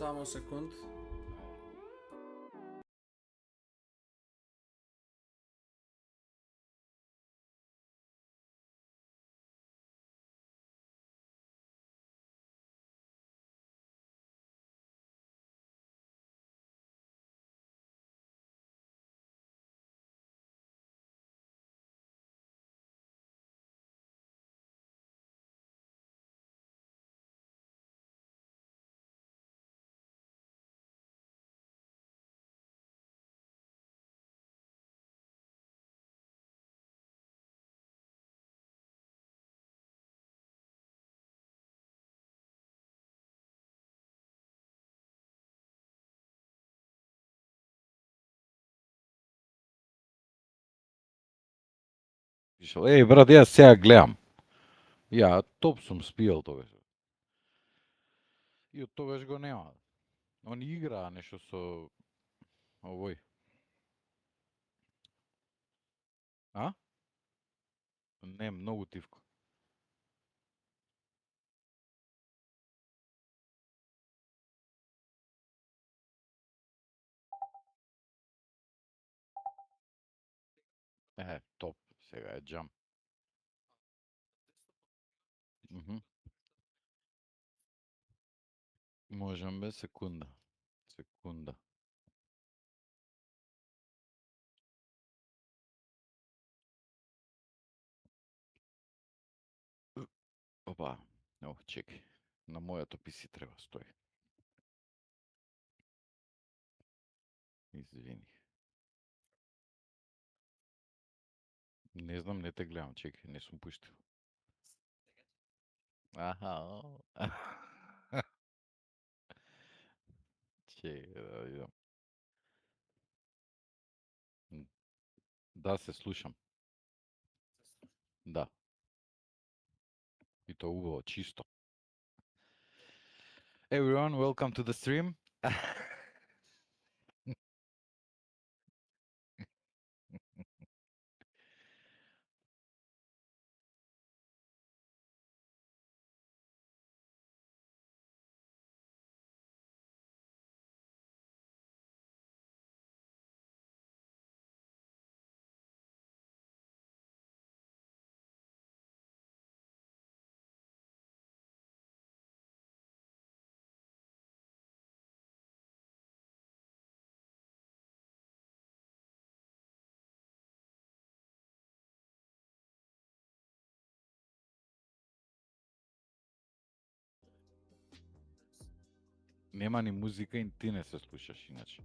Samo sekund. Ej, brat, ja сега гледам. Ja, топ съм спил тогаш. И от тогаш го нема. Он игра нещо со овој. А? Не, многу тивко. Топ. Сега е джам. Мгм. Можем бе секунда. Секунда. Опа. О, чекай. На мојото PC треба стои. Извини. Не знам, не те гледам, чекай, не сум пуштил. Аха. Чекай да видам. Да, се слушам. Да. И то убаво, чисто. Everyone, welcome to the stream. Нема ни музика и ти не се слушаш иначе.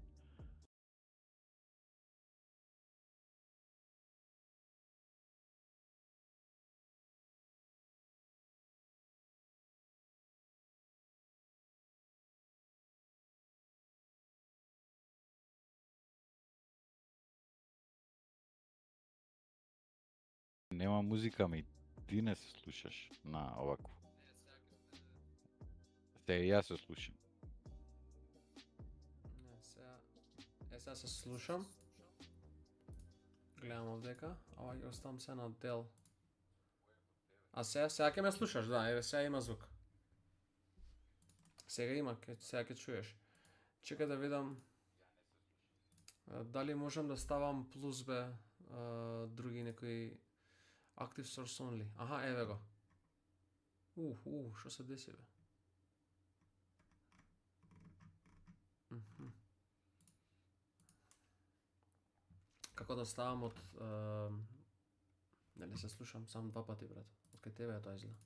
Нема музика, ами ти не се слушаш на овако. Се и јас се слушам. Сега се слушам. Гледам овдека, ова ги оставам се на дел. А сега ќе ме слушаш, да, еве сега има звук. Сега има, сега ќе чуеш. Чекај да видам дали можам да ставам плюс бе други некои Active Source Only. Аха, еве го. Што се деси бе? Како да ставам од нели се слушам сам два пати, брат. Од кај тебе тоа изгледа.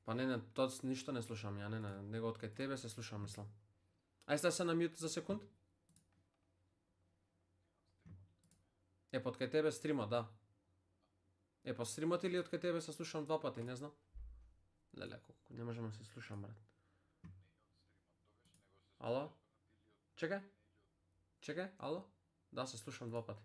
Па не, тоа ништо не слушам ја, не, него од кај тебе се слушам, мислам. Ај ста се на мјут за секунд. Под кај тебе стримот, да. По стримот или од кај тебе се слушам два пати, не знам. Леле, колку не можам да се слушам, брат. Ало? Чекај, ало? Да, се слушам два пати.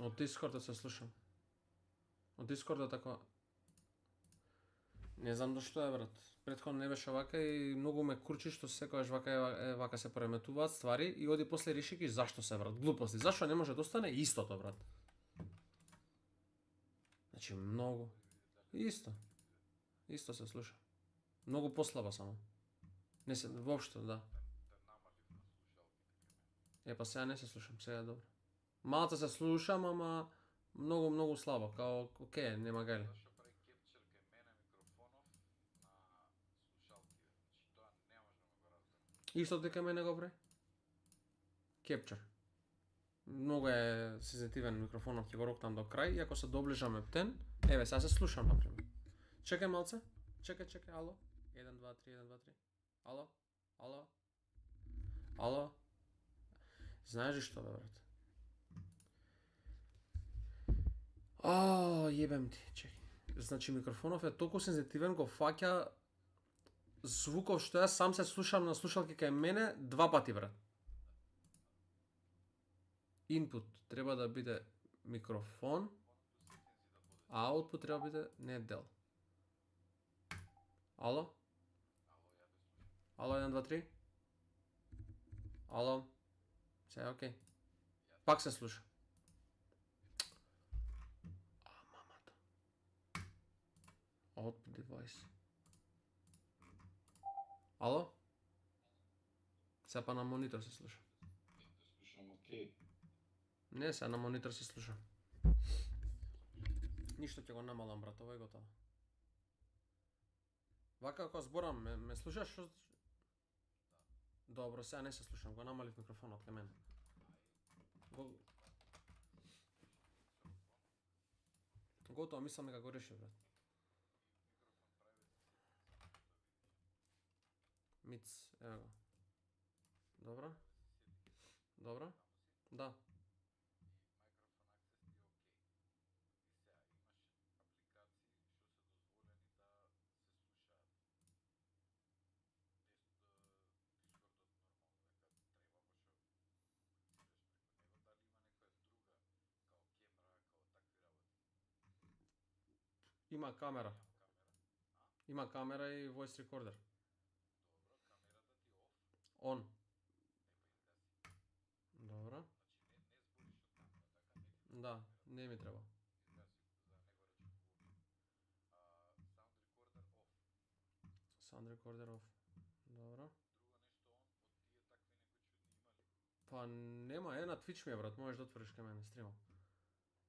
Од Discorda се слушам. Од Discorda така. Не знам зашто е, брат. Претходно не беше вака и многу ме курчи што секогаш вака се преметуваат ствари и оди после решики зашто се, брат. Глупости. Зашто не може да остане истото, брат? Значи многу исто. Исто се слуша. Многу послаба само. Не се воопшто, да. Па сега не се слушам, сега е добро. Малце се слушам, ама многу слабо, као окей, нема гајле. Исто дека мене го прави. Capture. Многу е сензитивен микрофонот, ќе го рокнам до крај и ако се доближаме птен, еве сега се слушам например. Чекај малце. Чекај, ало. 1 2 3 1 2 3. Ало. Ало. Знаеш ли што, бе, брат? Јебем ти, чекај. Значи микрофонов е толку сензитивен, го фаќа звуков што јас сам се слушам на слушалки кај мене 2 пати, брат. Input треба да биде микрофон, а output треба да биде не дел. Ало? Ало, 1 2 3. Ало. Сега окей. Пак се слуша. Мамата. Output device. Ало? Сега па на монитор се слуша. Слушам окей. Не, сега на монитор се слуша. Ништо ќе го намалам, брат, ова е готово. Вака ако зборам, ме слушаш што? Добро, сега не се слушам, го намалив микрофонот кај мене. Готово, мислам дека го решив, брат. Миц, ево го. Добро? Добро? Да. Има камера. Има камера и voice recorder. On. Добро. Да, не ми треба. Sound recorder off. Добро. Па нема, на Twitch ми е, брат, можеш да отвориш кај мене стримот.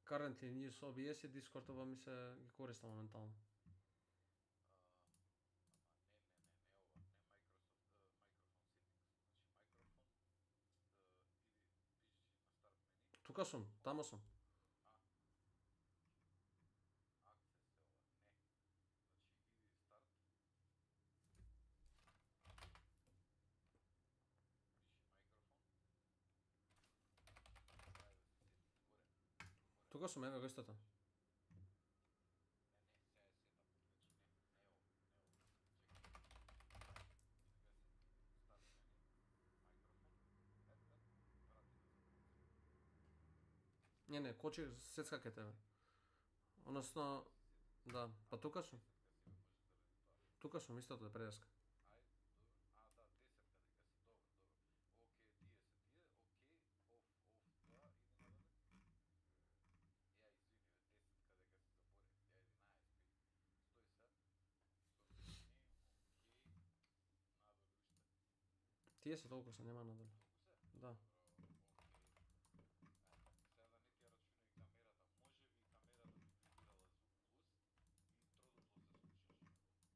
Currently ние со OBS и Discord ова ми се ги користам моментално. Тука сум, тамо сум. Тука сум, ево го истото. Не, кочи сецка ке тебе. Односно, да, па тука сум. Тука сум, истото е предеска. Тие се толку се, нема надолу. Да.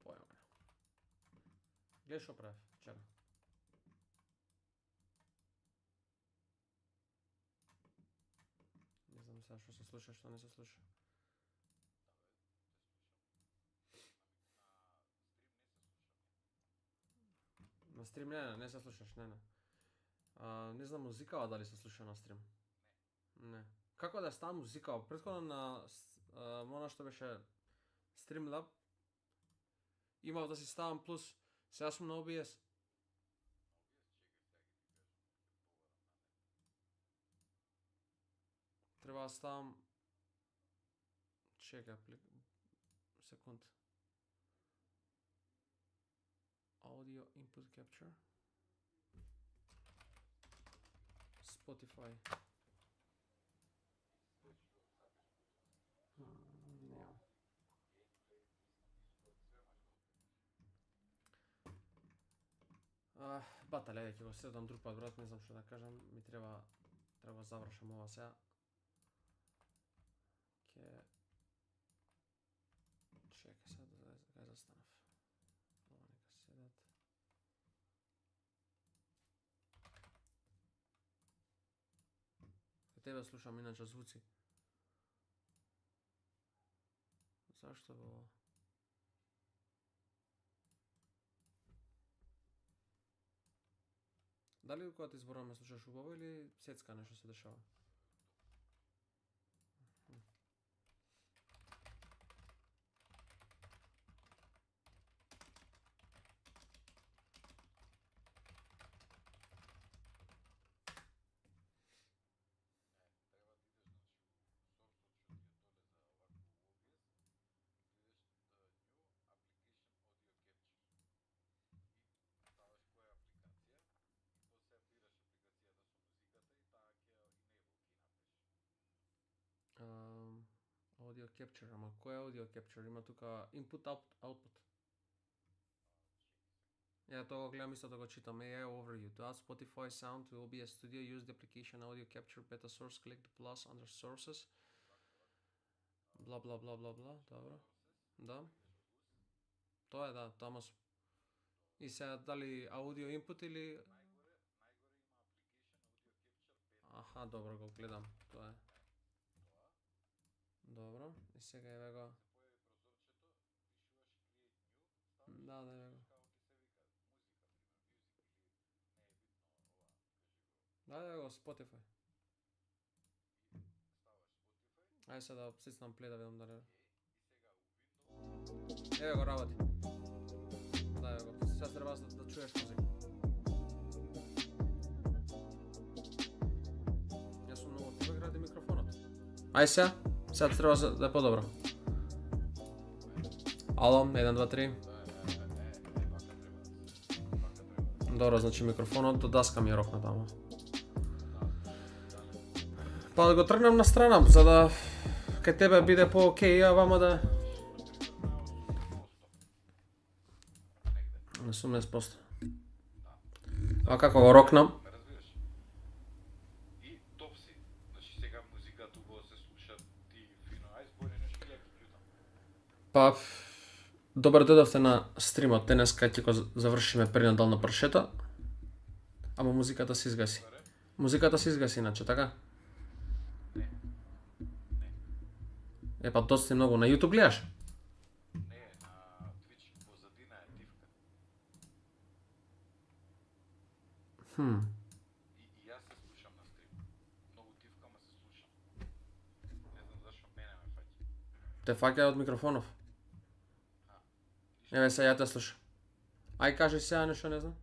Појме. Гледај шо правев вчера. Не знам сега што се слуша, што не се слуша. На стрим не се слушаш, не. Не знам музикава дали се слуша на стрим. Не. Како да става музикава? Претходно на она што беше Streamlab имав да си ставам плюс. Сега сум на OBS. treba da stavim... Čekaj, sekund. Audio input capture. Spotify. Nemam. Batalja, ki ga sredam drug pa brat, ne znam što da kažem, mi treba završam ova сега. Čekaj sad, kaj zastav. Ova neka sedat. Tebe slušam inače zvuci. Zašto je ovo? Da li когато изборваме слушаш хубаво или сецка нещо се дешава? Audio capture, ама кой е audio capture? Има тука input, output. Ja to го гледам isto да го читам. AI overview. To add Spotify sound to OBS Studio, use the application audio capture beta source, click the plus under sources. Бла бла бла бла бла. Добро. Да. То е, да, тамо сум. И сега дали аудио input или... Аха, добро, го гледам. Тоа е. Добро, и сега еве го. Да, еве го. Да, еве го, Spotify. Ајде сега да стиснам play да видам дали... Еве го, работи. Да, еве го. Сега треба да чуеш музика. Јас сум многу типа гради микрофонот. Ајде сега. Сега треба да е по-добро. Ало, 1, 2, 3. Добро, значи микрофонот до даска ми е рокна тамо. Па да го тргнам на страна, за да кај тебе биде по-окей, а вама да... На 18%. А како го рокнам? Па, добар дојдовте на стримот, денеска ќе го завршиме перинадал на пршета. Ама музиката се изгаси. Музиката се изгаси иначе, така? Па доцни многу. На YouTube гледаш? Не, на Twitch позадина е тивка. И јас се слушам на стрим. Многу тивка, ма се слушам. Не знам зашо мене ме фаќа. Те фаќа од микрофонов. Еве сега ја те слушам. Ај кажи сега нешто, не знам.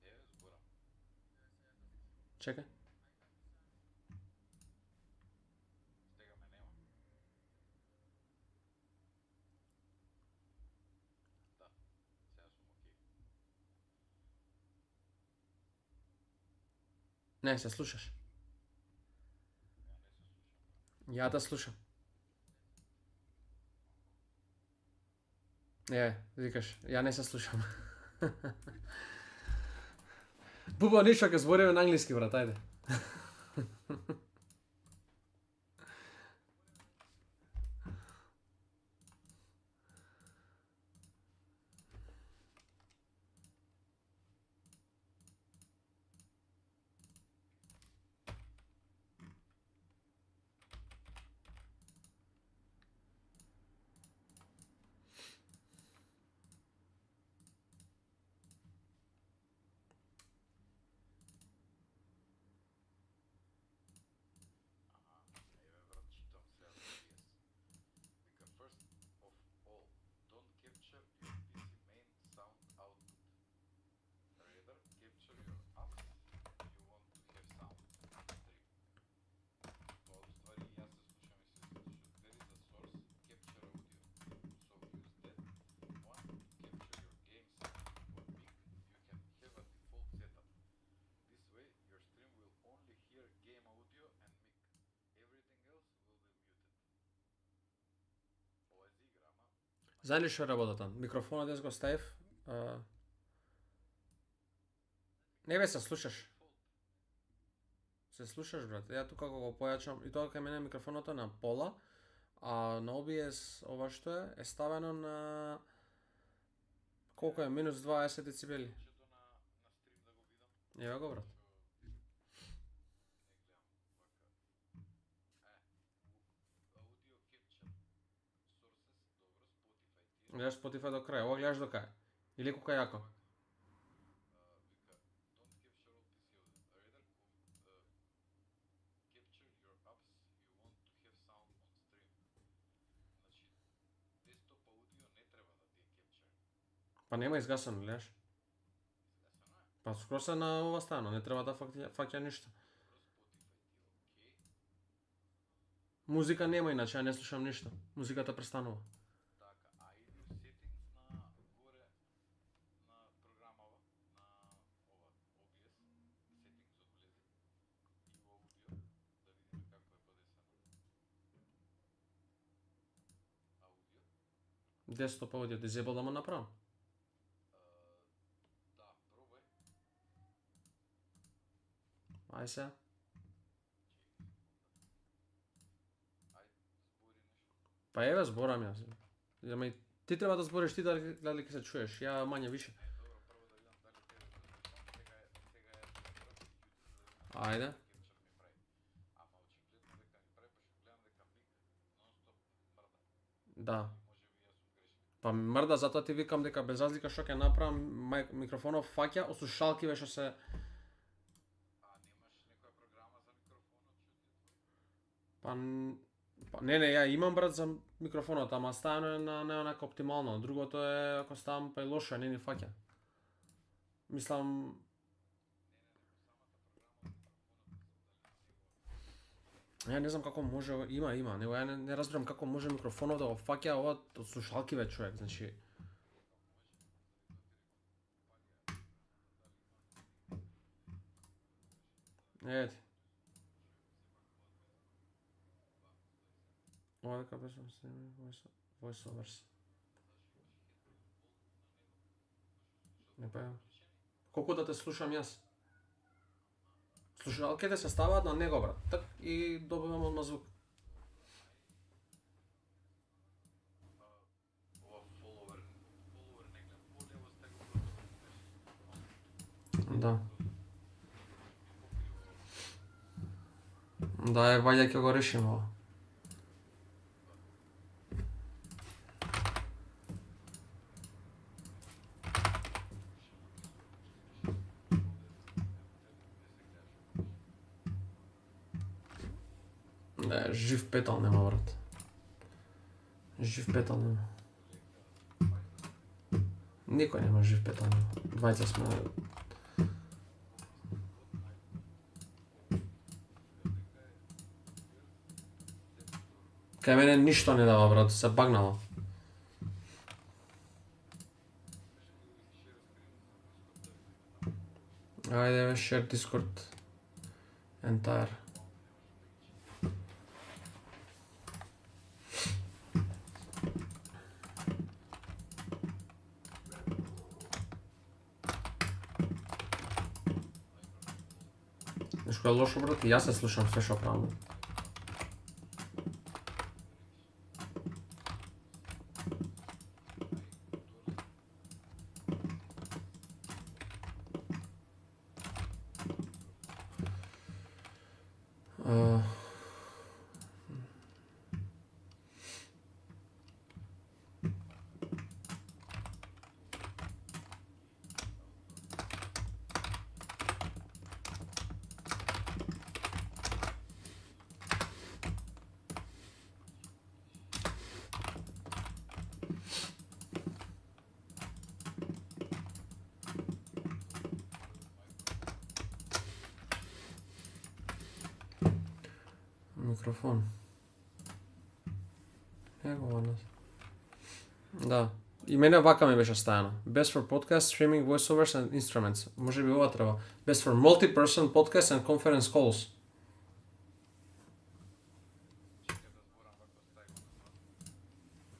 Еве зборам. Чекај. Стега ме нема. Да, сега сум окей. Не, се слушаш. Ја те слушам. Викаш, ја не се слушам. Бубо, ништо ќе збориме на англиски, брат, ајде. Знаеш ли што работата? Микрофонот јас го ставив. Не бе, се слушаш. Се слушаш, брат. Ја тука го појачам и тоа кај мене микрофонот е на пола, а на OBS ова што е ставено на колку е минус 20 децибели. Чето на стрим да го видам. Ева го, брат. Audio capture sources, добро, Spotify ти. Гледаш Spotify до крај, ова гледаш до кај. Или колку е јако. Вика, don't capture all PC audio. Rather capture your apps you want to have sound on stream. Значи, desktop audio не треба да ти е capture. Па нема изгасено, гледаш. Изгасено е. Па скоро се на ова стано, не треба да фаќа ништо. Добро, Spotify ти е окей. Музика нема иначе, ја не слушам ништо. Музиката престанува. Така, а иди у settings на горе на програмава, на ова OBS, settings одвлези и во аудио, да видиме како е подесено. Аудио. Desktop аудио disable да му направам. Да, пробај. Ај се. Ајде, збори нешто. Па еве зборам јас. Ама и ти треба да збориш ти дали ќе се чуеш. Ја мање више. Добро, прво да видам дали тебе сега е Ајде. capture ми прави. Ама очигледно дека ми прави, па што гледам дека мик нон-стоп мрда. Да. Може би јас сум грешник. Па мрда, затоа ти викам дека без разлика што ќе направам, микрофонов фаќа, ослушалкиве што се. А немаш некоја програма за микрофонот што ти е твој? Па не, ја имам брат за микрофонот, ама ставено е на не онака оптимално. Другото е ако ставам па и лошо, не ни фаќа. Мислам, ја не знам како може, има, него ја не разбирам како може микрофонот да го фаќа ова од слушалкиве човек, значи. Ети. Ова дека без voiceovers. Не па. Колку да те слушам јас? Слушалките се ставаат на него, брат. Так и добивам одма звук. Ова follower не гледам, полево стегла Да. Да, ваѓа ќе го решим ова. Не, жив петал нема, брат. Жив петал нема. Никој нема жив петал нема. Двајца сме. Кај мене ништо не дава, брат, се багнало. Ајде, бе, share Discord. Entire. Нешто е лошо, брат, и јас се слушам све што правам. Микрофон. Него ванат. Да. И мене вака ми беше ставено. Best for podcast, streaming, voiceovers and instruments. Може би ова треба. Best for multi-person podcast and conference calls.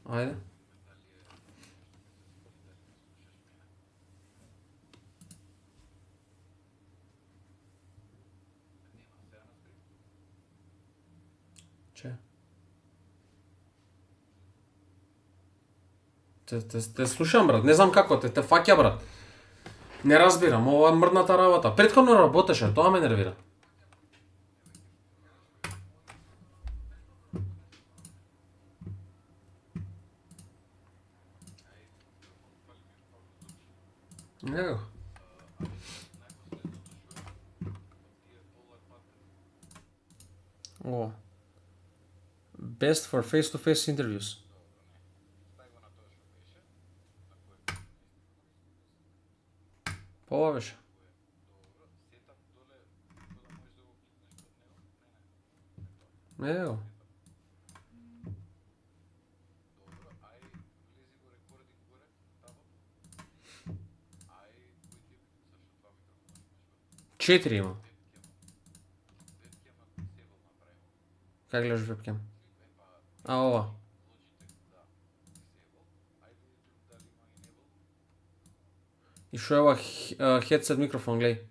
Ајде. Те слушам, брат. Не знам како те фаќа, брат. Не разбирам, ова мрдната работа. Претходно работеше, тоа ме нервира. Него. О. Best for face-to-face interviews. Ова беше. Него. Четири има. Как гледаш вебкем? А, ова. И шо е ова headset микрофон, глеј.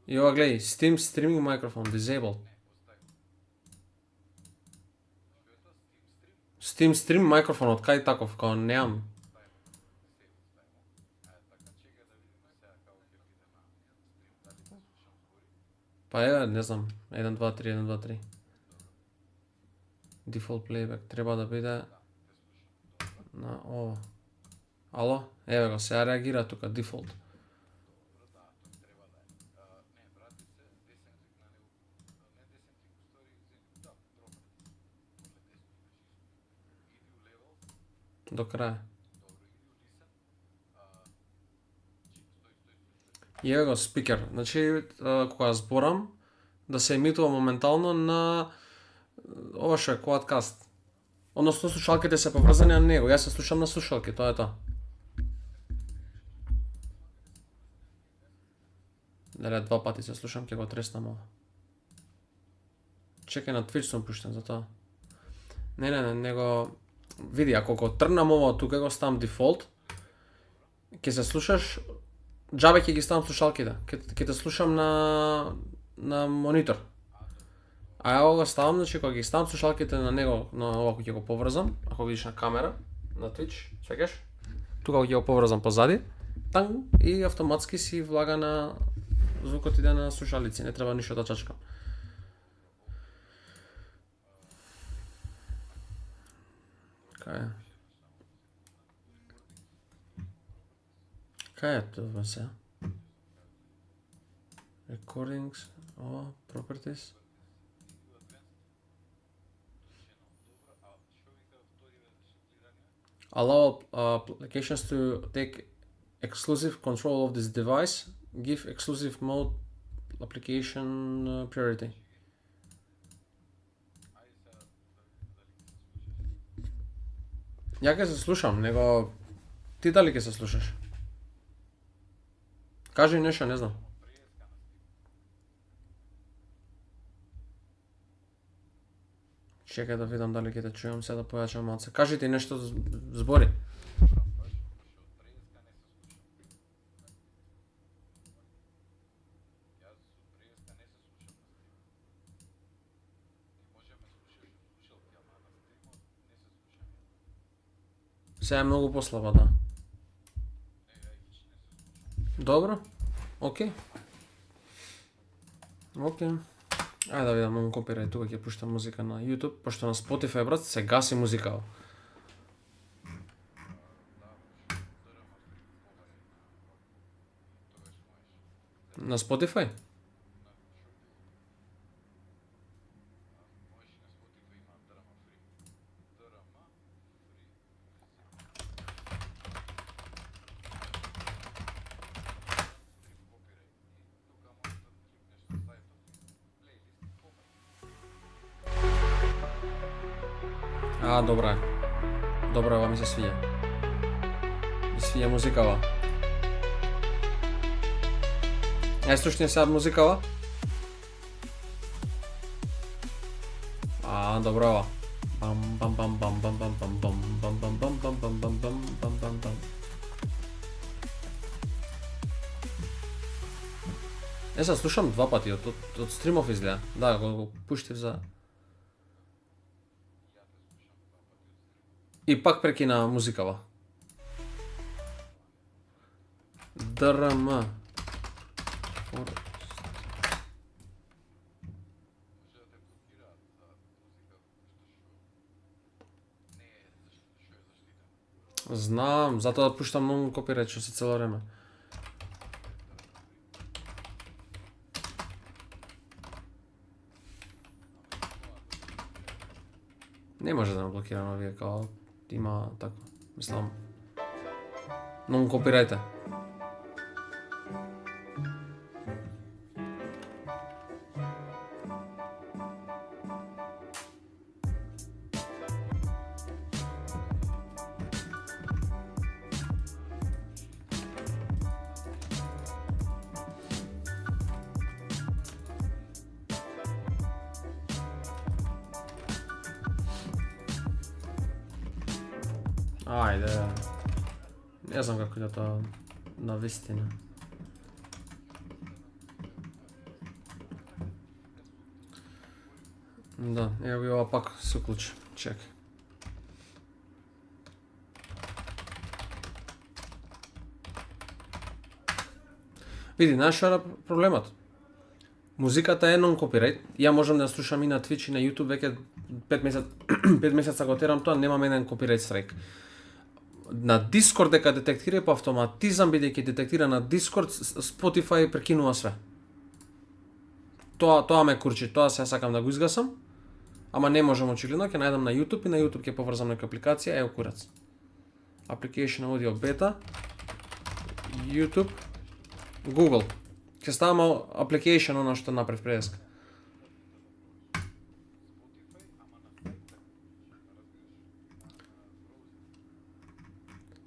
И ова глеј, Steam streaming microphone disabled. Steam stream microphone, од кај таков, као неам. Па е, не знам, 1, 2, 3, 1, 2, 3. Default playback, треба да биде на ова. Ало, еве го, сега реагира тука, default. До краја. И еве го спикер. Значи, кога зборам, да се емитува моментално на ова што е Quadcast. Односно слушалките се поврзани на него. Јас се слушам на слушалки, тоа е тоа. Дали два пати се слушам, ќе го треснам ова. Чекај, на Twitch сум пуштен за тоа. Не, него види, ако го трнам ова тука, го ставам дефолт, ќе се слушаш, џабе ќе ги ставам слушалките. Ќе те слушам на монитор. А ја го ставам, значи кога ги ставам слушалките на него, на ова кој ќе го поврзам, ако видиш на камера, на Twitch, чекаш, тука ќе го поврзам позади, танг, и автоматски си влага на звукот иде на слушалици, не треба ништо да чачкам. Кај е тоа сега? Recordings, properties. Allow applications to take exclusive control of this device. Give exclusive mode application priority. Ја ќе се слушам, него ти дали ќе се слушаш? Кажи нешто, не знам. Чекај да видам дали ќе те чујам, сега да појачам малце. Кажи ти нешто, збори. Сега е многу послаба, да. Добро, окей. Ајде да видам, имам копирајт, тука ќе пуштам музика на YouTube, пошто на Spotify, брат, се гаси музика. На Spotify? Добра. Добра, ова ми се свиѓа. Ми свиѓа музикава. Слушни сега музикава. Добра ова. Бам бам бам бам бам бам бам бам бам бам бам бам бам бам бам бам бам. Сега слушам два пати, од стримов изгледа. Да, го пуштив за И пак прекина музикава. ДРМ. Може да те блокираат за музика што не е заштитена. Знам, затоа да пуштам многу копирајт што се цело време. Не може да ме блокира на вие, као има тако. Мислам, многу копирајте. Ајде. Не знам како да тоа на вистина. Да, ево ви ова пак се уклучи. Чекај. Види, знаеш што е проблемот? Музиката е non-copyright. Ја можам да ја слушам и на Twitch и на YouTube веќе 5 месеца го терам тоа, немам еден copyright strike. На Discord дека детектира по автоматизам, бидејќи детектира на Discord, Spotify прекинува све. Тоа ме курчи, тоа се сакам да го изгасам. Ама не можам очигледно, ќе најдам на YouTube и на YouTube ќе поврзам нека апликација, ево курац. Application Audio Beta, YouTube, Google. Ќе ставам application она што направив преска.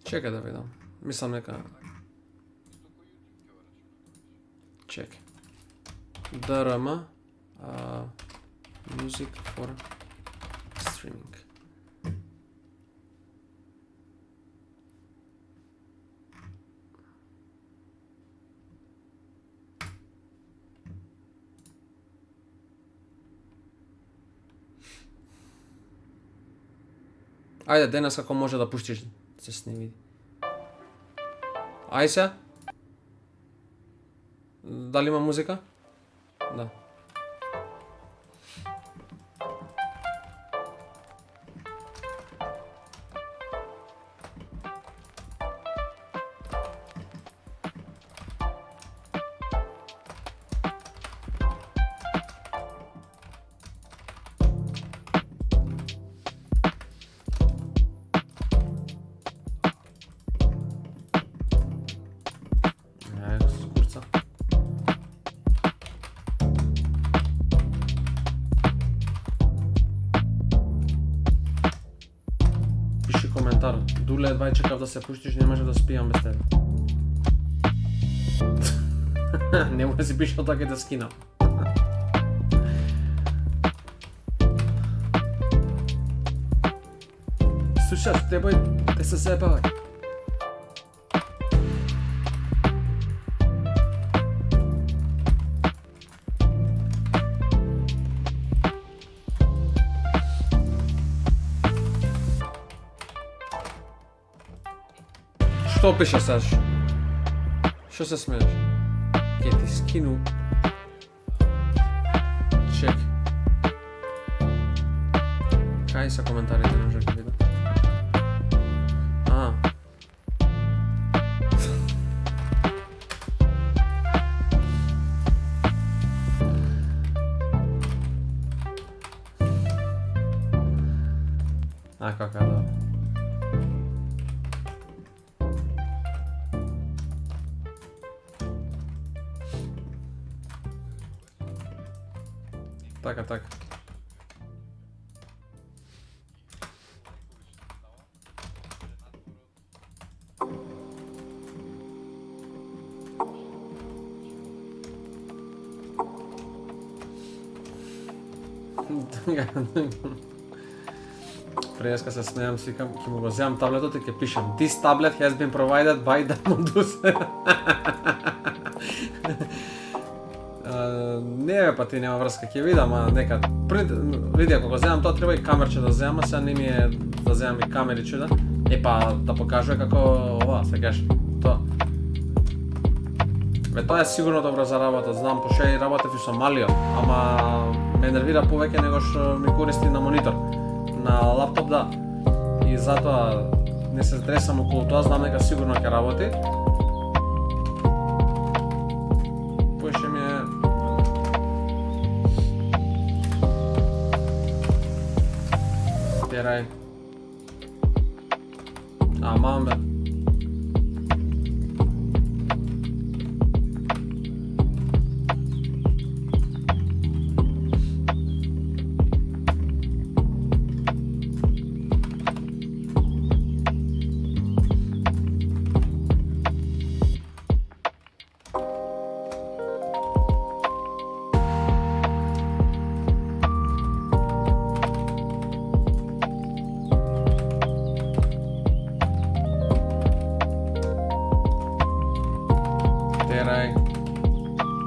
Чекај да видам. Мислам нека... Чекај. DRM Music for Streaming. Ајде, денес како може да пуштиш, се сни види. Ај се? Дали има музика? Да. Коментар. Дуле, едва чекав да се пуштиш, не може да спијам без тебе. Не може да си пишал така и да скинам. Слушаш, требај да се заебавај. Што пише Саш? Што се смееш? Ке ти скину. Чек. Кај са коментарите, не можеш да видам. Како да. Така. Преска се смејам, свикам, ќе му го земам таблетот и ќе пишам This tablet has been provided by Automotive. Не Еве, па ти нема врска, ќе видам, а некад. Види, ако го земам тоа, треба и камерче да земам, а сега не ми е да земам и камери чуда. Па да покажува како ова, се кажеш, тоа. Тоа е сигурно добро за работа, знам, пошто и работев и со малиот, ама ме нервира повеќе него што ми користи на монитор. На лаптоп да. И затоа не се стресам околу тоа, знам дека сигурно ќе работи. Поише ми е... Терај. Аман бе. Терај.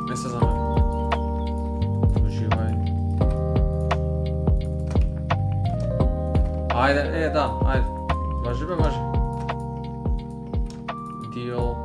Не се за мен. Уживај. Ајде, да, ајде. Важи бе, важи. Deal.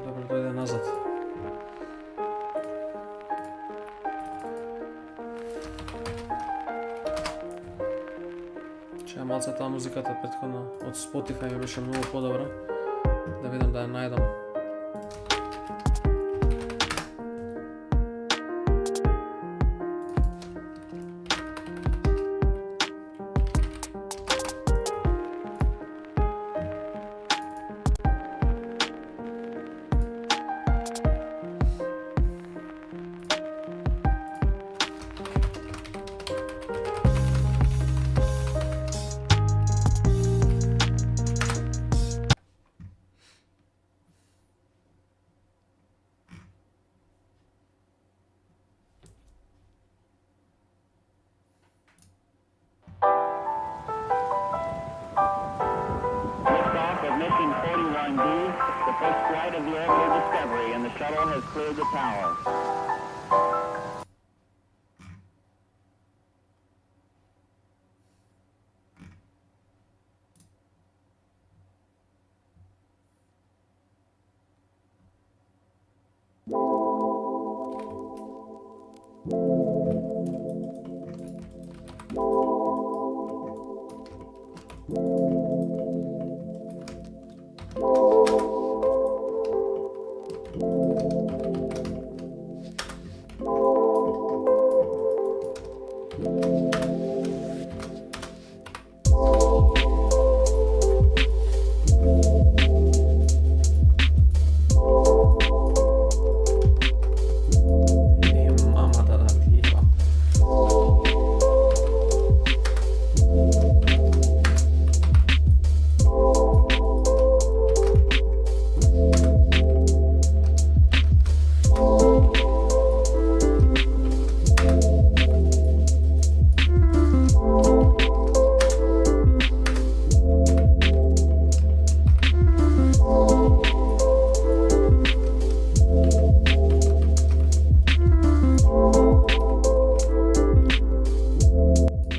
Dobro, to ide nazad. Če malce ta muzikata prethodna od Spotify mi беше mnogo по-добра. Да видам да ја најдам. Liftoff of mission 41B, the first flight of the Airborne Discovery, and the shuttle has cleared the tower. Мама да ти ела.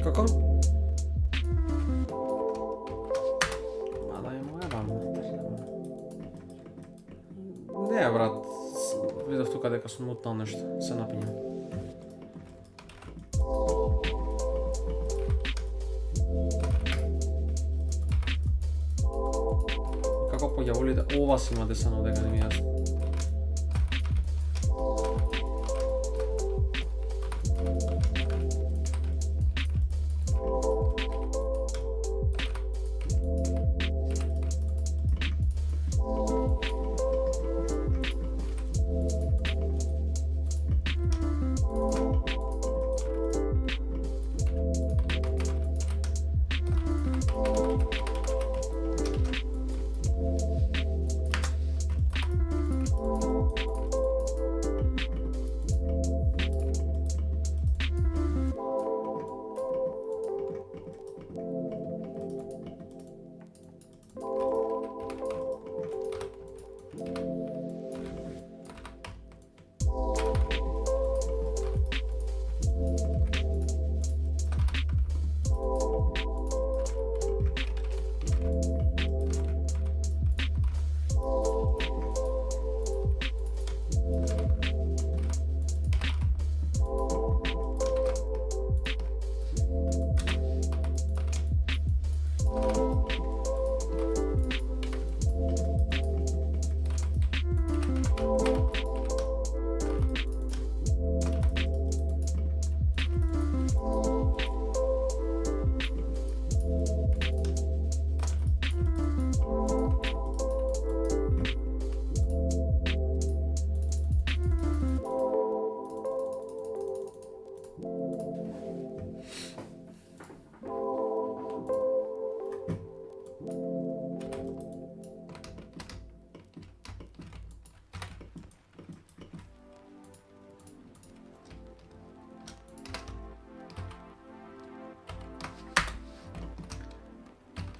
Како? Ма да ја му ебам. Не, брат. Видов тука дека сум мутнал нешто. Се напињам. Како појаволите? Ова си има десано дека не ми јасно.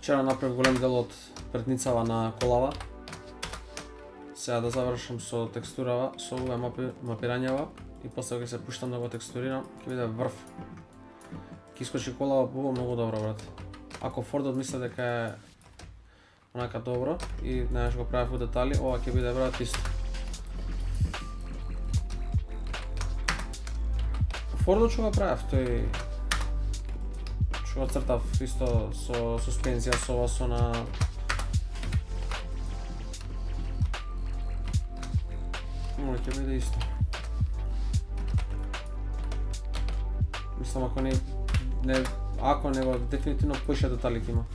Вчера направив голем дел од предницава на колава. Сега да завршам со текстурава, со овие мапирањава и после кога се пуштам да го текстурирам, ќе биде врв. Ќе искочи колава многу добро, брат. Ако Фордот мисли дека е онака добро и знаеш го правев во детали, ова ќе биде, брат, исто. Фордот што го правев, тој што го цртав исто со суспензија, со ова, со на ова ќе биде исто. Мислам, ако него дефинитивно поише детали ќе има.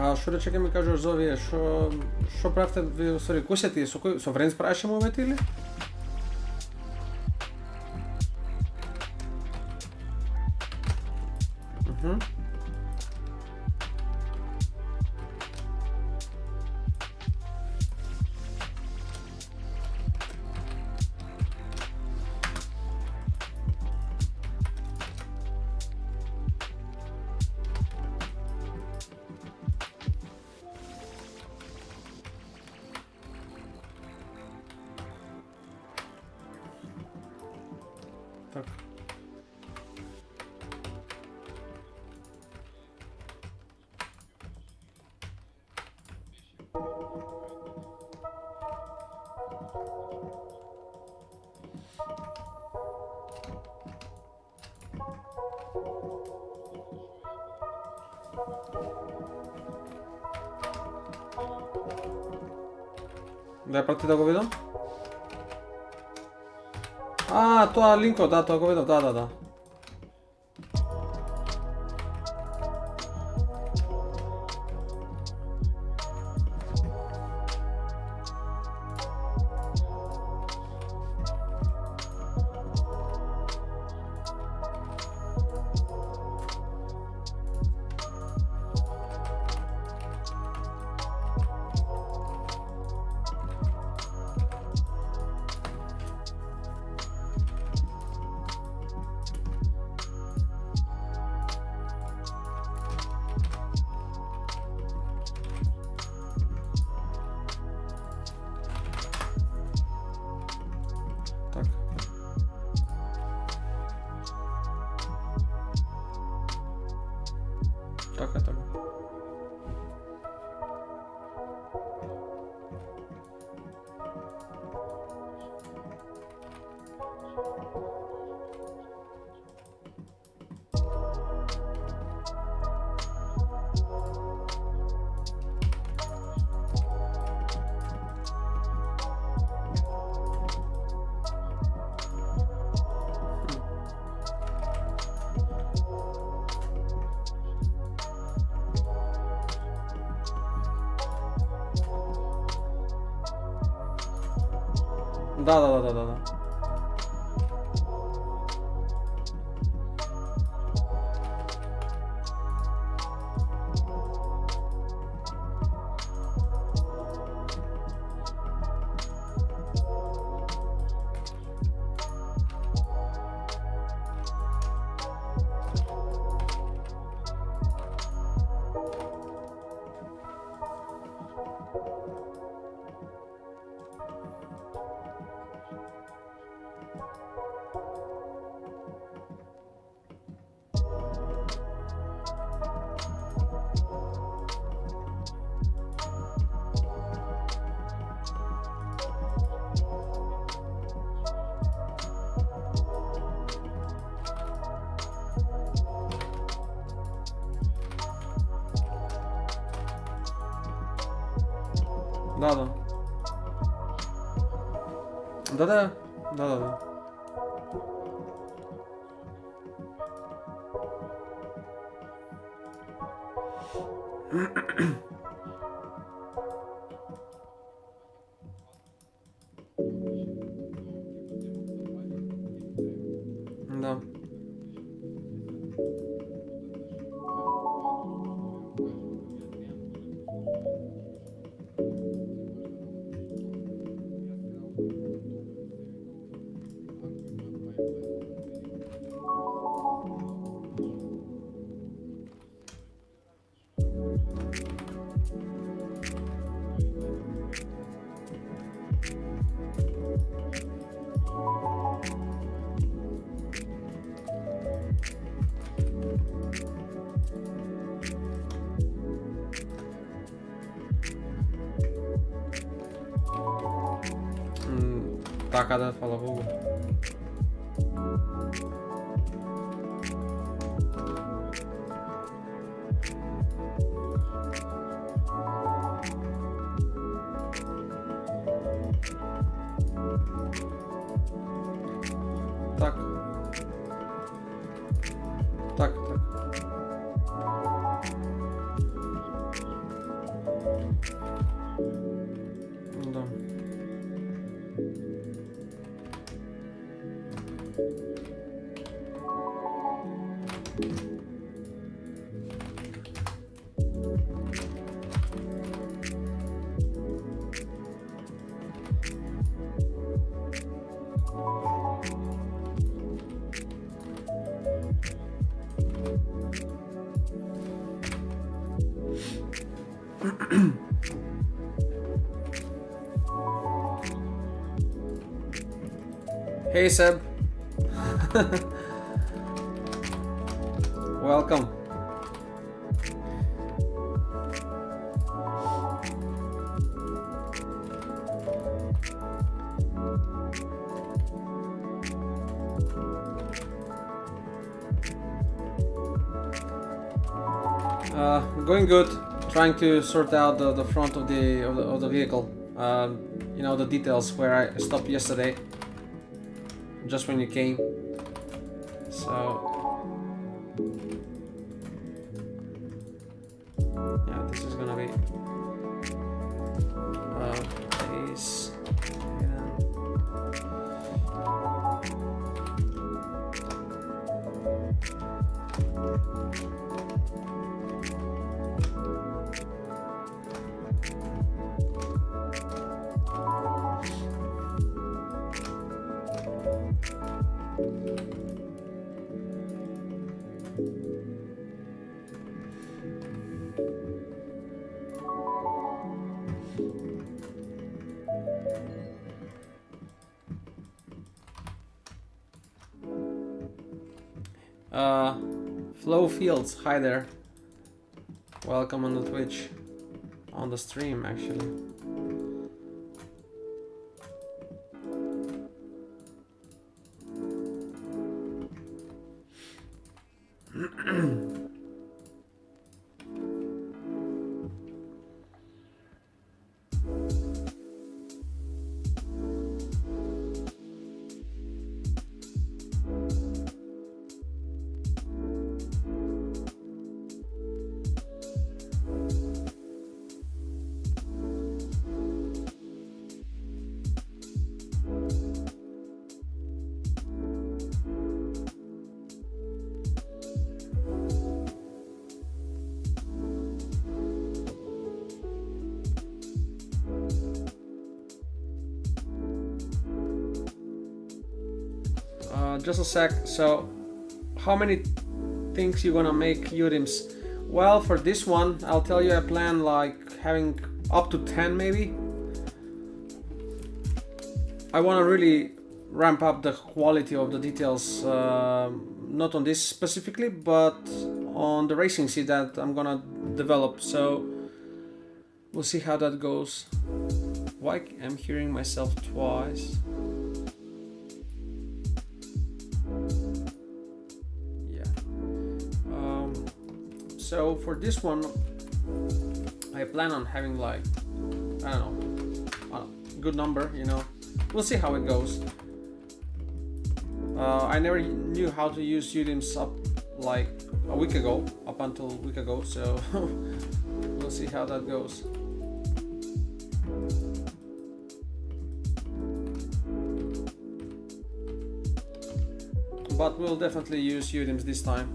А што рече ќе ми кажеш за овие, што правите ви, сори, кој се тие, со Вренц правеше мовете или? Така. Да ја прати да го видам? Тоа линкот, да, тоа го видов, да. Така. Да. Да, да. Да. Да. Така да, хвала Богу. Так. Так. Да. Hey Seb. Welcome. Going good. Trying to sort out the front of the vehicle. You know, the details where I stopped yesterday. Just when you came. So yeah, this is gonna be place. Flow Fields, hi there. Welcome on the Twitch, on the stream actually. Just a sec. So, how many things you gonna make URIMs? Well, for this one, I'll tell you I plan like having up to 10 maybe. I wanna really ramp up the quality of the details, not on this specifically, but on the racing seat that I'm gonna develop. So, we'll see how that goes. Why I'm hearing myself twice? So for this one, I plan on having like, I don't know, good number, you know. We'll see how it goes. I never knew how to use UDIMs up like a week ago, up until a week ago, so we'll see how that goes. But we'll definitely use UDIMs this time.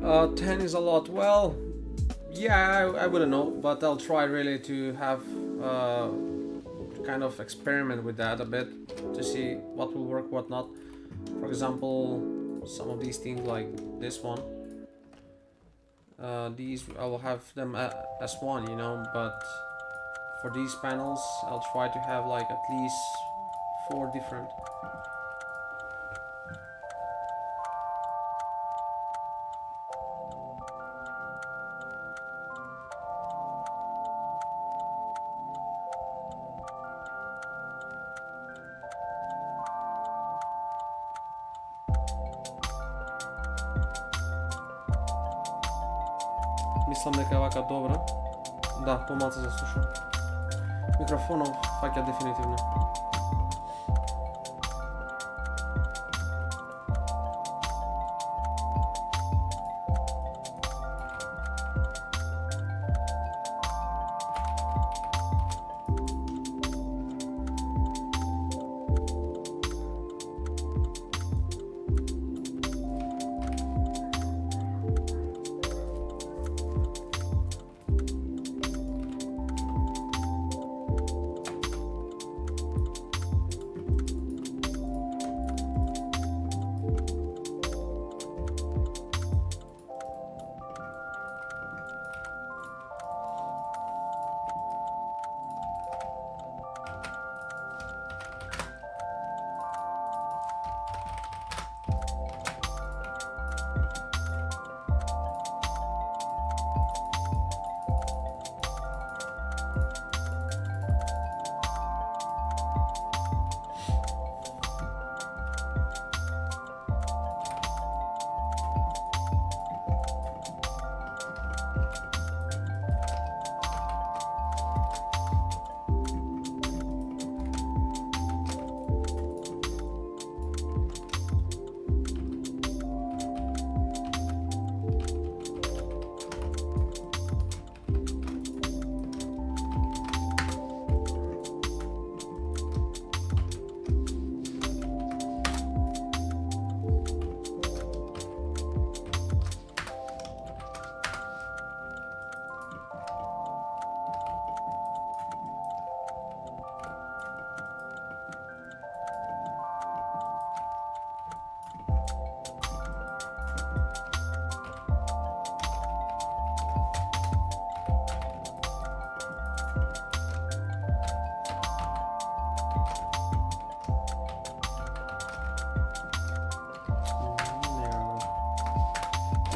Uh, 10 is a lot. Well, yeah, I wouldn't know, but I'll try really to have kind of experiment with that a bit to see what will work, what not. For example, some of these things like this one. These I'll have them as one, you know, but for these panels I'll try to have like at least 4 different. Мислам дека е вака добро. Да, помалку се слушам. Микрофонов фаќа дефинитивно.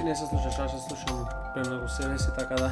Не се слушаш, аз се слушам премногу себе си, така да.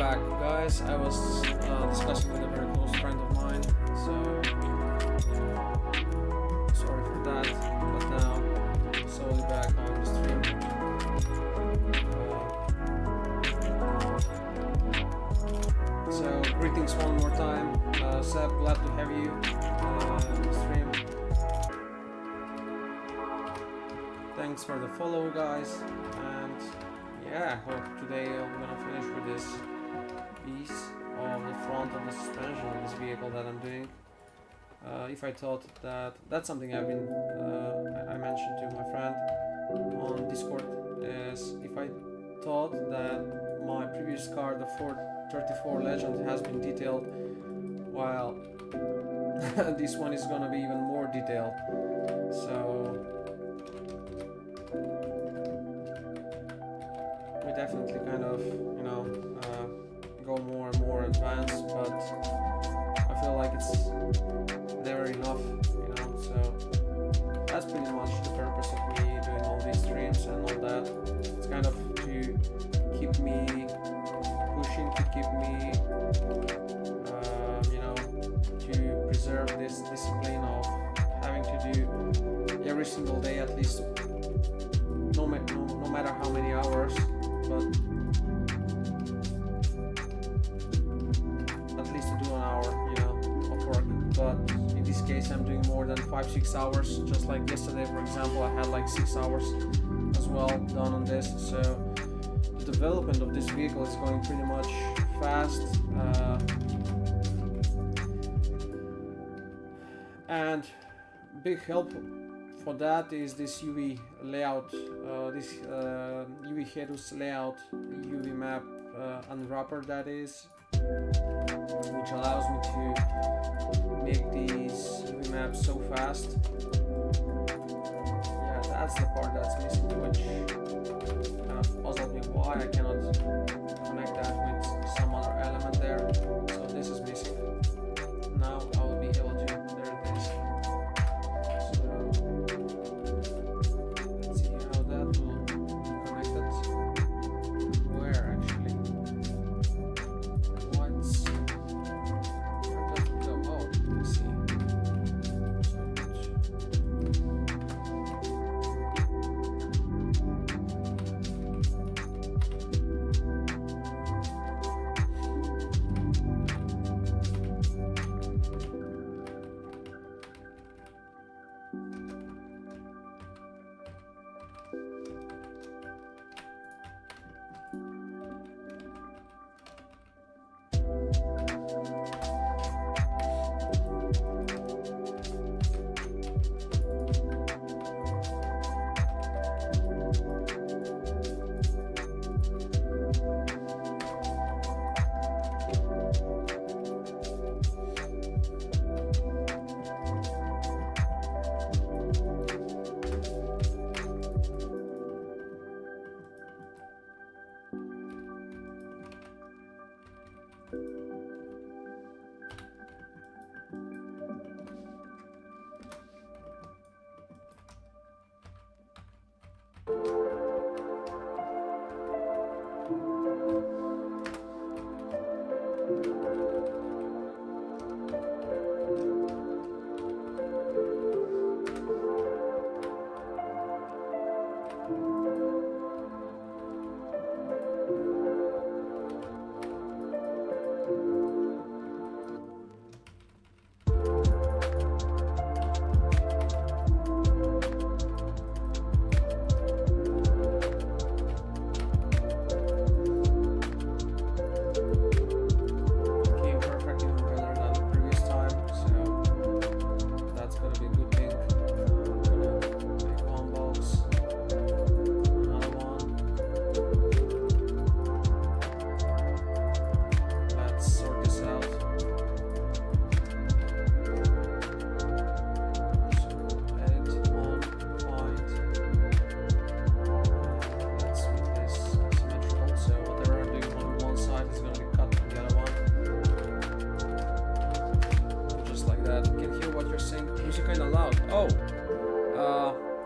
back, guys. I was discussing with a very close friend of mine, so sorry for that. But now, solely back on the stream. So, greetings one more time. Seb, glad to have you on the stream. Thanks for the follow, guys. And yeah, hope today I'm gonna finish with this piece of the front of the suspension of this vehicle that I'm doing. If I thought that that's something I've been I mentioned to my friend on Discord, is if I thought that my previous car, the Ford 34 Legend, has been detailed, while this one is gonna be even more detailed. So we definitely kind of, you know, go more and more advanced, but I feel like it's never enough, you know. So that's pretty much the purpose of me doing all these streams and all that. It's kind of to keep me pushing, to keep me you know, to preserve this discipline of having to do every single day at least, no matter how many hours, but at least to do an hour, you know, of work. But in this case I'm doing more than 5-6 hours. Just like yesterday, for example, I had like 6 hours as well done on this. So the development of this vehicle is going pretty much fast, and big help for that is this UV layout, this UV Hedus layout, UV map unwrapper, that is, which allows me to make these UV maps so fast. Yeah, that's the part that's missing, which kind of puzzled me why I cannot connect that with some other element there. So this is missing. Now I will be able to. There it is. So let's see how that will be connected. Where actually? What's where does it go? Oh, let's see.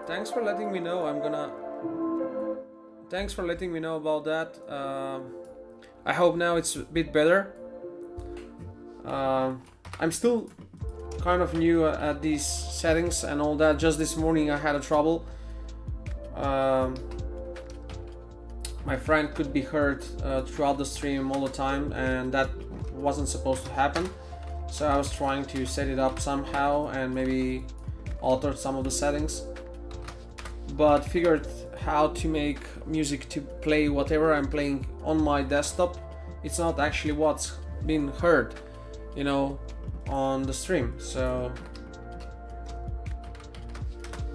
Thanks for letting me know. Thanks for letting me know about that. I hope now it's a bit better. I'm still kind of new at these settings and all that. Just this morning I had a trouble. My friend could be heard throughout the stream all the time, and that wasn't supposed to happen. So I was trying to set it up somehow and maybe alter some of the settings, but figured how to make music to play whatever I'm playing on my desktop. It's not actually what's been heard, you know, on the stream. So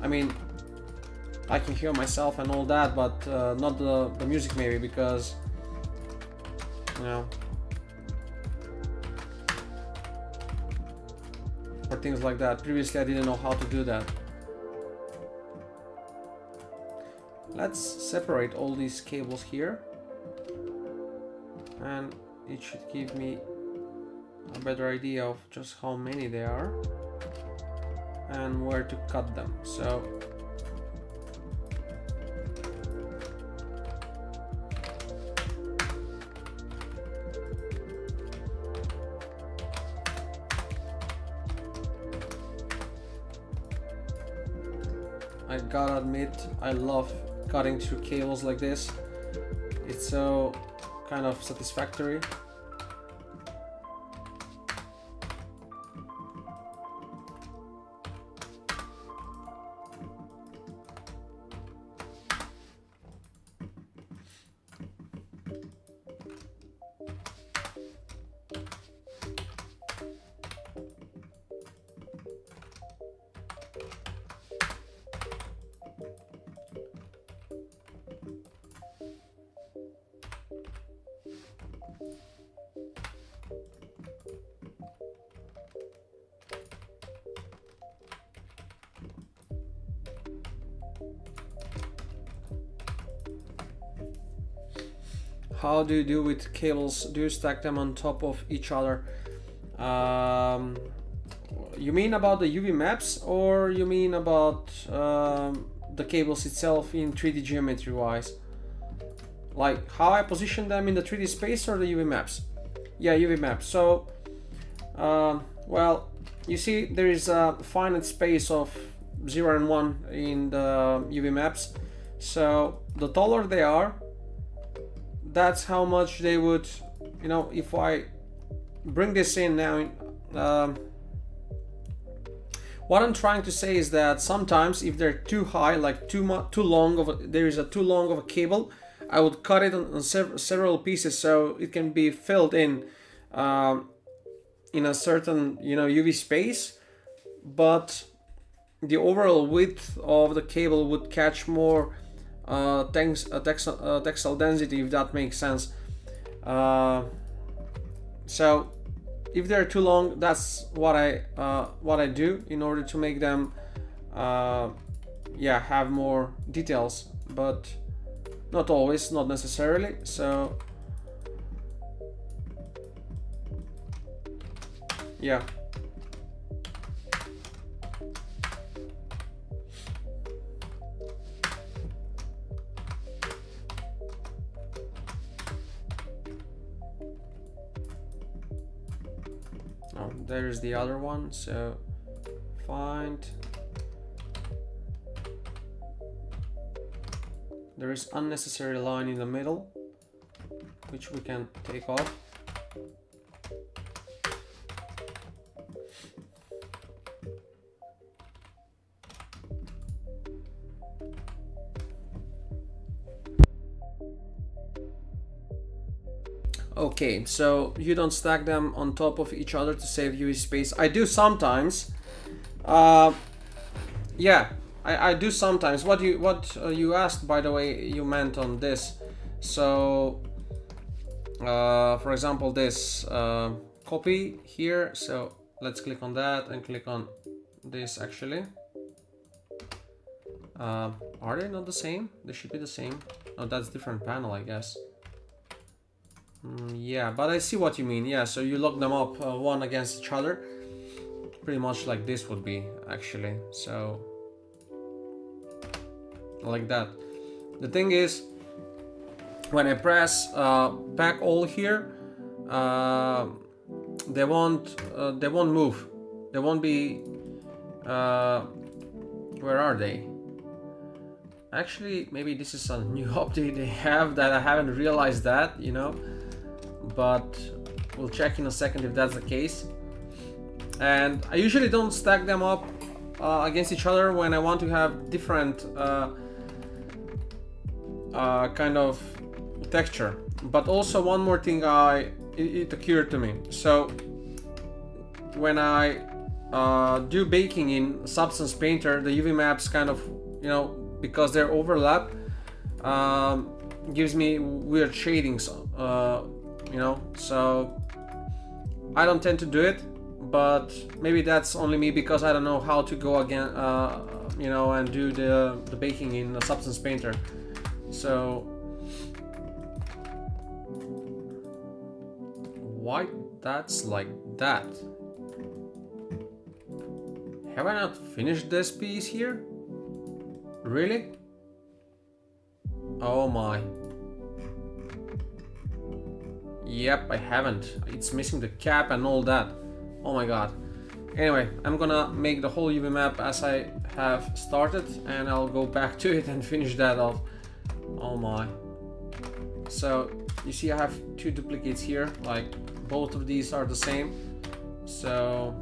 I mean, I can hear myself and all that, but not the music maybe, because, you know, or things like that. Previously I didn't know how to do that. Let's separate all these cables here, and it should give me a better idea of just how many there are and where to cut them. So I gotta admit, I love cutting through cables like this. It's so kind of satisfactory. How do you do with cables? Do you stack them on top of each other? You mean about the UV maps, or you mean about the cables itself in 3D geometry wise? Like how I position them in the 3D space, or the UV maps? Yeah, UV maps. So, well, you see there is a finite space of 0 and 1 in the UV maps. So the taller they are, that's how much they would, you know, if I bring this in now, what I'm trying to say is that sometimes if they're too high, like too long of a, there is a too long of a cable, I would cut it on several pieces so it can be filled in a certain, you know, UV space, but the overall width of the cable would catch more textile density, if that makes sense. So if they're too long, that's what I do in order to make them yeah, have more details, but not always, not necessarily. So yeah. There's the other one, so find, there is unnecessary line in the middle, which we can take off. Okay, so you don't stack them on top of each other to save UV space. I do sometimes. Yeah, I do sometimes. What you asked, by the way, you meant on this. So, for example, this copy here. So let's click on that and click on this. Actually, are they not the same? They should be the same. Oh, that's different panel, I guess. Yeah, but I see what you mean. Yeah, so you lock them up one against each other, pretty much like this would be actually. So like that. The thing is, when I press back all here, they won't move. They won't be. Where are they? Actually, maybe this is a new update they have that I haven't realized that, you know. But we'll check in a second if that's the case. And I usually don't stack them up against each other when I want to have different kind of texture. But also one more thing it occurred to me. So when I do baking in Substance Painter, the UV maps kind of, you know, because they're overlap, gives me weird shadings, you know. So I don't tend to do it, but maybe that's only me because I don't know how to go again, you know, and do the baking in a Substance Painter. So why that's like that? Have I not finished this piece here? Really? Oh my. Yep, I haven't. It's missing the cap and all that. Oh my god. Anyway, I'm gonna make the whole UV map as I have started, and I'll go back to it and finish that off. Oh my. So you see I have two duplicates here, like both of these are the same. So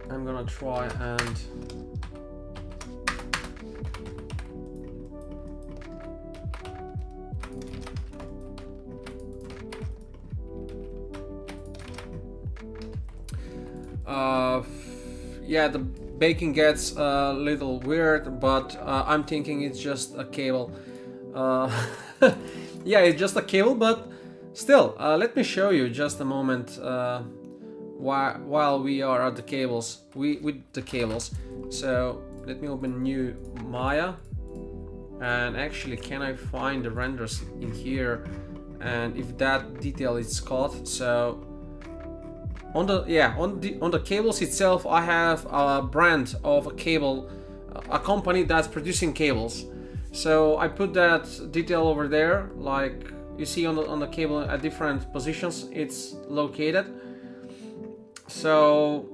I'm gonna try and yeah, the baking gets a little weird, but I'm thinking it's just a cable. Yeah, it's just a cable, but still, let me show you just a moment while we are at the cables, with the cables. So let me open new Maya, and actually, can I find the renders in here, and if that detail is caught? So on the cables itself, I have a brand of a cable, a company that's producing cables. So I put that detail over there, like you see on the cable at different positions it's located. So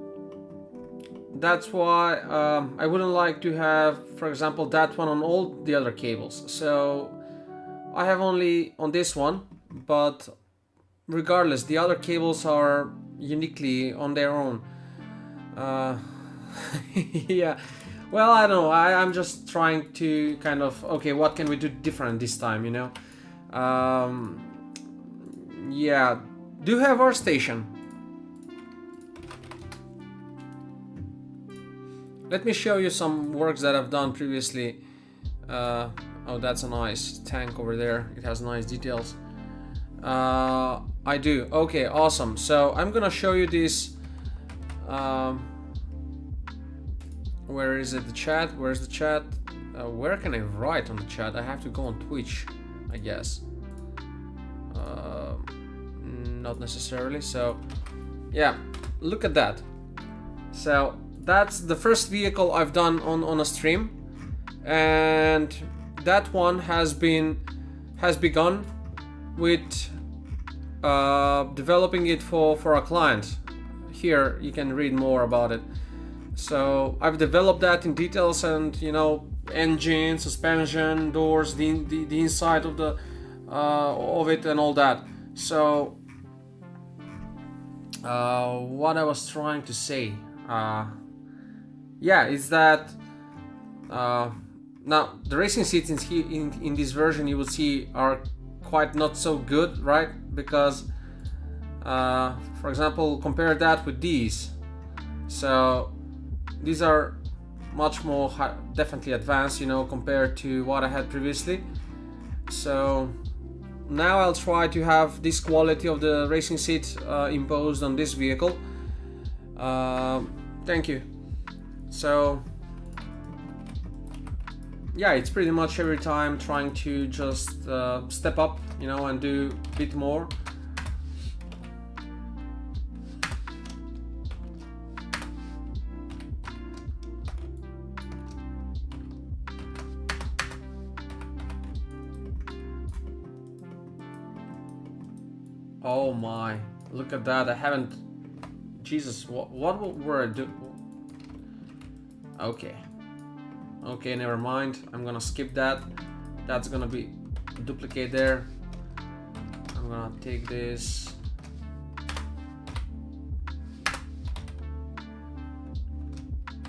that's why I wouldn't like to have, for example, that one on all the other cables. So I have only on this one, but regardless, the other cables are uniquely on their own. Yeah, well, I don't know, I'm just trying to kind of, okay, what can we do different this time, you know? Yeah, do have workstation. Let me show you some works that I've done previously. Oh, that's a nice tank over there. It has nice details. I do. Okay, awesome. So I'm gonna show you this. Where is it? The chat? Where's the chat? Where can I write on the chat? I have to go on Twitch, I guess. Not necessarily. So, yeah, look at that. So that's the first vehicle I've done on a stream, and that one has begun with developing it for a client. Here you can read more about it. So I've developed that in details, and you know, engine, suspension, doors, the inside of the of it and all that. So what I was trying to say, yeah, is that now the racing seats in this version you will see are quite not so good, right? Because for example, compare that with these. So these are much more definitely advanced, you know, compared to what I had previously. So now I'll try to have this quality of the racing seat imposed on this vehicle. Thank you. So yeah, it's pretty much every time trying to just step up, you know, and do a bit more. Oh my, look at that. I haven't. Jesus, what were I do? Okay. Okay, never mind. I'm gonna skip that. That's gonna be duplicate there. I'm gonna take this.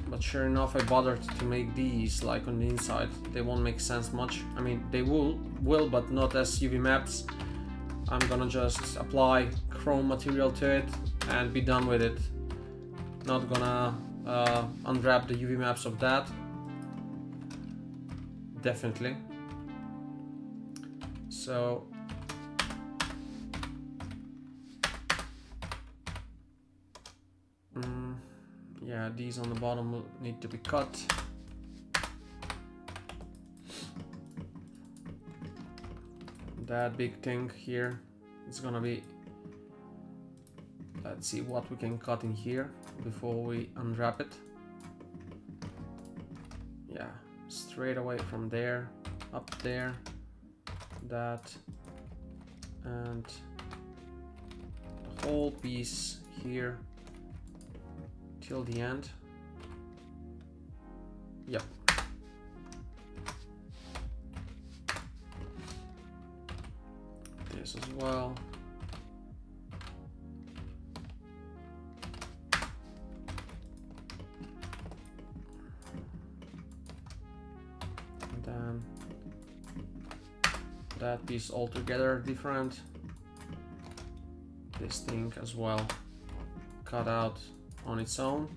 But sure enough, I bothered to make these like on the inside. They won't make sense much. I mean, they will, but not as UV maps. I'm gonna just apply chrome material to it and be done with it. Not gonna unwrap the UV maps of that. Definitely. So yeah, these on the bottom will need to be cut. That big thing here is gonna be, let's see what we can cut in here before we unwrap it. Yeah, straight away from there, up there, that, and the whole piece here till the end. Yep. This as well. And then that piece altogether different. This thing as well, cut out on its own,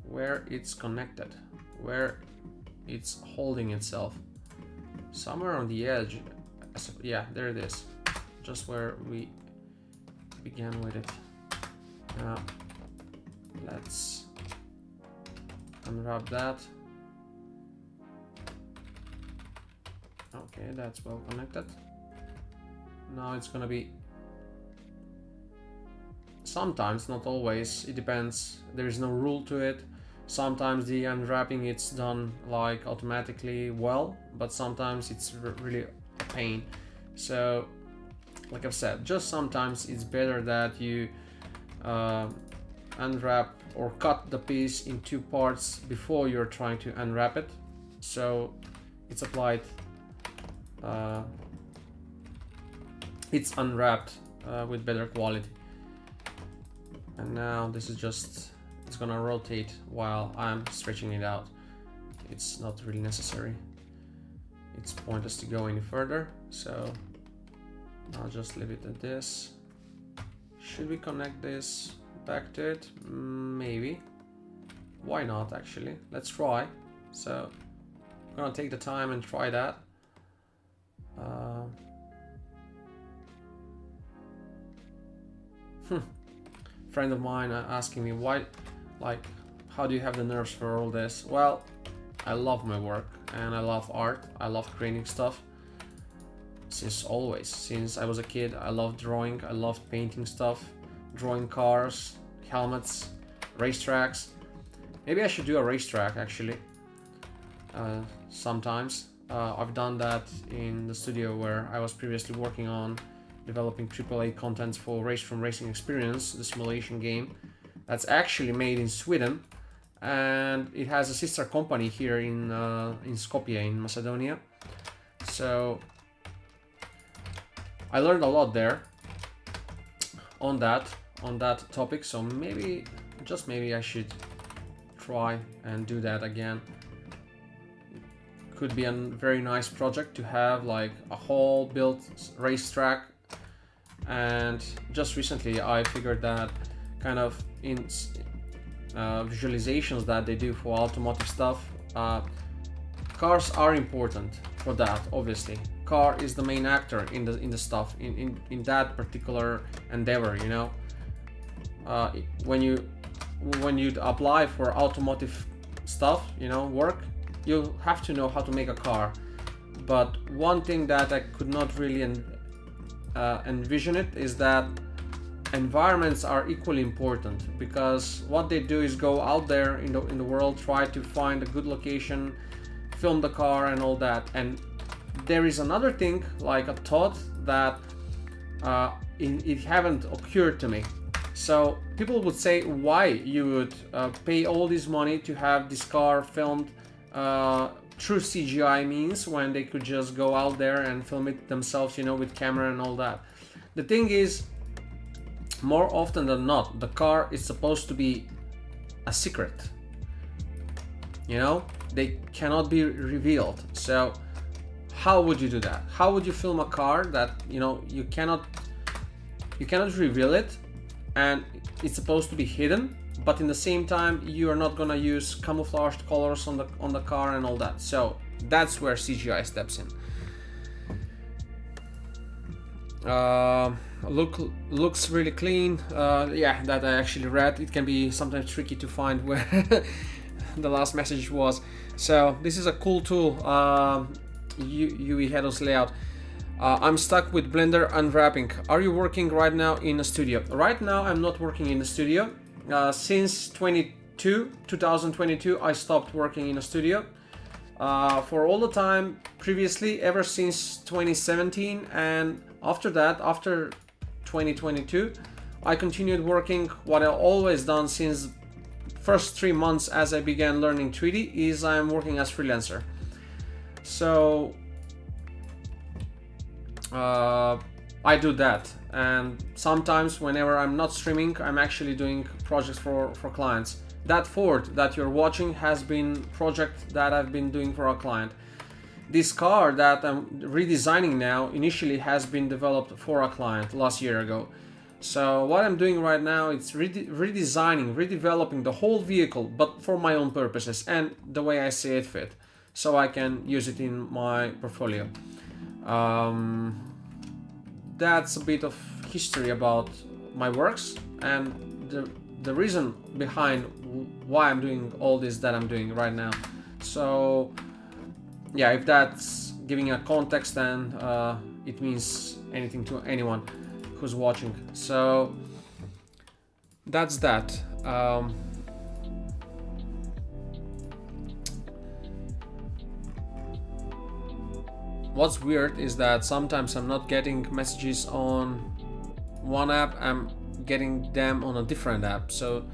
where it's connected, where it's holding itself, somewhere on the edge. Yeah, there it is, just where we began with it. Now let's unwrap that. Okay, that's well connected. Now it's gonna be, sometimes, not always, it depends, there is no rule to it. Sometimes the unwrapping it's done like automatically well, but sometimes it's really a pain. So like I've said, just sometimes it's better that you unwrap or cut the piece in two parts before you're trying to unwrap it, so it's applied, it's unwrapped with better quality. And now this is just, it's gonna rotate while I'm stretching it out. It's not really necessary. It's pointless to go any further, so I'll just leave it at this. Should we connect this back to it? Maybe. Why not, actually? Let's try. So I'm gonna take the time and try that. Friend of mine asking me why, like, how do you have the nerves for all this? Well, I love my work and I love art. I love creating stuff since always. Since I was a kid, I loved drawing. I loved painting stuff, drawing cars, helmets, racetracks. Maybe I should do a racetrack actually. Sometimes I've done that in the studio where I was previously working on developing AAA content for Race from Racing Experience, the simulation game that's actually made in Sweden, and it has a sister company here in Skopje in Macedonia. So I learned a lot there on that topic. So maybe, just maybe, I should try and do that again. Could be a very nice project to have, like a whole built racetrack. And just recently I figured that kind of in visualizations that they do for automotive stuff, cars are important for that. Obviously, car is the main actor in the stuff in that particular endeavor. You know, when you apply for automotive stuff, you know, work, you have to know how to make a car. But one thing that I could not really envision it is that environments are equally important, because what they do is go out there in the world, try to find a good location, film the car and all that. And there is another thing, like a thought, that it haven't occurred to me. So people would say why you would pay all this money to have this car filmed through CGI means when they could just go out there and film it themselves, you know, with camera and all that. The thing is, more often than not, the car is supposed to be a secret. You know, they cannot be revealed. So how would you do that? How would you film a car that, you know, you cannot reveal it, and it's supposed to be hidden, but in the same time you are not gonna use camouflaged colors on the car and all that. So that's where CGI steps in. Looks really clean. Yeah, that I actually read. It can be sometimes tricky to find where the last message was. So this is a cool tool, UE headers layout. I'm stuck with Blender unwrapping. Are you working right now in a studio? Right now I'm not working in the studio. Since 2022 I stopped working in a studio. For all the time previously, ever since 2017, and after that, after 2022, I continued working. What I've always done since first 3 months as I began learning 3D is I'm working as freelancer. So I do that, and sometimes whenever I'm not streaming, I'm actually doing projects for clients. That Ford that you're watching has been a project that I've been doing for a client. This car that I'm redesigning now initially has been developed for a client last year ago. So what I'm doing right now, it's redesigning, redeveloping the whole vehicle, but for my own purposes and the way I see it fit, so I can use it in my portfolio. That's a bit of history about my works and the reason behind why I'm doing all this that I'm doing right now. So yeah, if that's giving a context, then it means anything to anyone who's watching. So that's that. What's weird is that sometimes I'm not getting messages on one app, I'm getting them on a different app. So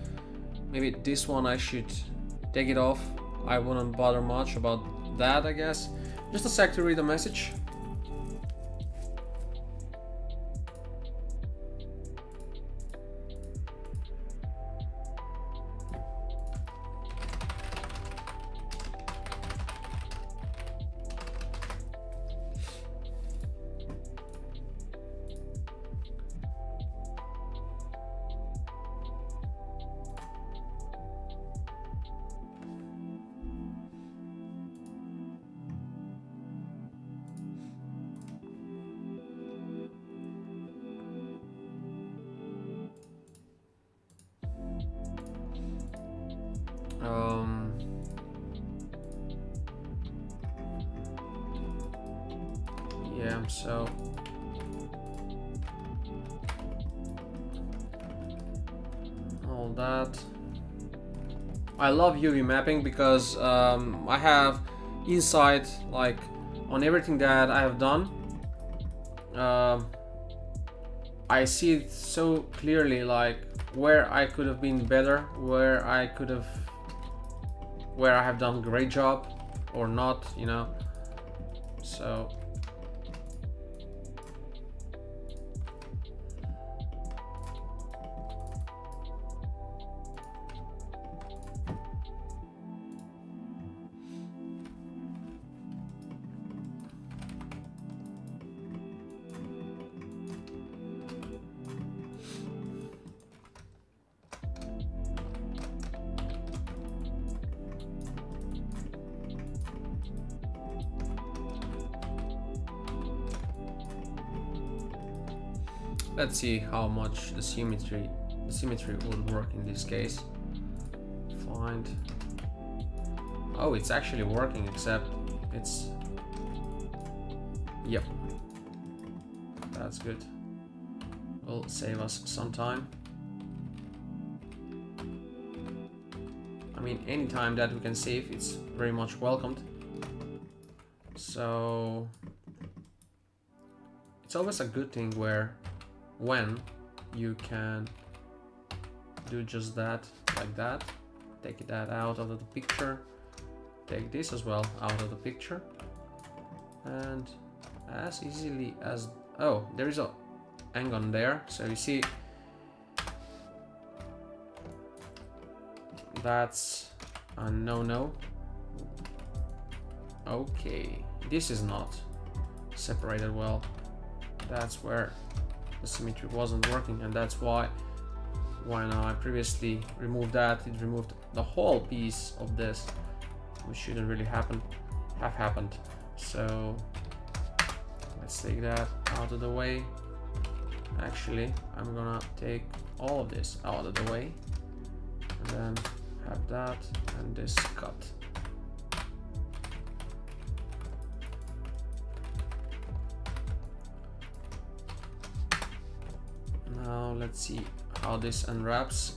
maybe this one I should take it off. I wouldn't bother much about that, I guess. Just a sec to read the message. Yeah, so all that. I love UV mapping because I have insight like on everything that I have done. I see it so clearly, like where I could have been better, where I have done a great job or not, you know. So let's see how much the symmetry would work in this case. Find. Oh, it's actually working, except it's. Yep. That's good. Will save us some time. I mean, any time that we can save, it's very much welcomed. So it's always a good thing where when you can do just that, like that. Take that out of the picture. Take this as well out of the picture. And as easily as... Oh, there is a hang on there. So you see, that's a no-no. Okay, this is not separated well. That's where the symmetry wasn't working, and that's why when I previously removed that, it removed the whole piece of this, which shouldn't really have happened. So let's take that out of the way. Actually, I'm gonna take all of this out of the way, and then have that and this cut. Now let's see how this unwraps.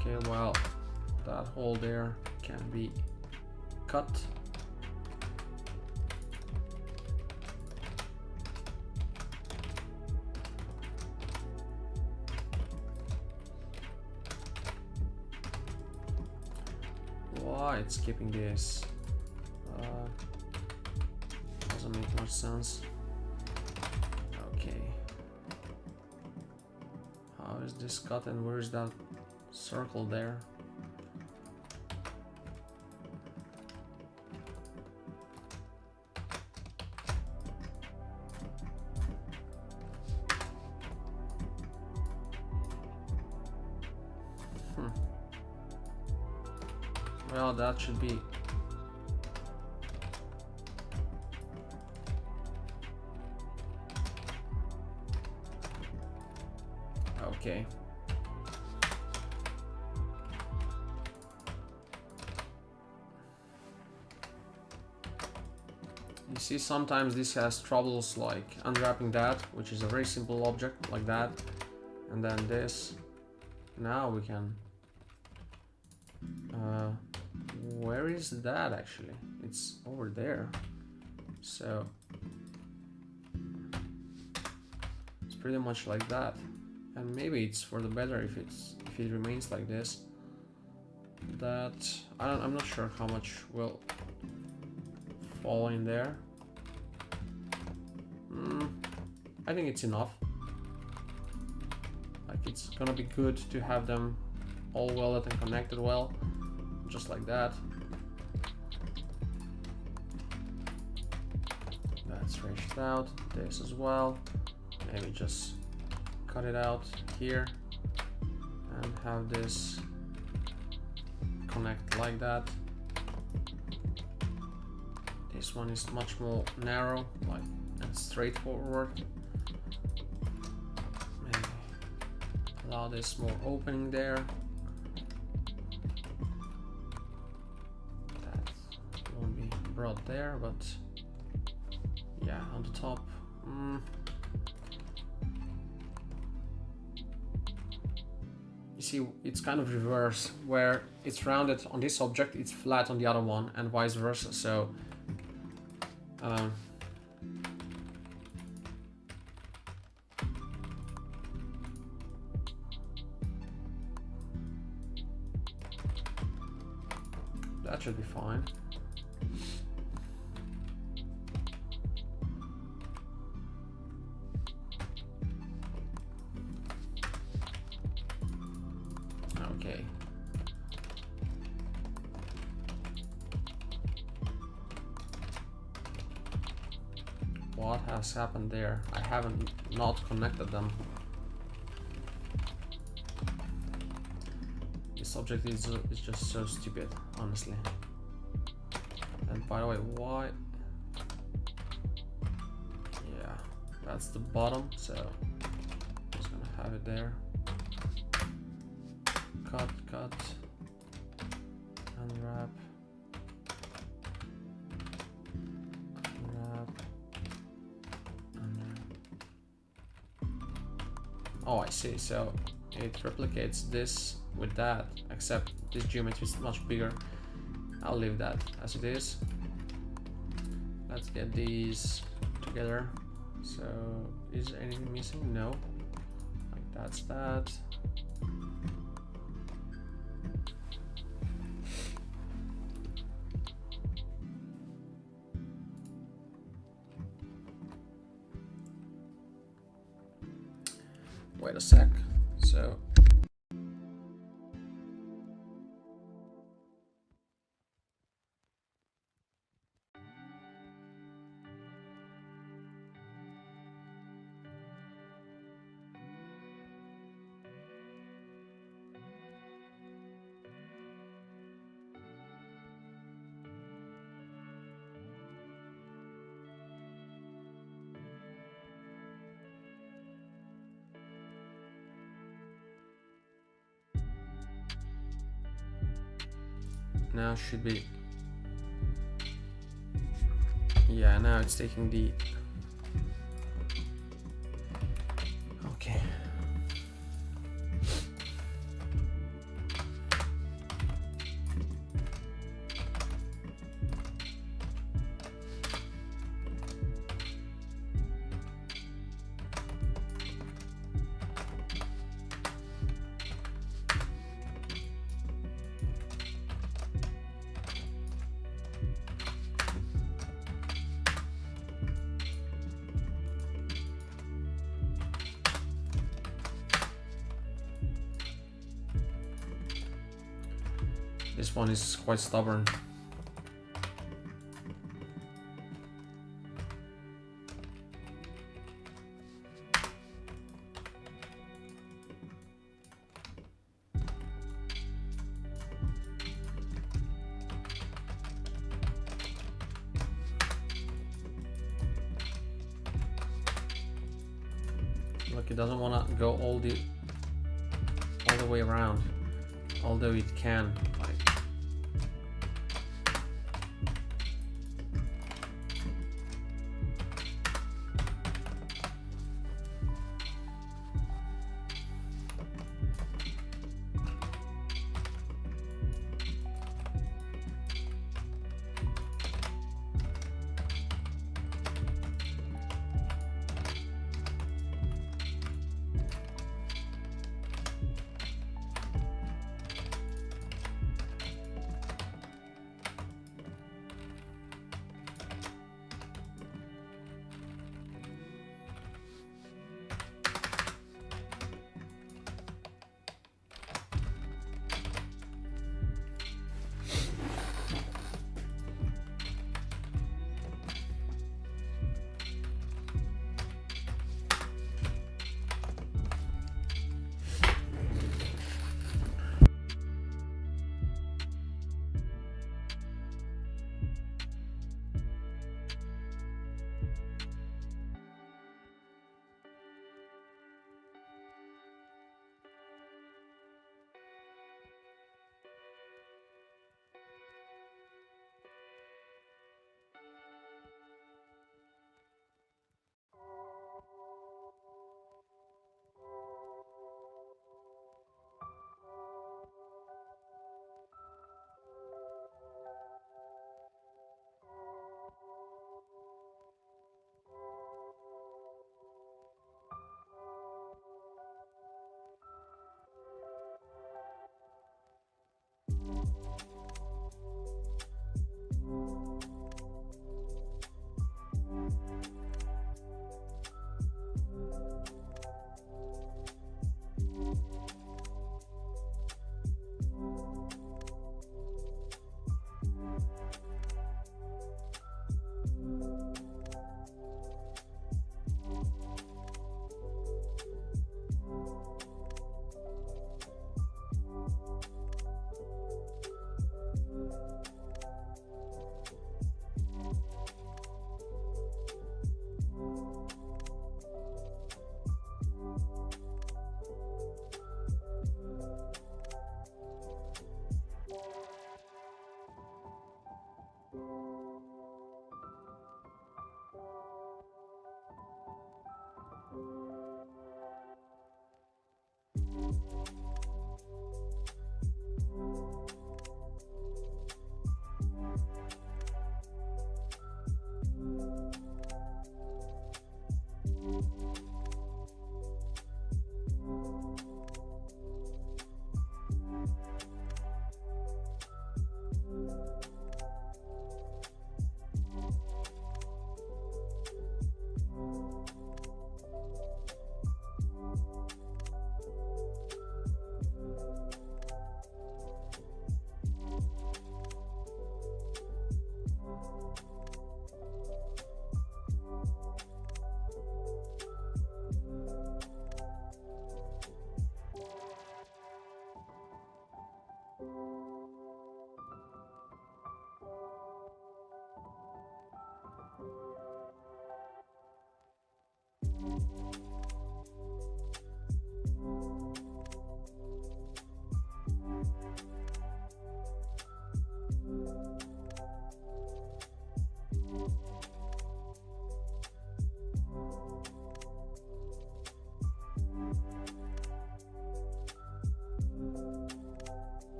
Okay, well, that hole there can be cut. Why it's skipping this? Doesn't make much sense. Okay. How is this cut and where is that circle there? Well, that should be okay. You see, sometimes this has troubles like unwrapping that, which is a very simple object like that, and then this. Now we can where is that actually? It's over there. So it's pretty much like that. And maybe it's for the better if it remains like this. That I'm not sure how much will fall in there. I think it's enough. Like, it's gonna be good to have them all welded and connected well, just like that. That's stretched out. This as well. Maybe just cut it out here and have this connect like that. This one is much more narrow, like, and straightforward. Maybe allow this more opening there. That won't be brought there, but yeah, on the top. You see, it's kind of reverse, where it's rounded on this object, it's flat on the other one, and vice versa. So that should be fine. Okay. What has happened there? I haven't not connected them. This object is just so stupid, honestly. And by the way, why? Yeah, that's the bottom, so just gonna have it there. Cut, unwrap, oh, I see. So it replicates this with that, except this geometry is much bigger. I'll leave that as it is. Let's get these together. So is there anything missing? No. Like that's that. Wait a sec. So now should be, yeah, now it's taking the, okay. This one is quite stubborn. Look, it doesn't want to go all the way around, although it can. Like,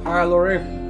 Hi, Lori.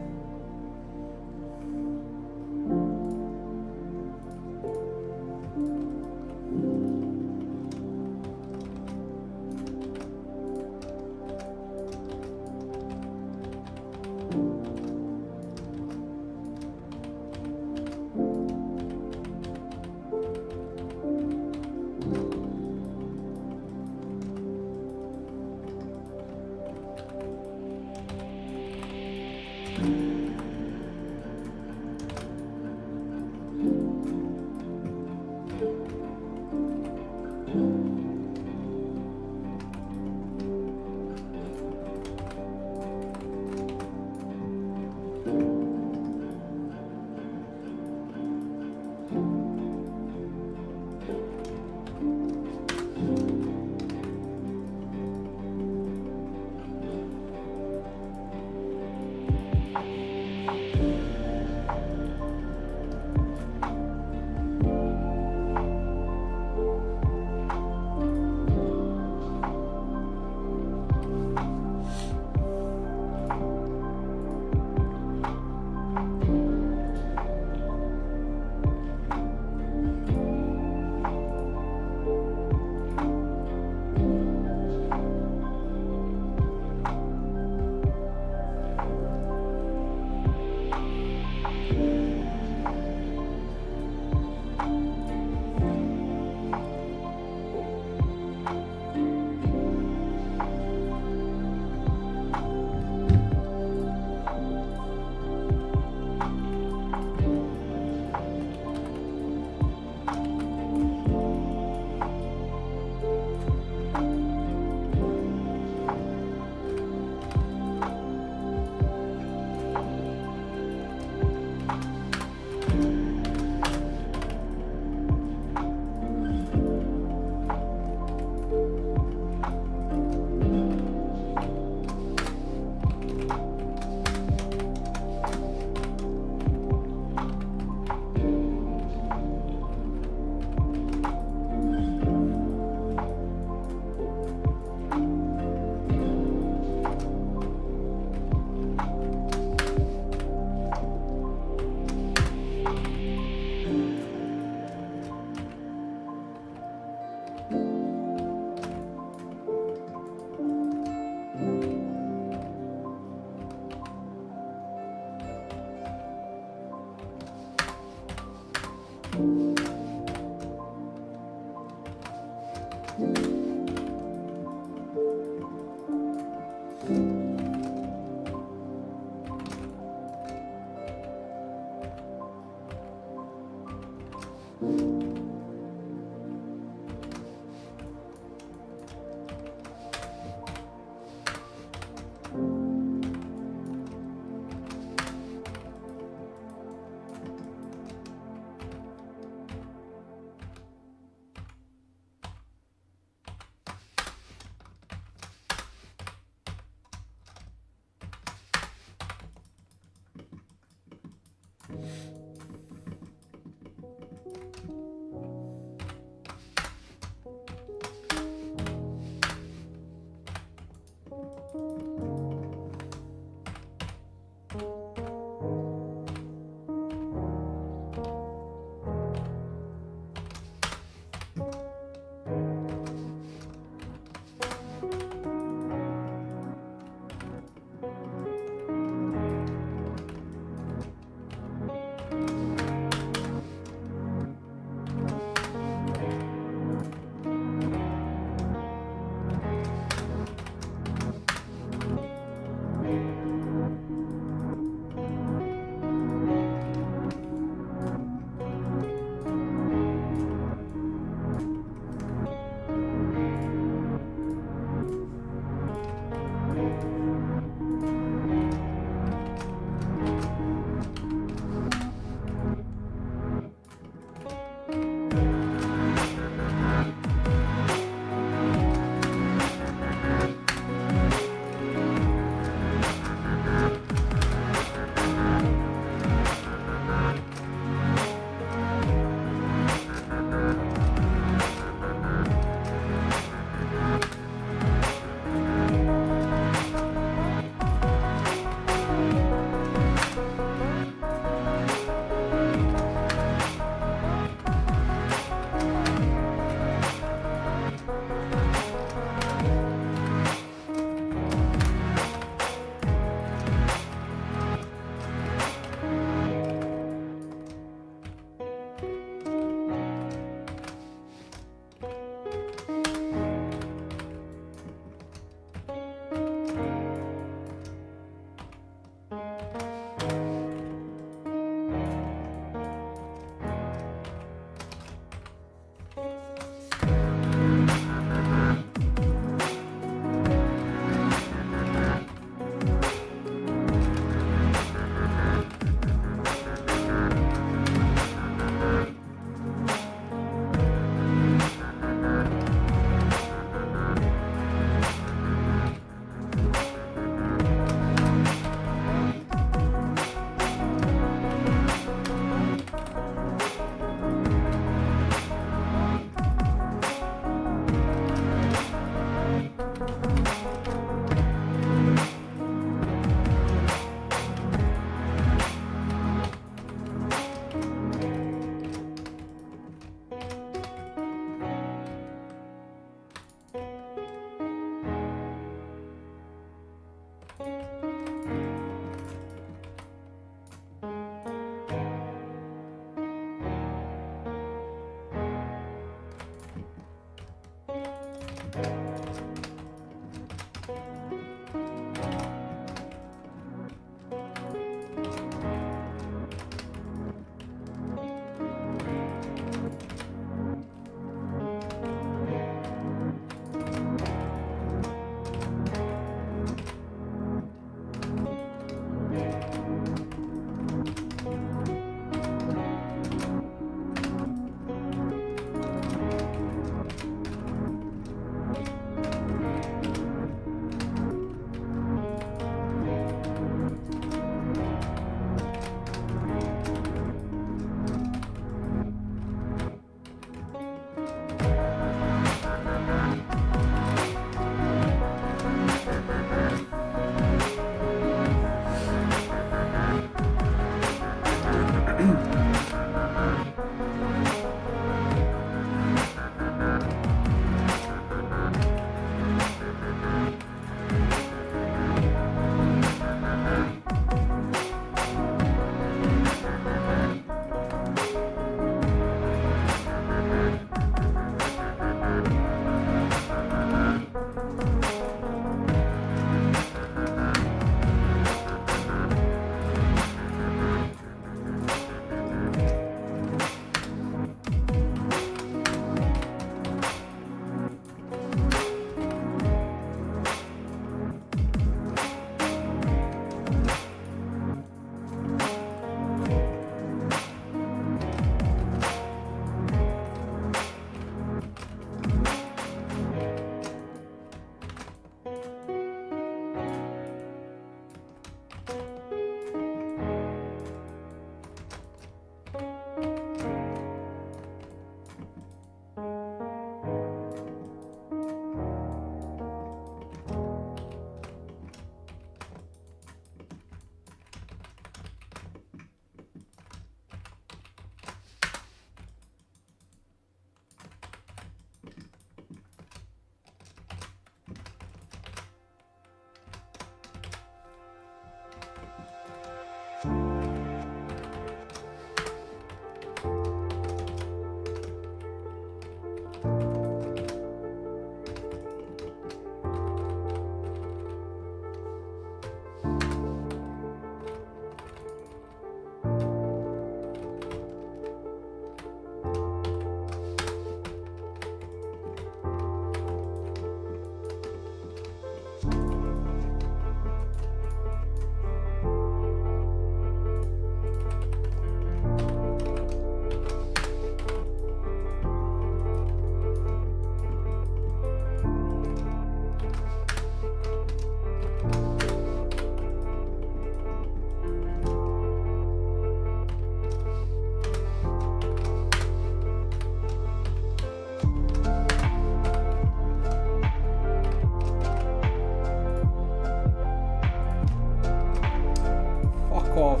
Off.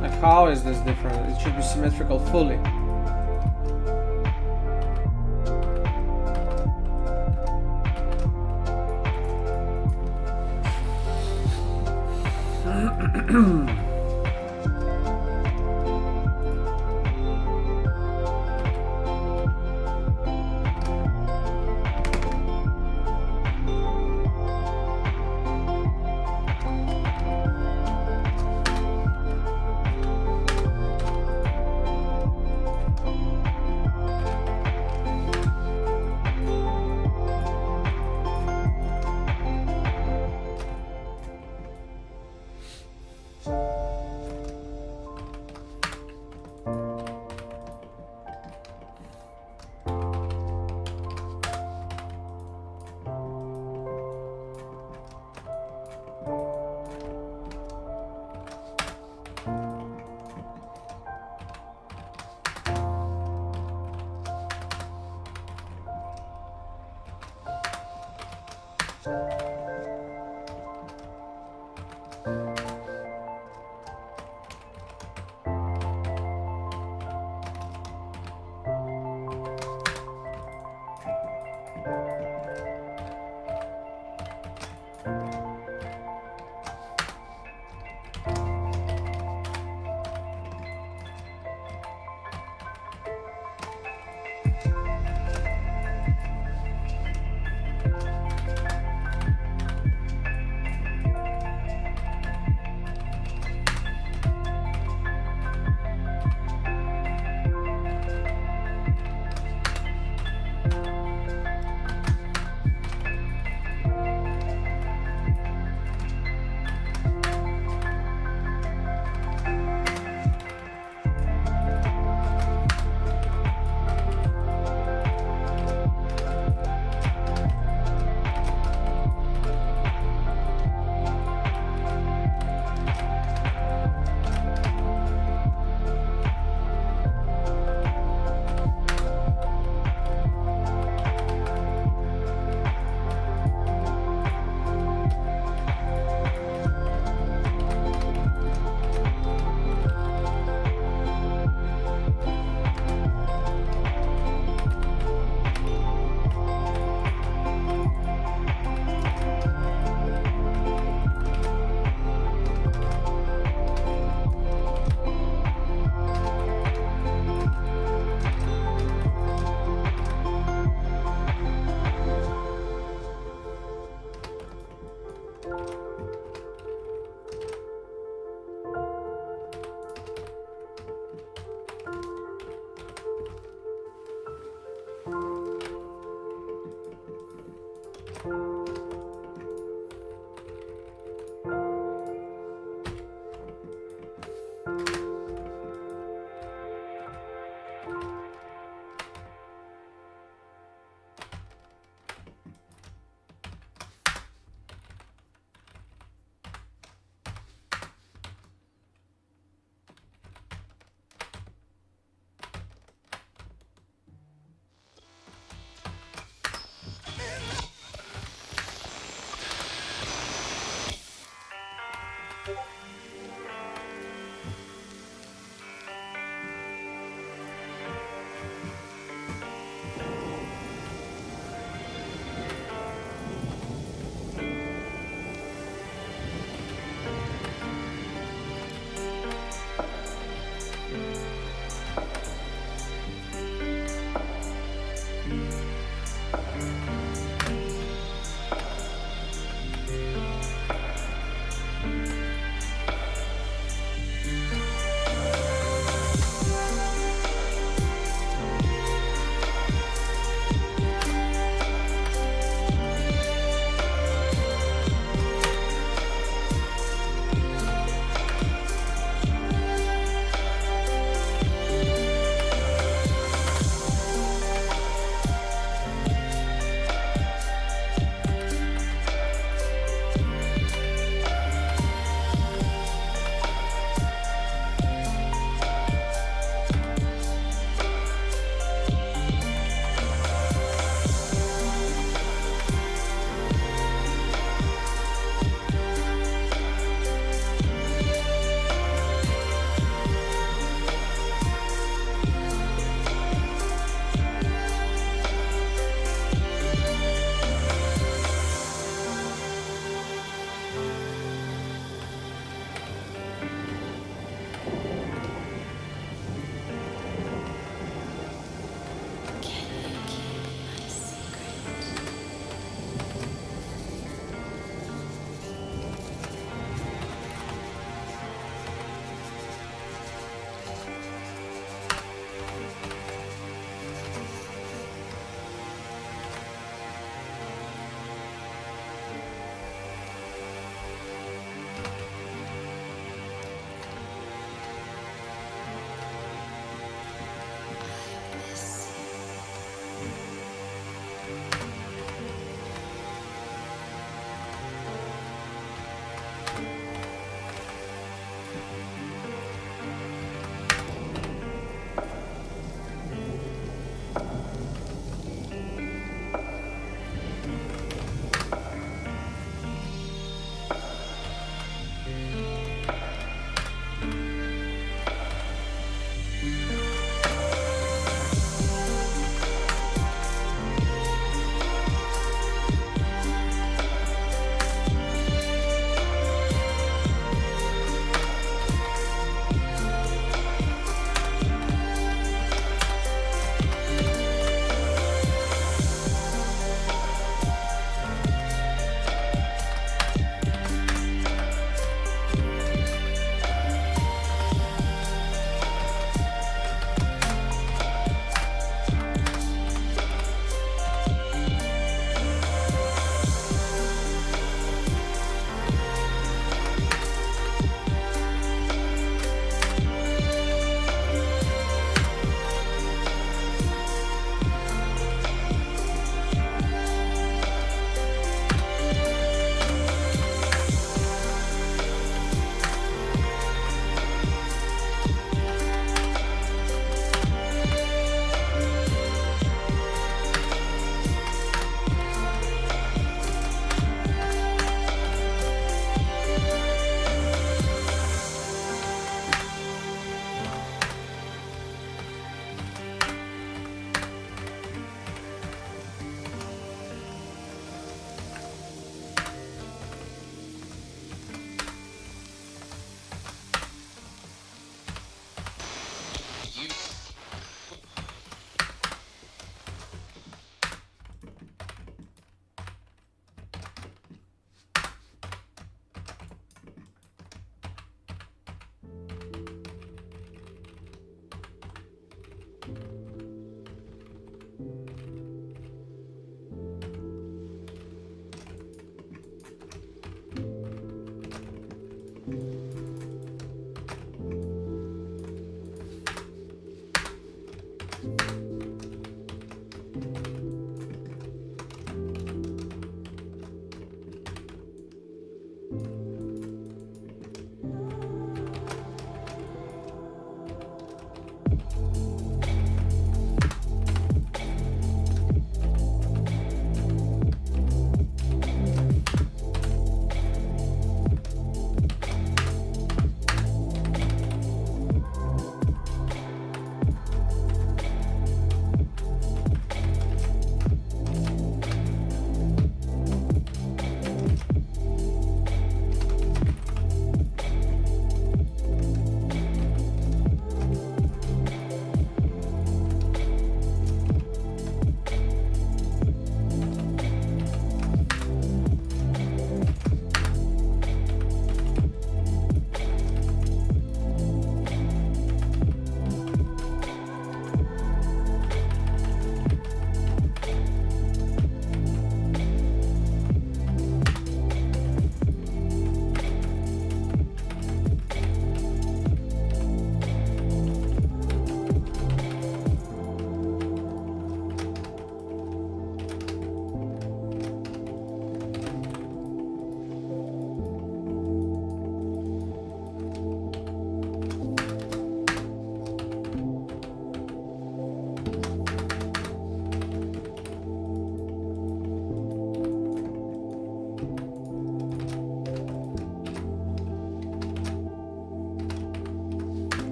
Like, how is this different? It should be symmetrical fully.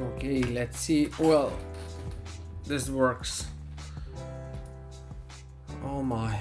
Okay, let's see. Well, this works. Oh my.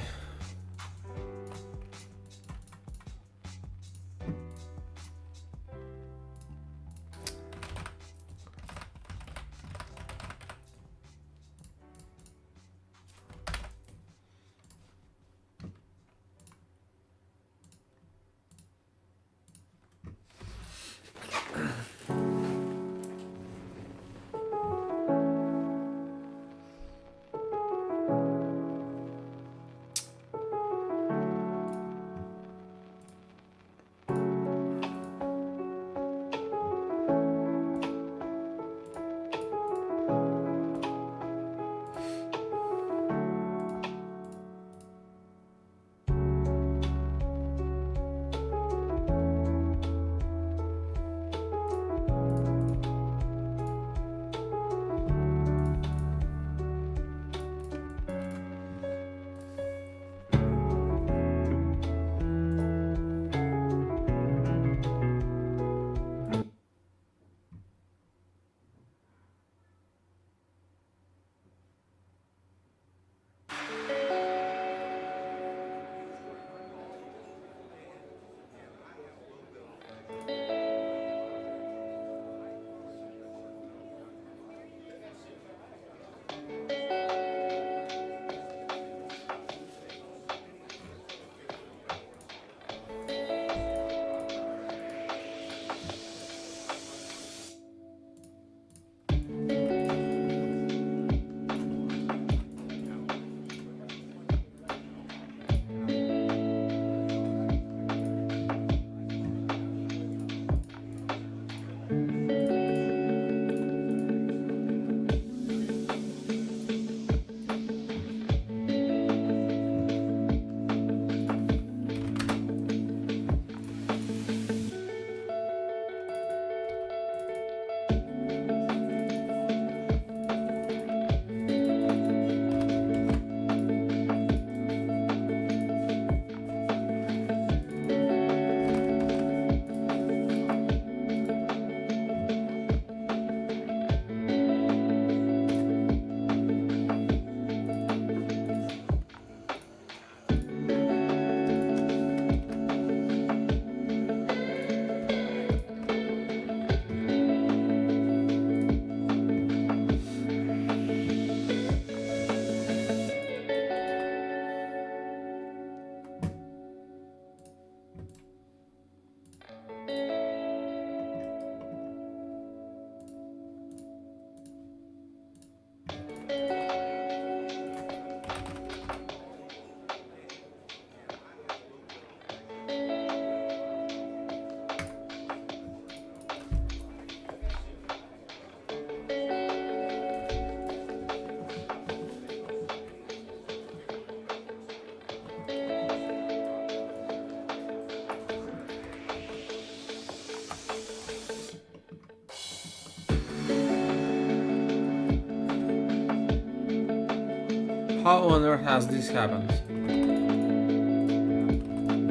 How on earth has this happened?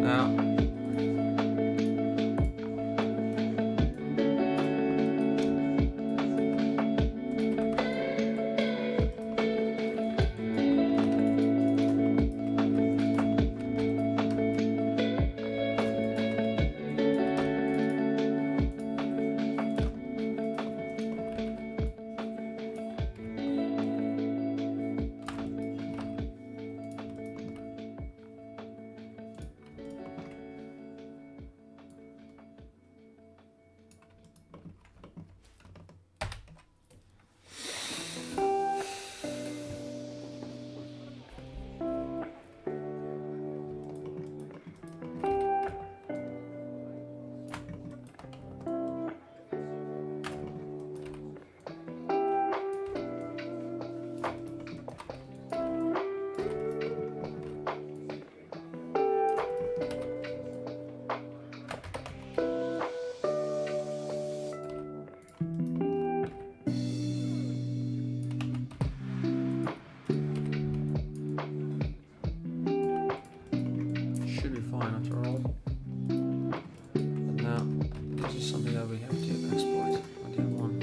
Now, should be fine after all. But now, this is something that we have to export. Idea 1.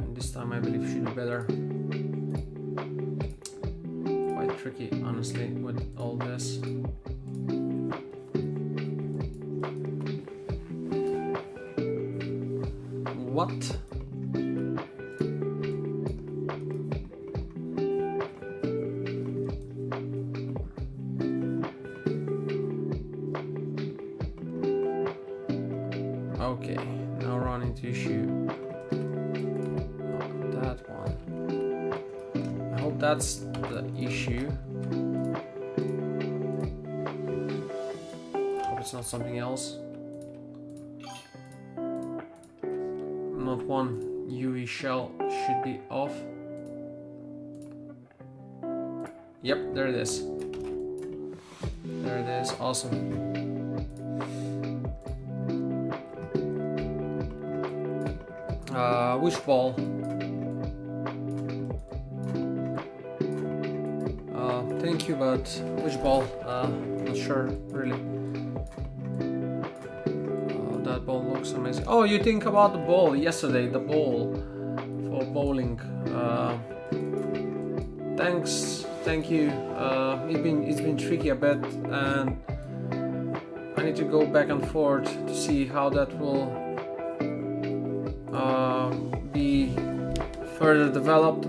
And this time I believe should be better. Quite tricky, honestly, with all this. What? Okay, now run into issue. Oh, that one. I hope that's the issue. Hope it's not something else. Not one UE shell should be off. Yep, there it is. There it is, awesome. Which ball? Thank you, but which ball? Not sure, really. That ball looks amazing. Oh, you think about the ball yesterday, the ball for bowling. Thank you. It's been tricky a bit, and I need to go back and forth to see how that will be further developed.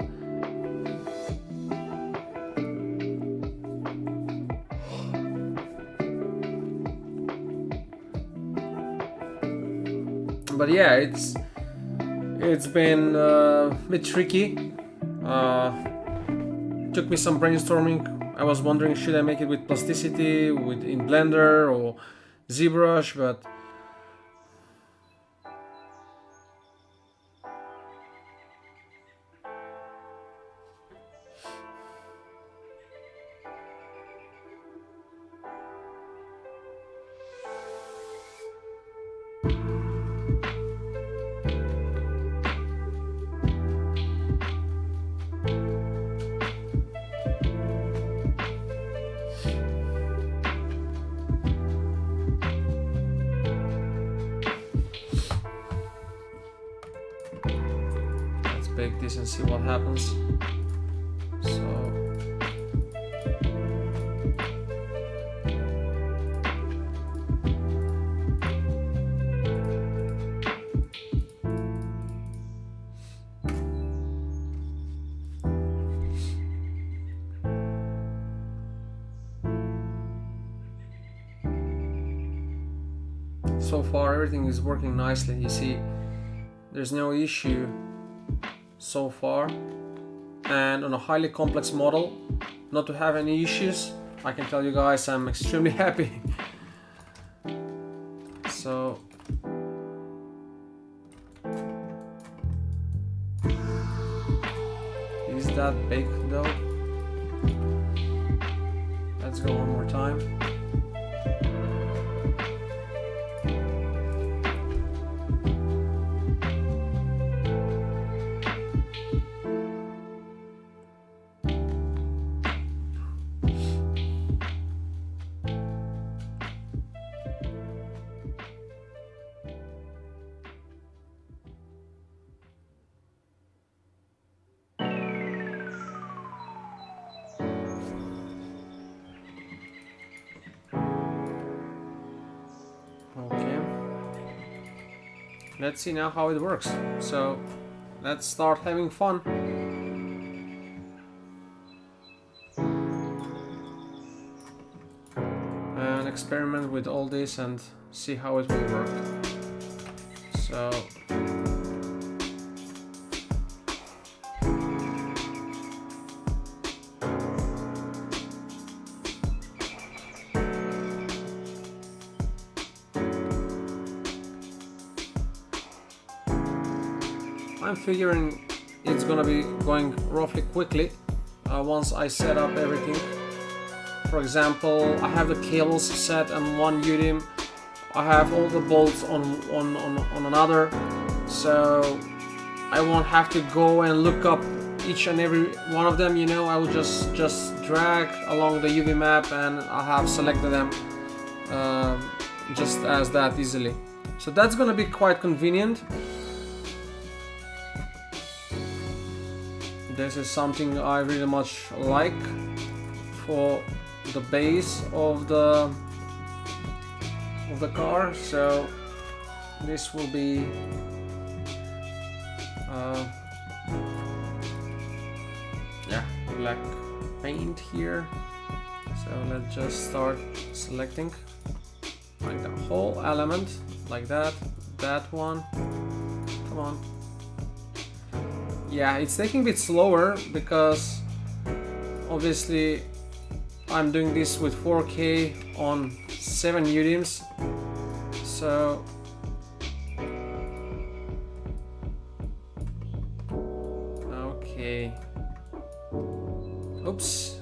But yeah, it's been a bit tricky. Took me some brainstorming. I was wondering, should I make it with plasticity, in Blender or ZBrush, but bake this and see what happens. So far everything is working nicely. You see, there's no issue so far, and on a highly complex model not to have any issues, I can tell you guys I'm extremely happy. So is that baked though? Let's go one more time. let's see now how it works. So let's start having fun. And experiment with all this and see how it will work. So I'm figuring it's gonna be going roughly quickly once I set up everything. For example, I have the cables set on one UDIM, I have all the bolts on another, so I won't have to go and look up each and every one of them, you know. I will just drag along the UV map and I have selected them just as that easily. So that's gonna be quite convenient. This is something I really much like for the base of the car. So this will be yeah, black paint here. So let's just start selecting like the whole element, like that one. Come on. Yeah, it's taking a bit slower because obviously I'm doing this with 4K on 7 UDIMs. So okay. Oops.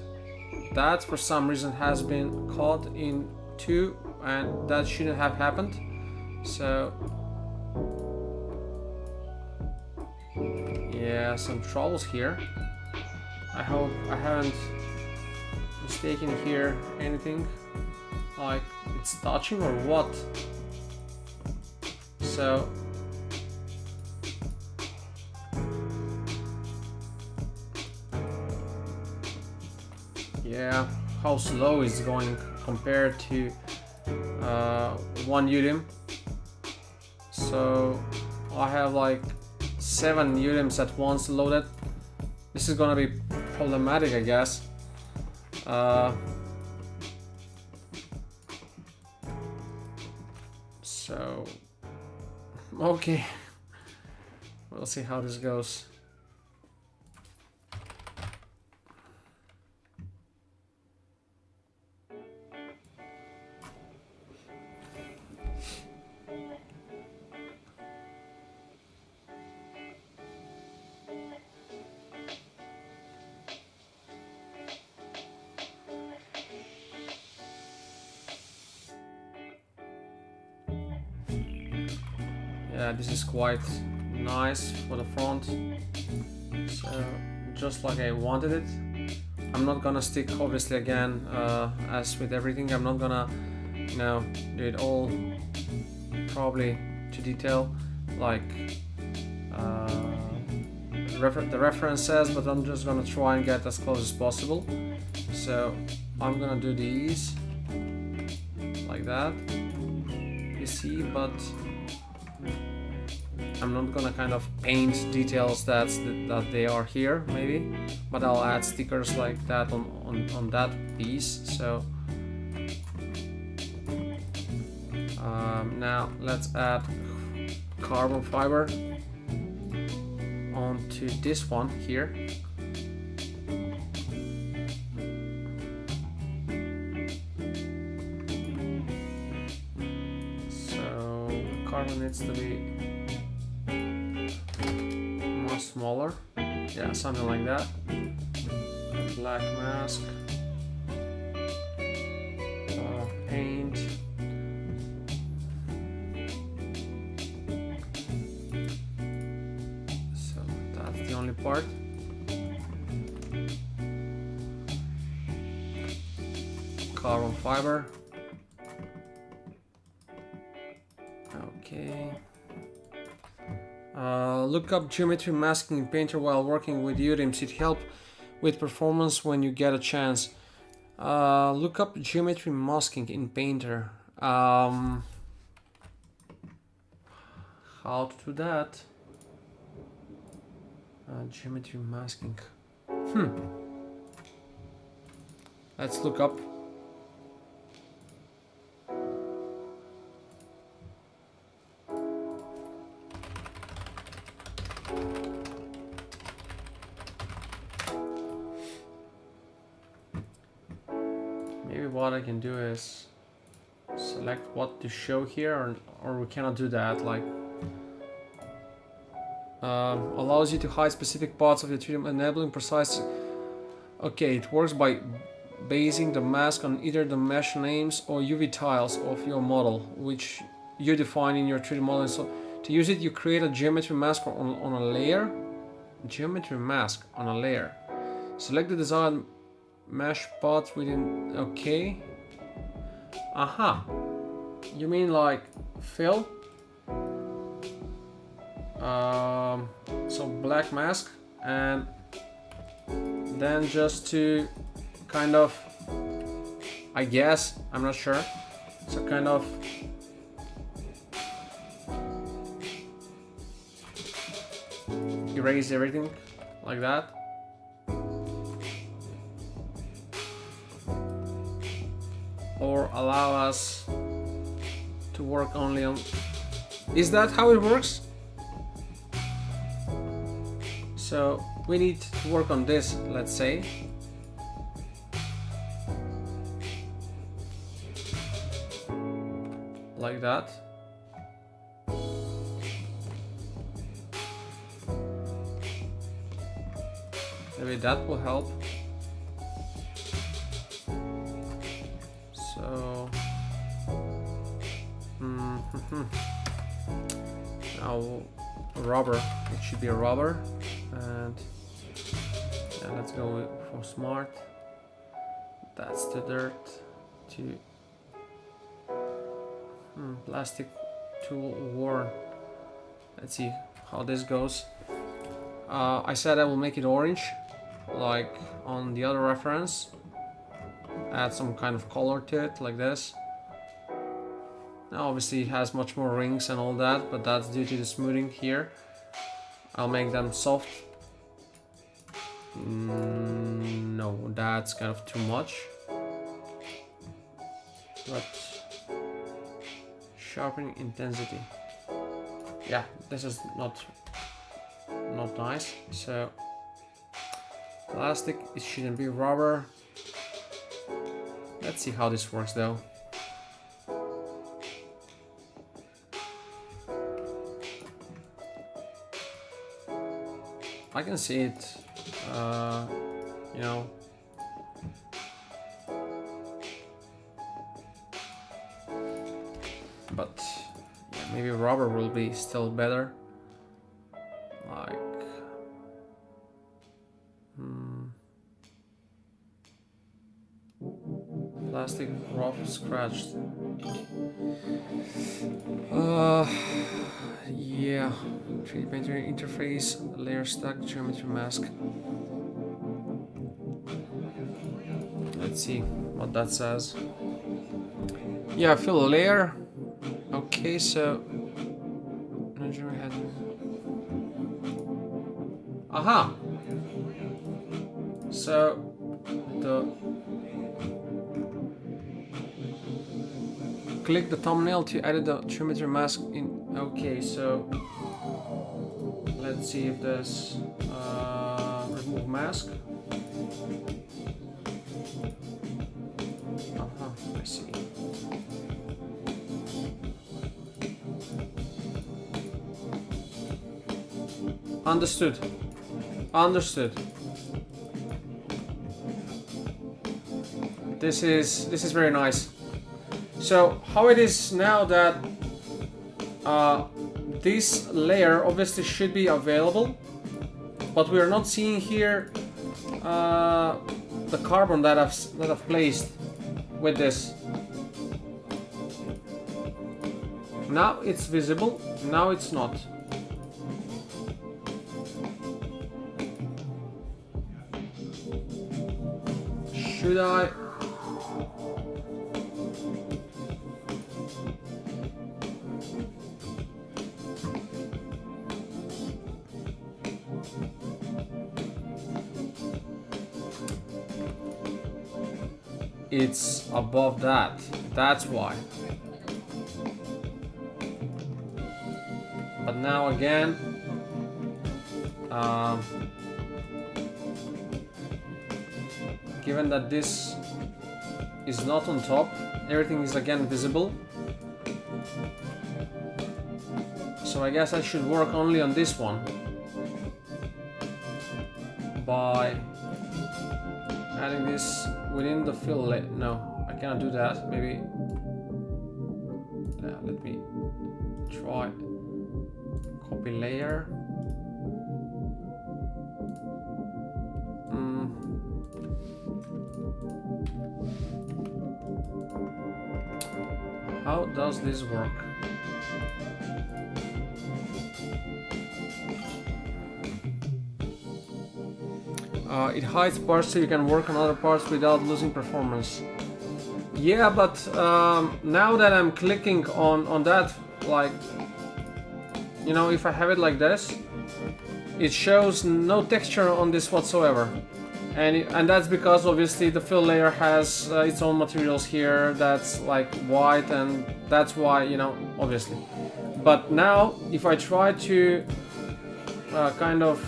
That for some reason has been caught in 2 and that shouldn't have happened. So yeah, some troubles here. I hope I haven't mistaken here anything like it's touching or what. So yeah, how slow is going compared to one UDIM. So I have like 7 UDIMs at once loaded. This is gonna be problematic, I guess. So okay, we'll see how this goes. Yeah, this is quite nice for the front. So just like I wanted it. I'm not gonna stick, obviously, again, as with everything, I'm not gonna, you know, do it all probably to detail like the reference says, but I'm just gonna try and get as close as possible. So I'm gonna do these like that, you see, but I'm not gonna kind of paint details that they are here, maybe, but I'll add stickers like that on that piece. So now let's add carbon fiber onto this one here. So carbon needs to be more smaller, yeah, something like that. Black mask, paint. So that's the only part. Carbon fiber. Okay. Look up geometry masking in Painter while working with UDIMs. It helps with performance when you get a chance. Look up geometry masking in Painter. How how to do that. Geometry masking. Let's look up. Maybe what I can do is select what to show here, or we cannot do that. Like, allows you to hide specific parts of your 3D, enabling precise. Okay, it works by basing the mask on either the mesh names or UV tiles of your model, which you define in your 3D model. So to use it, you create a geometry mask on a layer. Geometry mask on a layer. Select the desired mesh path within. Okay. Aha. You mean like fill? So black mask, and then just to kind of, I guess, I'm not sure, so kind of erase everything like that. Or allow us to work only on. Is that how it works? So we need to work on this, let's say. Like that. Maybe that will help. So now rubber, it should be a rubber, and yeah, let's go for smart. That's the dirt. To plastic tool worn. Let's see how this goes. I said I will make it orange, like on the other reference. Add some kind of color to it, like this. Now obviously it has much more rings and all that, but that's due to the smoothing here. I'll make them soft. No, that's kind of too much. But sharpening intensity. Yeah, this is not nice. So plastic, it shouldn't be rubber. Let's see how this works though. I can see it, you know. But yeah, maybe rubber will be still better. Like, plastic rough scratched. Yeah, 3D painter interface, layer stack, geometry mask. Let's see what that says. Yeah, fill a layer. Okay, so aha. So click the thumbnail to edit the geometry mask in. Okay, so let's see if there's remove mask. I see. Understood. This is very nice. So how it is now that this layer obviously should be available, but we are not seeing here the carbon that I've placed with this. Now it's visible, now it's not. Should I? it's above that. That's why. But now again, given that this is not on top, everything is again visible. So I guess I should work only on this one by adding this within the fill layer. No, I cannot do that. Maybe let me try copy layer. How does this work? It hides parts so you can work on other parts without losing performance. Yeah, but now that I'm clicking on that, like, you know, if I have it like this, it shows no texture on this whatsoever. And that's because obviously the fill layer has its own materials here that's like white, and that's why, you know, obviously. But now if I try to kind of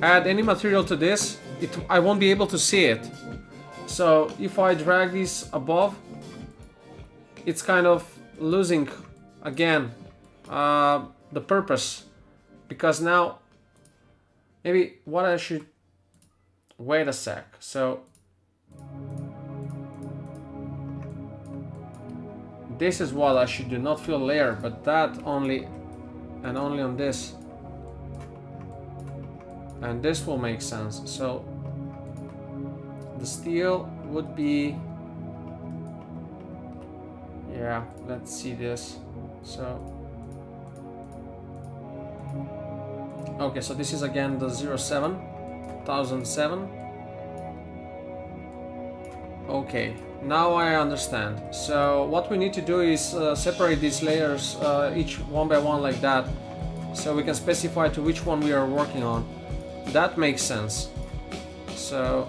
add any material to this, I won't be able to see it. So if I drag this above, it's kind of losing again the purpose, because now maybe what I should wait a sec. So this is what I should do, not fill layer, but that only and only on this, and this will make sense. So the steel would be, yeah, let's see this. So okay, so this is again the 07,007. Okay, now I understand. So what we need to do is separate these layers each one by one like that, so we can specify to which one we are working on. That makes sense. So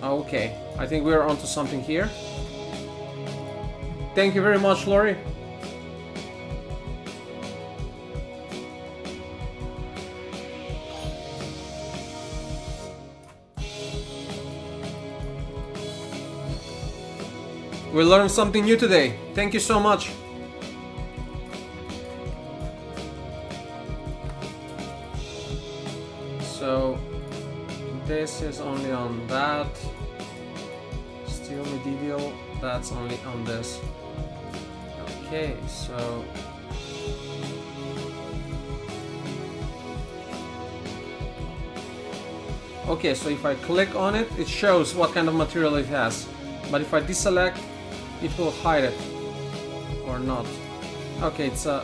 okay, I think we're onto something here. Thank you very much, Lori. We learned something new today. Thank you so much. So this is only on that. Steel medieval, that's only on this. Okay, so okay, so if I click on it, it shows what kind of material it has. But if I deselect, it will hide it or not. Okay, it's a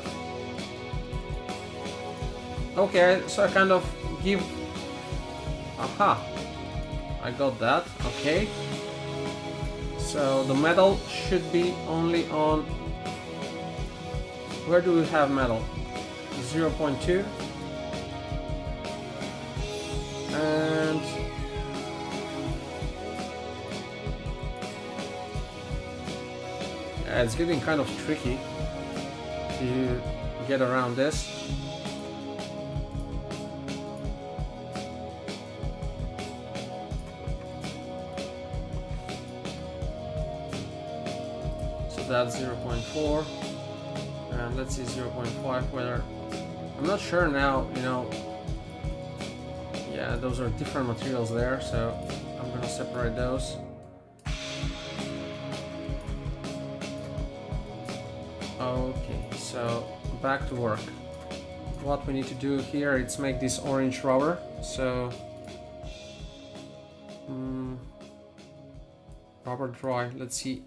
okay, so I kind of give, aha, I got that. Okay, so the metal should be only on, where do we have metal? 0.2, and it's getting kind of tricky to get around this. So that's 0.4, and let's see 0.5, whether, I'm not sure now, you know. Yeah, those are different materials there, so I'm gonna separate those. Okay, so back to work. What we need to do here is make this orange rubber. So rubber dry, let's see.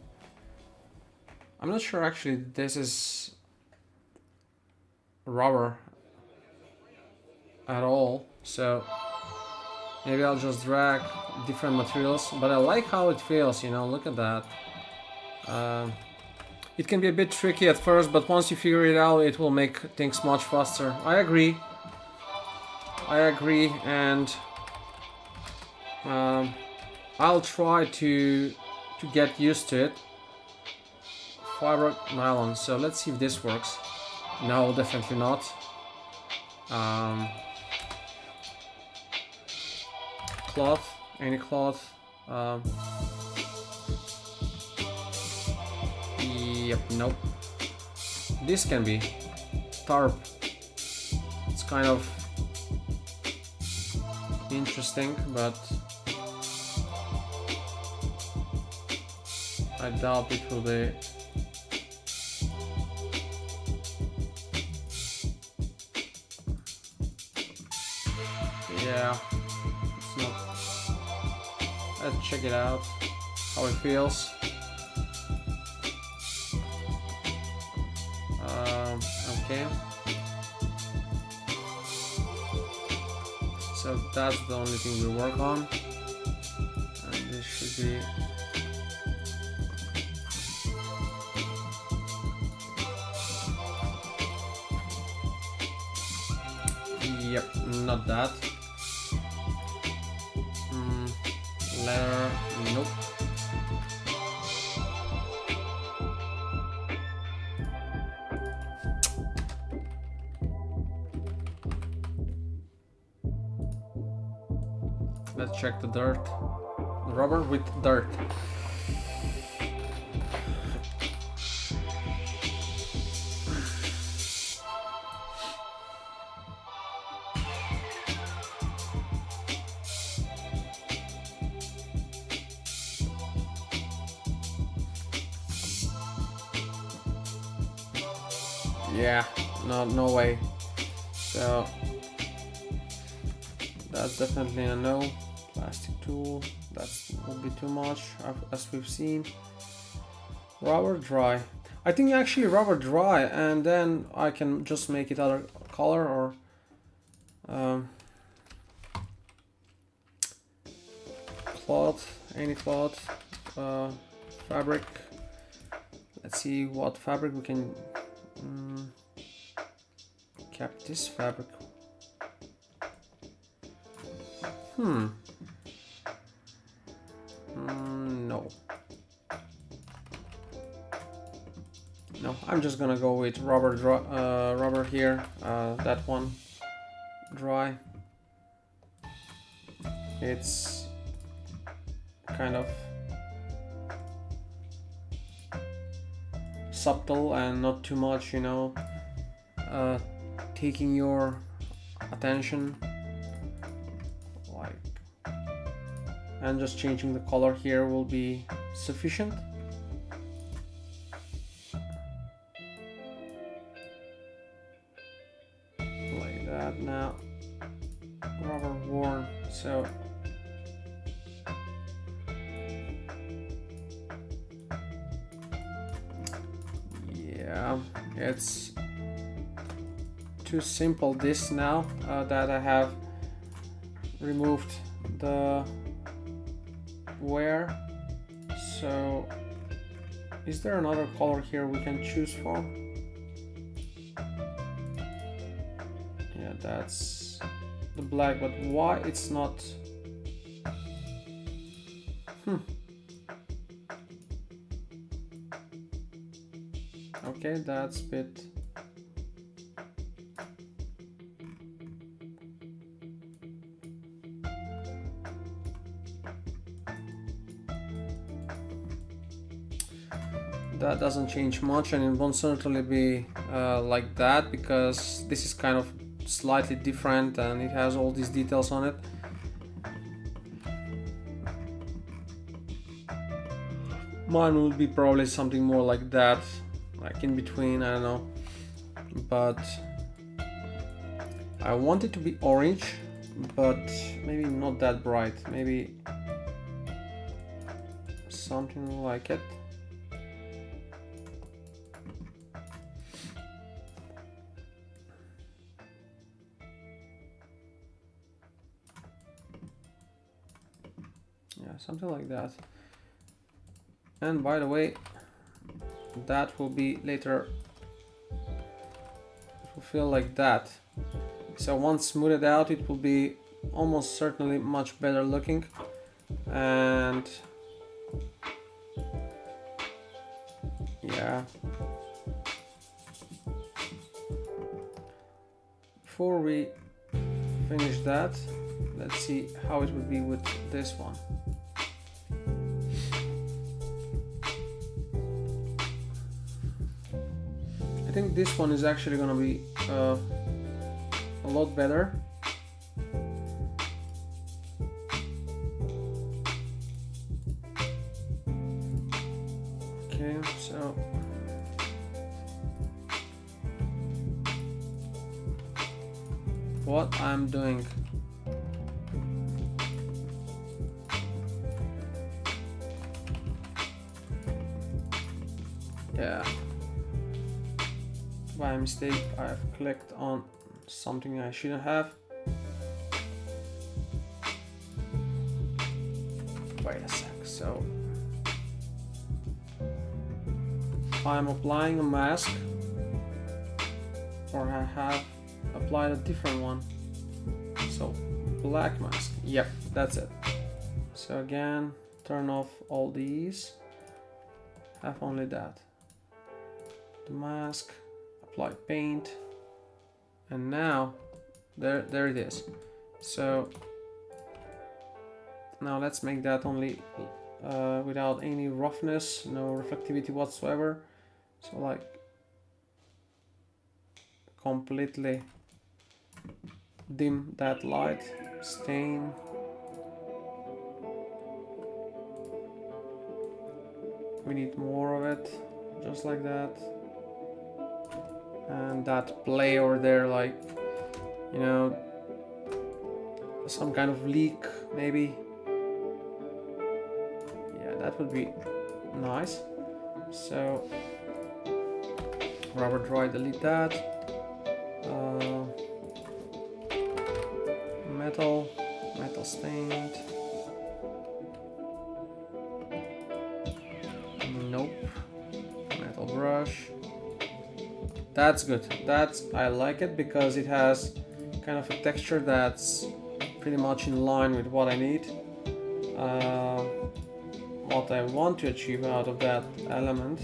I'm not sure actually this is rubber at all, so maybe I'll just drag different materials, but I like how it feels, you know, look at that. It can be a bit tricky at first, but once you figure it out, it will make things much faster. I agree, and I'll try to to get used to it. Fiber nylon. So let's see if this works. No, definitely not. Cloth, any cloth. Yep, nope. This can be tarp. It's kind of interesting, but I doubt it will be. Yeah, it's not. Let's check it out, how it feels. Okay. So that's the only thing we work on, and this should be. Yep, not that. Leather, nope. Let's check the dirt. Rubber with dirt. Yeah, no way. So that's definitely a no. Plastic tool, that would be too much, as we've seen. Rubber dry. I think actually rubber dry, and then I can just make it other color, or cloth, any cloth, fabric. Let's see what fabric we can cap this fabric. No, I'm just gonna go with rubber rubber here. That one dry. It's kind of subtle and not too much, you know, taking your attention, like, and just changing the color here will be sufficient. Like that. Now rubber worn, so yeah, it's too simple this now that I have removed the wear. So is there another color here we can choose from? Yeah, that's the black, but why it's not? Okay, that's a bit. That doesn't change much, and it won't certainly be like that, because this is kind of slightly different and it has all these details on it. Mine will be probably something more like that, like in between, I don't know. But I want it to be orange, but maybe not that bright, maybe something like it. Yeah, something like that. And by the way, that will be later, it will feel like that. So once smoothed out, it will be almost certainly much better looking. And Yeah. Before we finish that, let's see how it would be with this one. I think this one is actually gonna be a lot better. Okay, so what I'm doing, yeah, by mistake I've clicked on something I shouldn't have. Wait a sec. So I'm applying a mask, or I have applied a different one. So black mask, yep, that's it. So again, turn off all these, have only that. The mask, apply paint, and now there it is. So now let's make that only without any roughness, no reflectivity whatsoever. So like completely dim that light, stain. We need more of it, just like that. And that play over there, like, you know, some kind of leak maybe. Yeah, that would be nice. So rubber dry, delete that. Metal stained. Nope. Metal brush. That's good. I like it because it has kind of a texture that's pretty much in line with what I need. What I want to achieve out of that element.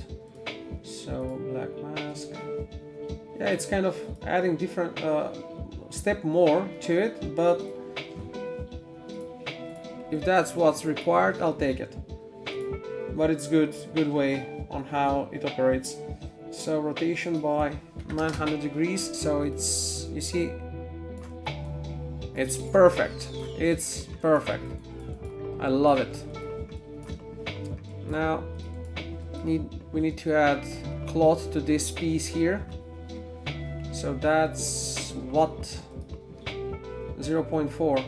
So black mask. Yeah, it's kind of adding different step more to it, but if that's what's required, I'll take it. But it's good way on how it operates. So rotation by 900 degrees. So it's, you see, it's perfect. It's perfect. I love it. Now we need to add cloth to this piece here. So that's what 0.4.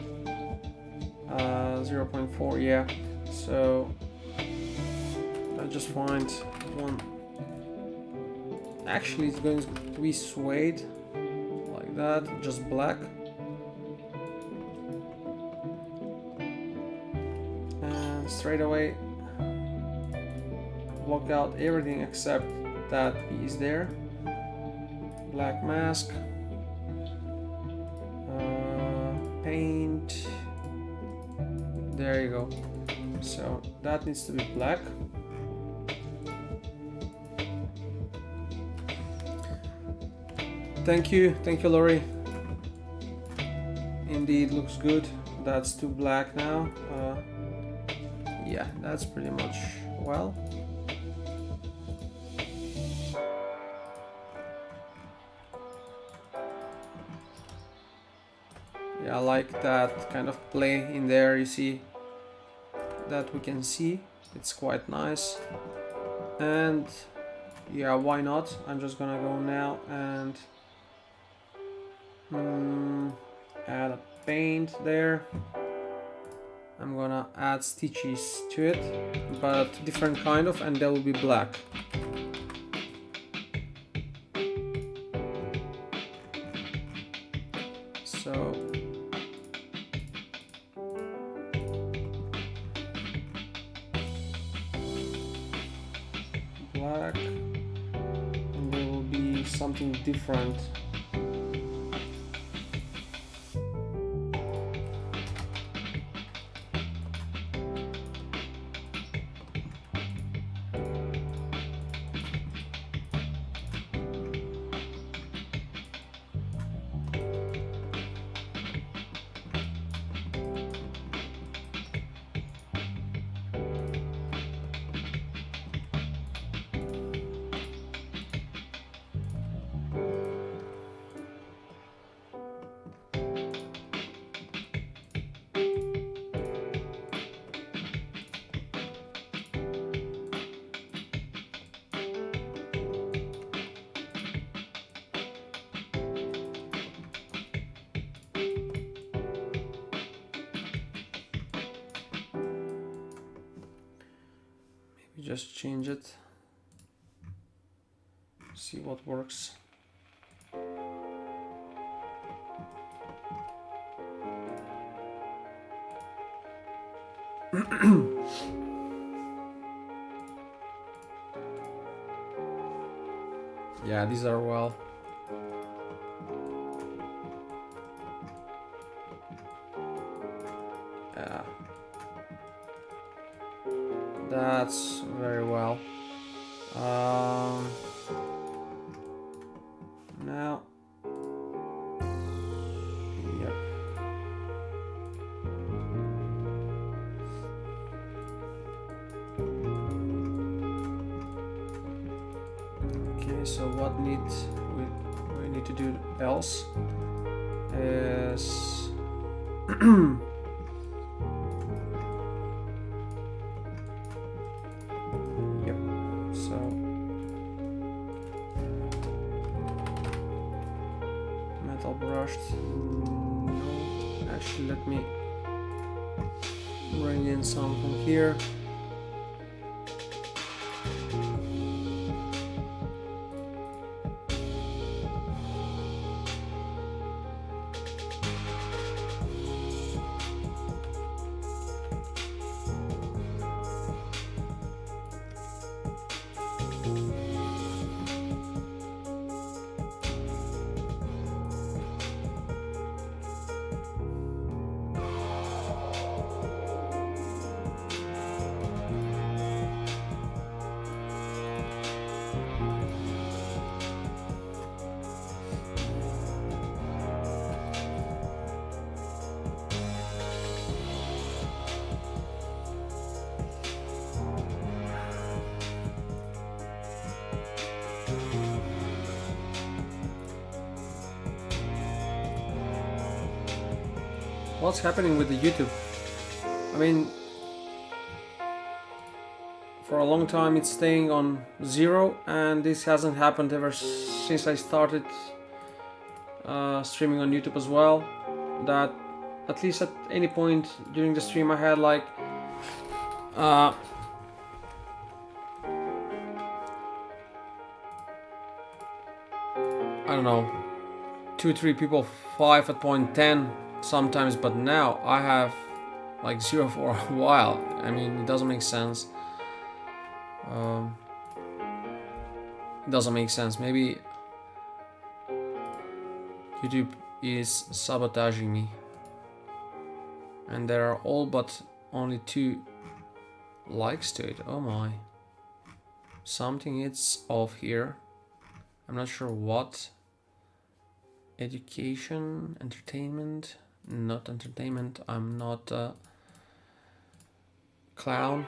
0.4, yeah. So I'll just find one. Actually, it's going to be suede, like that, just black. And straight away block out everything except that piece there. Black mask, paint, there you go. So that needs to be black. Thank you, Lori. Indeed, looks good. That's too black now. Yeah, that's pretty much well. Yeah, I like that kind of play in there. You see that we can see. It's quite nice. And yeah, why not? I'm just gonna go now and add a paint there. I'm gonna add stitches to it, but different kind of, and they will be black. So black, and there will be something different. just change it. See what works. Yeah, these are well. Yeah. That's very well. Now. Yep. Okay, so what we need to do else is yep. So metal brushed. No, actually, let me bring in something here. What's happening with the YouTube? I mean, for a long time it's staying on 0, and this hasn't happened ever since I started streaming on YouTube as well. That at least at any point during the stream I had like I don't know, 2-3 people, 5 at point 10 sometimes, but now I have like 0 for a while. I mean, it doesn't make sense. It doesn't make sense. Maybe YouTube is sabotaging me, and there are all but only 2 likes to it. Oh my, something is off here. I'm not sure what. Education, entertainment, not entertainment. I'm not a clown.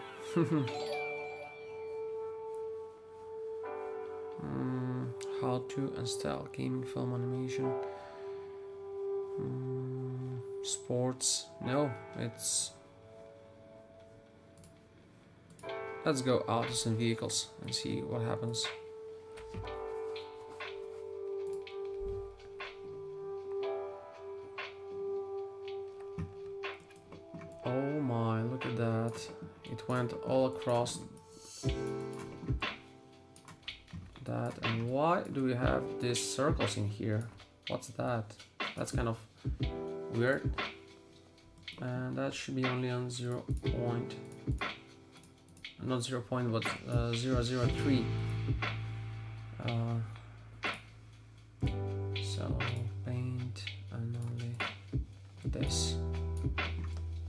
How to install gaming, film, animation, sports. No, it's. Let's go autos and vehicles and see what happens. Oh my, look at that. It went all across that. And why do we have these circles in here? What's that? That's kind of weird. And that should be only on 0 point. Not 0 point, but 003. So paint and only this.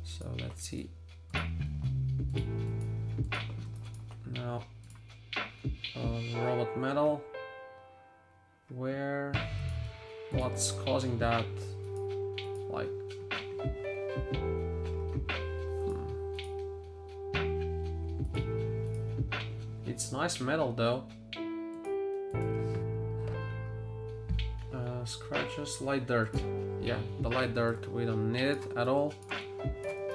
So let's see. Now, robot metal. What's causing that? Like, it's nice metal though. Scratches, light dirt. Yeah, the light dirt, we don't need it at all.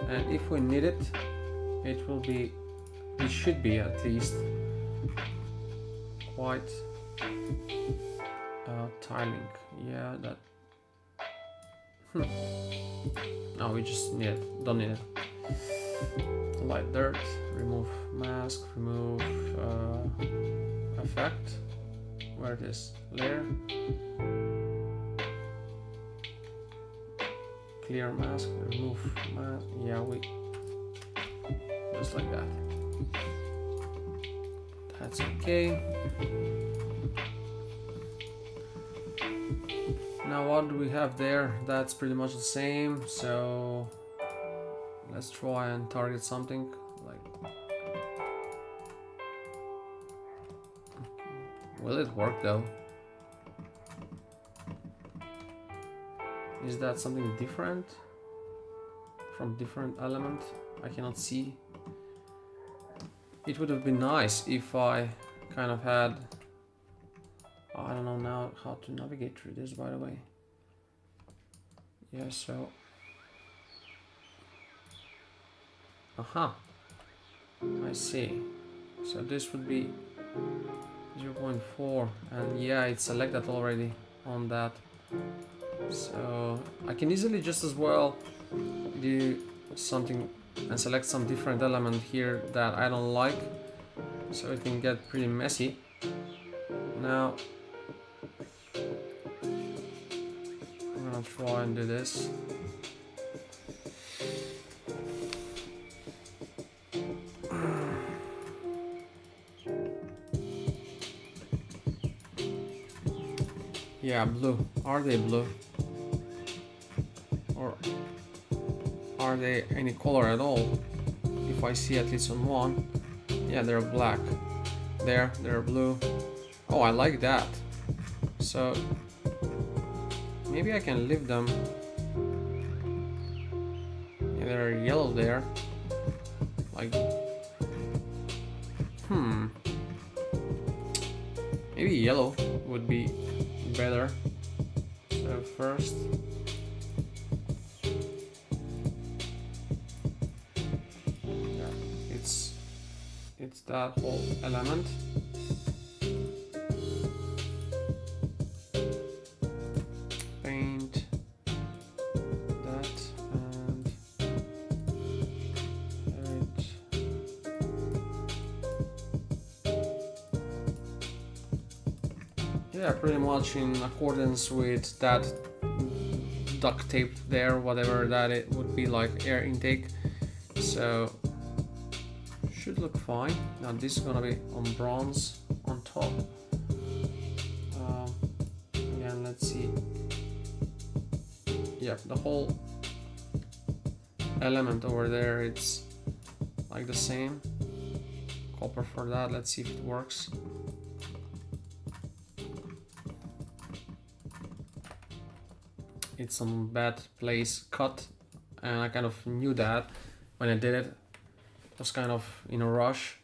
And if we need it, it should be at least quite tiling. Yeah, that. No, we just need it. Don't need it. light dirt, remove mask, remove effect, where it is, layer, clear mask, remove mask, yeah, we just like that. That's okay. Now what do we have there? That's pretty much the same, so let's try and target something like... Will it work though? Is that something different from different element? I cannot see. It would have been nice if I kind of had... I don't know now how to navigate through this, by the way. Yeah, so... Aha! I see. So this would be 0.4, and yeah, it's selected already on that. So I can easily just as well do something and select some different element here that I don't like, so it can get pretty messy. Now I'm gonna try and do this. Yeah, blue. Are they blue? Or are they any color at all? If I see at least on one. Yeah, they're black. There, they're blue. Oh, I like that. So maybe I can leave them. Yeah, they're yellow there. Like, maybe yellow would be better. So first, yeah, it's that whole element. Paint that and yeah, pretty much in accordance with that duct tape there, whatever that it would be, like air intake. So should look fine. Now this is gonna be on bronze on top. Again, let's see. Yeah, the whole element over there, it's like the same. Copper for that. Let's see if it works. It's some bad place cut, and I kind of knew that when I did it. I was kind of in a rush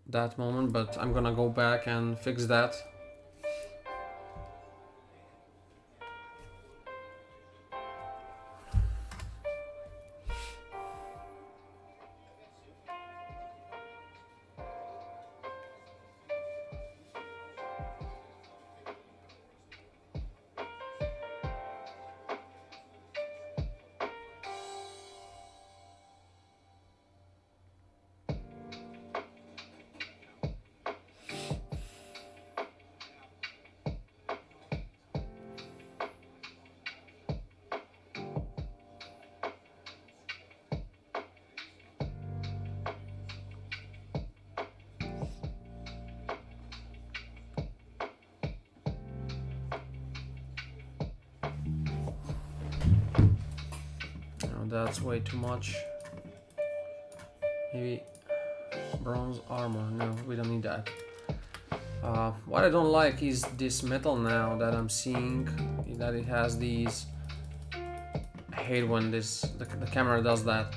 that moment, but I'm gonna go back and fix that. That's way too much. Maybe bronze armor. No, we don't need that. What I don't like is this metal now that I'm seeing, that it has these... I hate when the camera does that.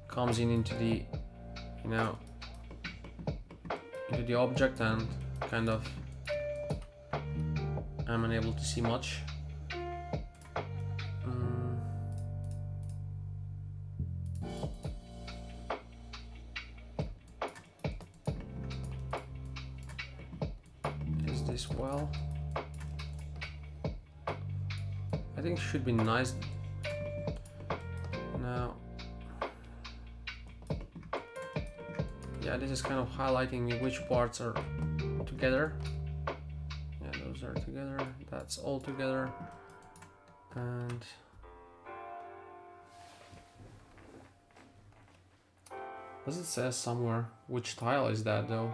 Comes into the, you know, into the object and kind of I'm unable to see much. This well, I think should be nice. Now yeah, this is kind of highlighting me which parts are together. Yeah, those are together. That's all together. And does it say somewhere which tile is that though?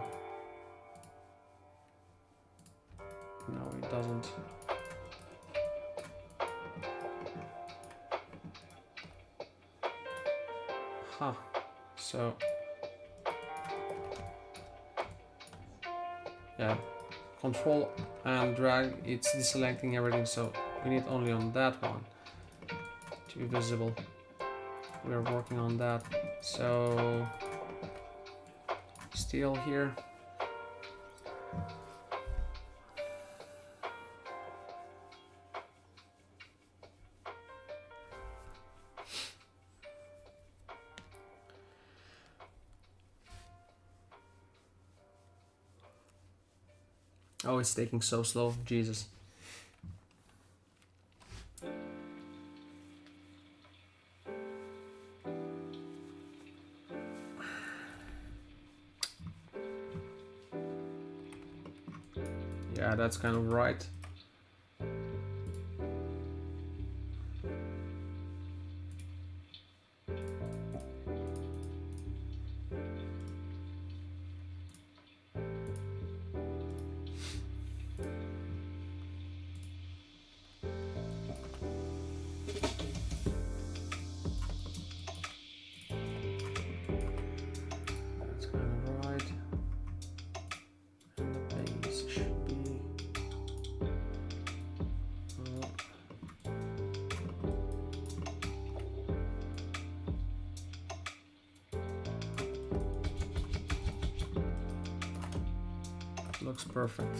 No, it doesn't. Huh. So yeah, control and drag, it's deselecting everything, so we need only on that one to be visible. We're working on that. So steel here. Oh, it's taking so slow, Jesus. Yeah, that's kind of right. That's kind of right. And the base should be... looks perfect.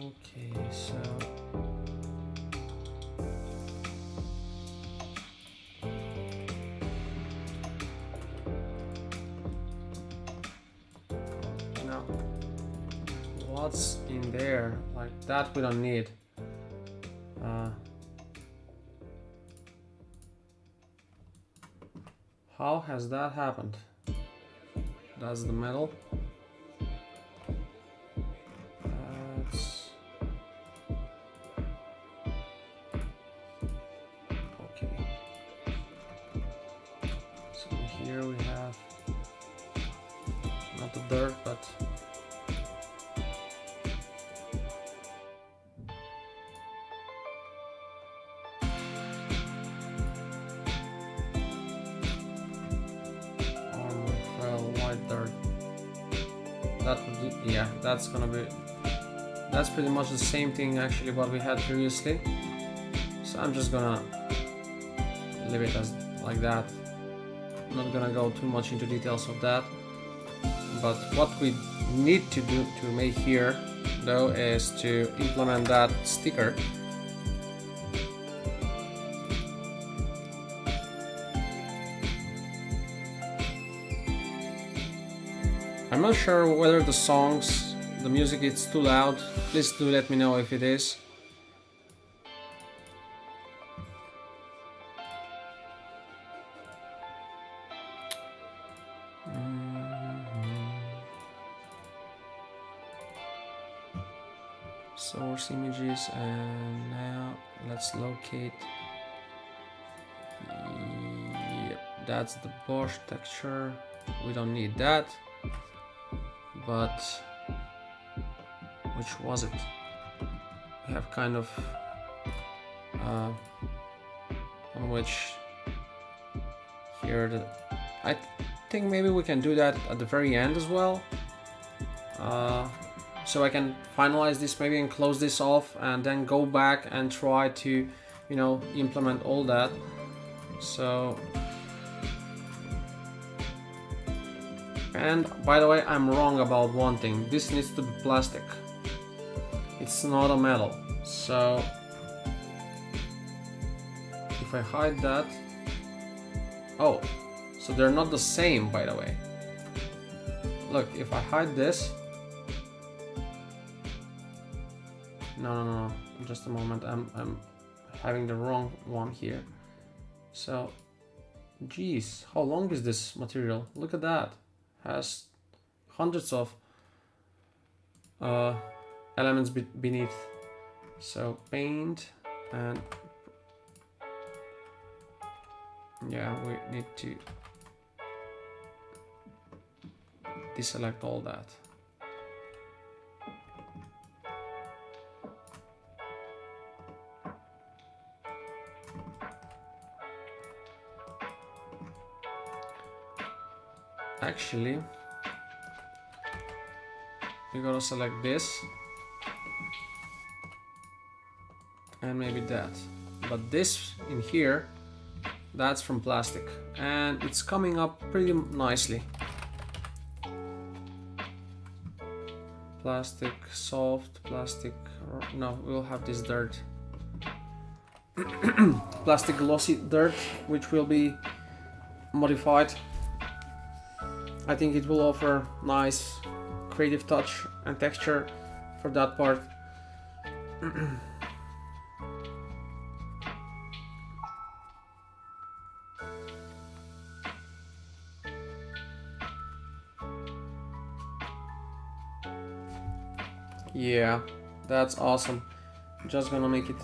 Okay, so now what's in there? Like that we don't need. How has that happened? That's the metal. That's okay. So here we have not the dirt, but white dirt. That would be, yeah, that's gonna be, that's pretty much the same thing actually what we had previously. So I'm just gonna leave it as like that. I'm not gonna go too much into details of that. But what we need to do to make here though is to implement that sticker. I'm not sure whether the music is too loud. Please do let me know if it is. Source images, and now let's locate. Yep, that's the Porsche texture. We don't need that. But we which was it? We have kind of on which here I think maybe we can do that at the very end as well, so I can finalize this maybe and close this off and then go back and try to, you know, implement all that. So, and by the way, I'm wrong about one thing. This needs to be plastic. It's not a metal. So if I hide that, oh, so they're not the same, by the way. Look, if I hide this, no, just a moment, I'm having the wrong one here. So, geez, how long is this material? Look at that, has hundreds of elements beneath. So paint, and yeah, we need to deselect all that. Actually, we gotta select this and maybe that, but this in here, that's from plastic and it's coming up pretty nicely. Plastic, soft, plastic, no, we'll have this dirt. Plastic glossy dirt, which will be modified. I think it will offer nice creative touch and texture for that part. Yeah, that's awesome. I'm just gonna make it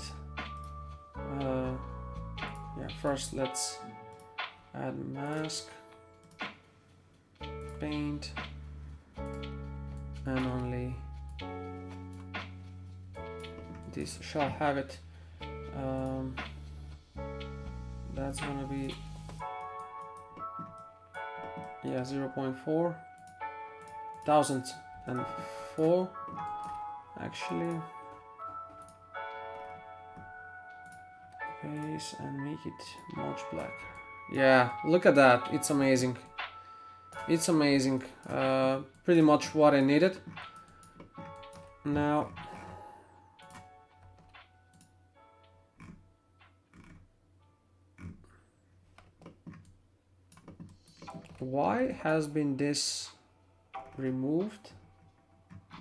yeah, first let's add mask, paint, and only this shall have it. That's gonna be, yeah, 0.4 1004 actually. Base and make it much blacker. Yeah, look at that, it's amazing. It's amazing. Pretty much what I needed. Now, why has been this removed?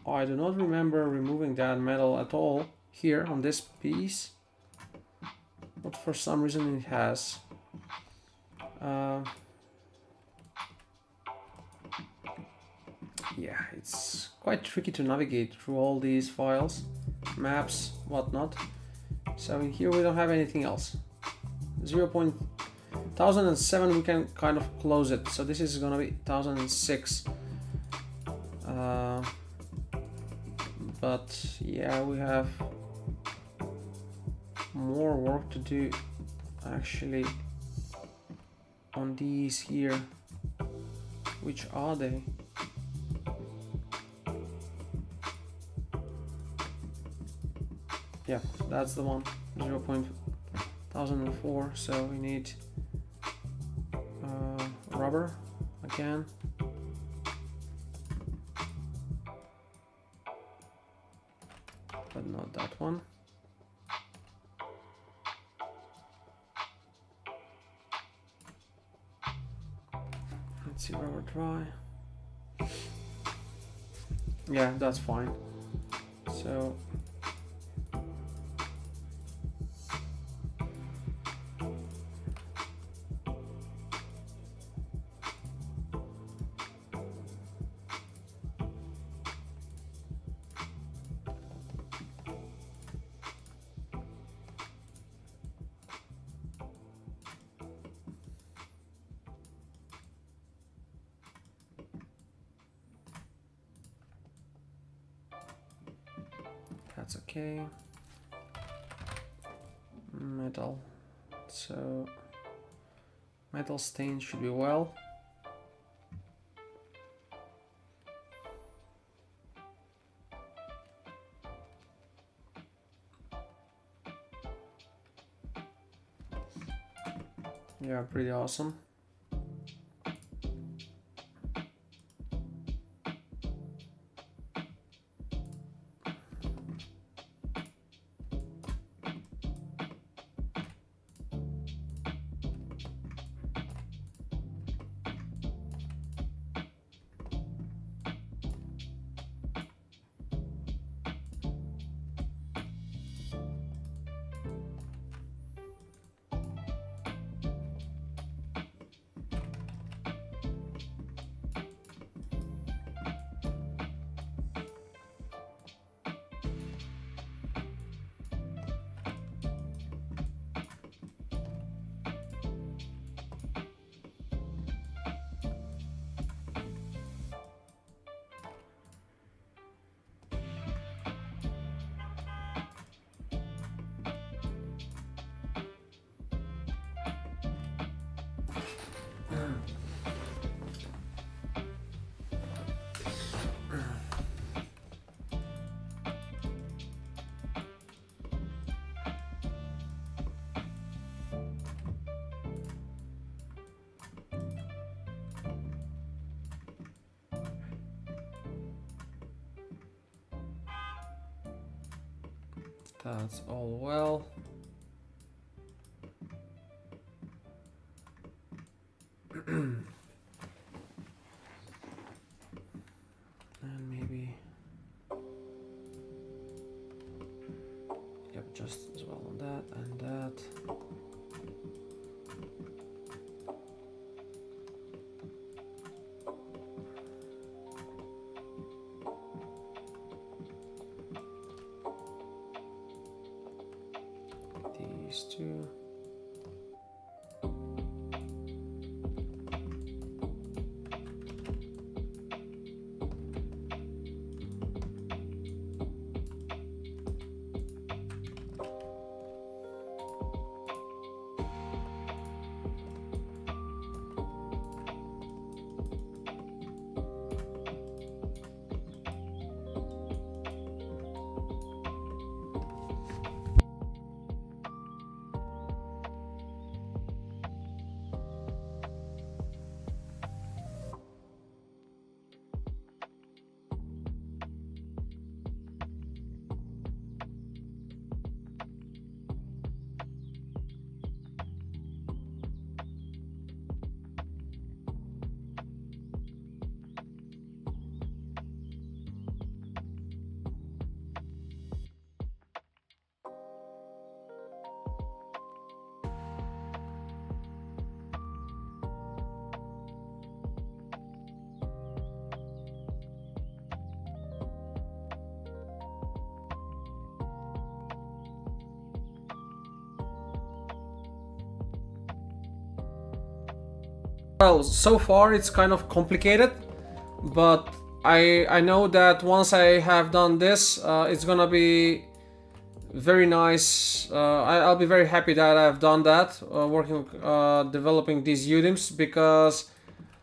I do not remember removing that metal at all here on this piece, but for some reason it has. Yeah, it's quite tricky to navigate through all these files, maps, whatnot. So in here we don't have anything else. 1007 we can kind of close it. So this is gonna be 1006. But yeah, we have more work to do actually on these here. Which are they? Yeah, that's the one, 0.1004. So we need rubber again. But not that one. Let's see, rubber dry. Yeah, that's fine. So That's okay. Metal. So metal stain should be well. Yeah, pretty awesome. That's all well. And maybe, yep, just as well on that and that. These two. Well, so far it's kind of complicated, but I know that once I have done this, it's gonna be very nice. I'll be very happy that I've done that, developing these UDIMs, because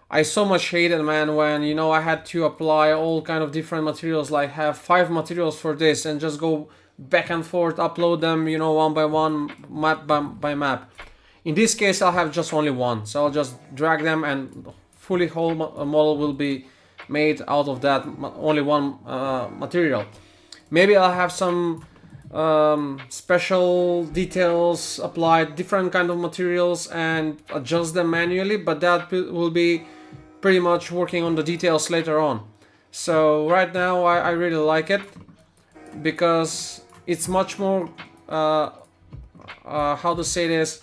I so much hated, man, when, you know, I had to apply all kind of different materials, like have 5 materials for this and just go back and forth, upload them, you know, one by one, map by map. In this case, I'll have just only one, so I'll just drag them and fully whole model will be made out of that only one material. Maybe I'll have some special details applied, different kind of materials, and adjust them manually, but that will be pretty much working on the details later on. So right now I really like it, because it's much more how to say this,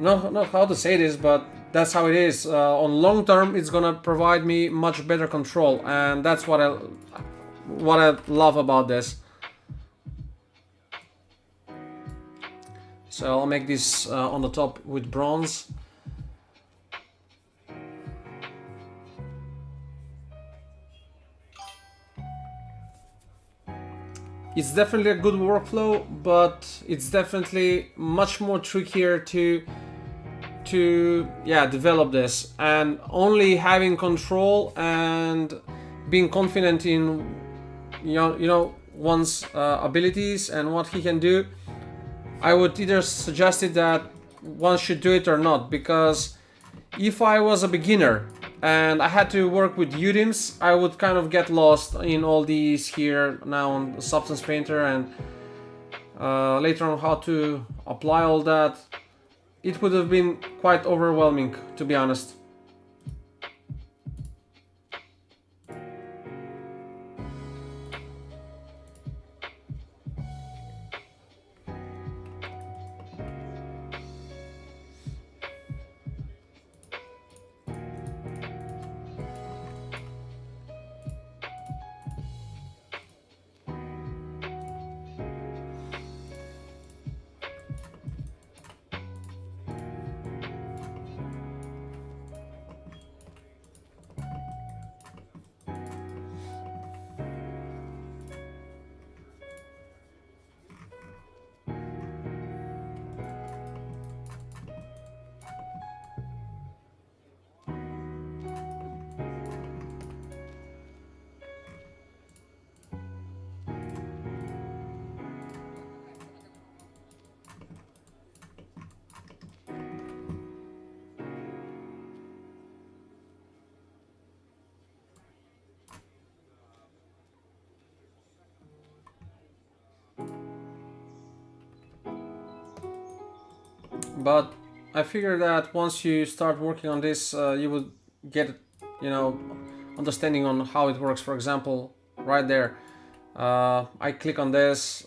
not how to say this, but that's how it is. On long term, it's gonna provide me much better control, and that's what I love about this. So I'll make this on the top with bronze. it's definitely a good workflow, but it's definitely much more trickier to develop this, and only having control and being confident in one's abilities and what he can do. I would either suggest it that one should do it or not, because if I was a beginner and I had to work with UDIMs, I would kind of get lost in all these here now on the Substance Painter, and later on how to apply all that. It would have been quite overwhelming, to be honest. But I figure that once you start working on this, you would get, understanding on how it works. For example, right there, I click on this,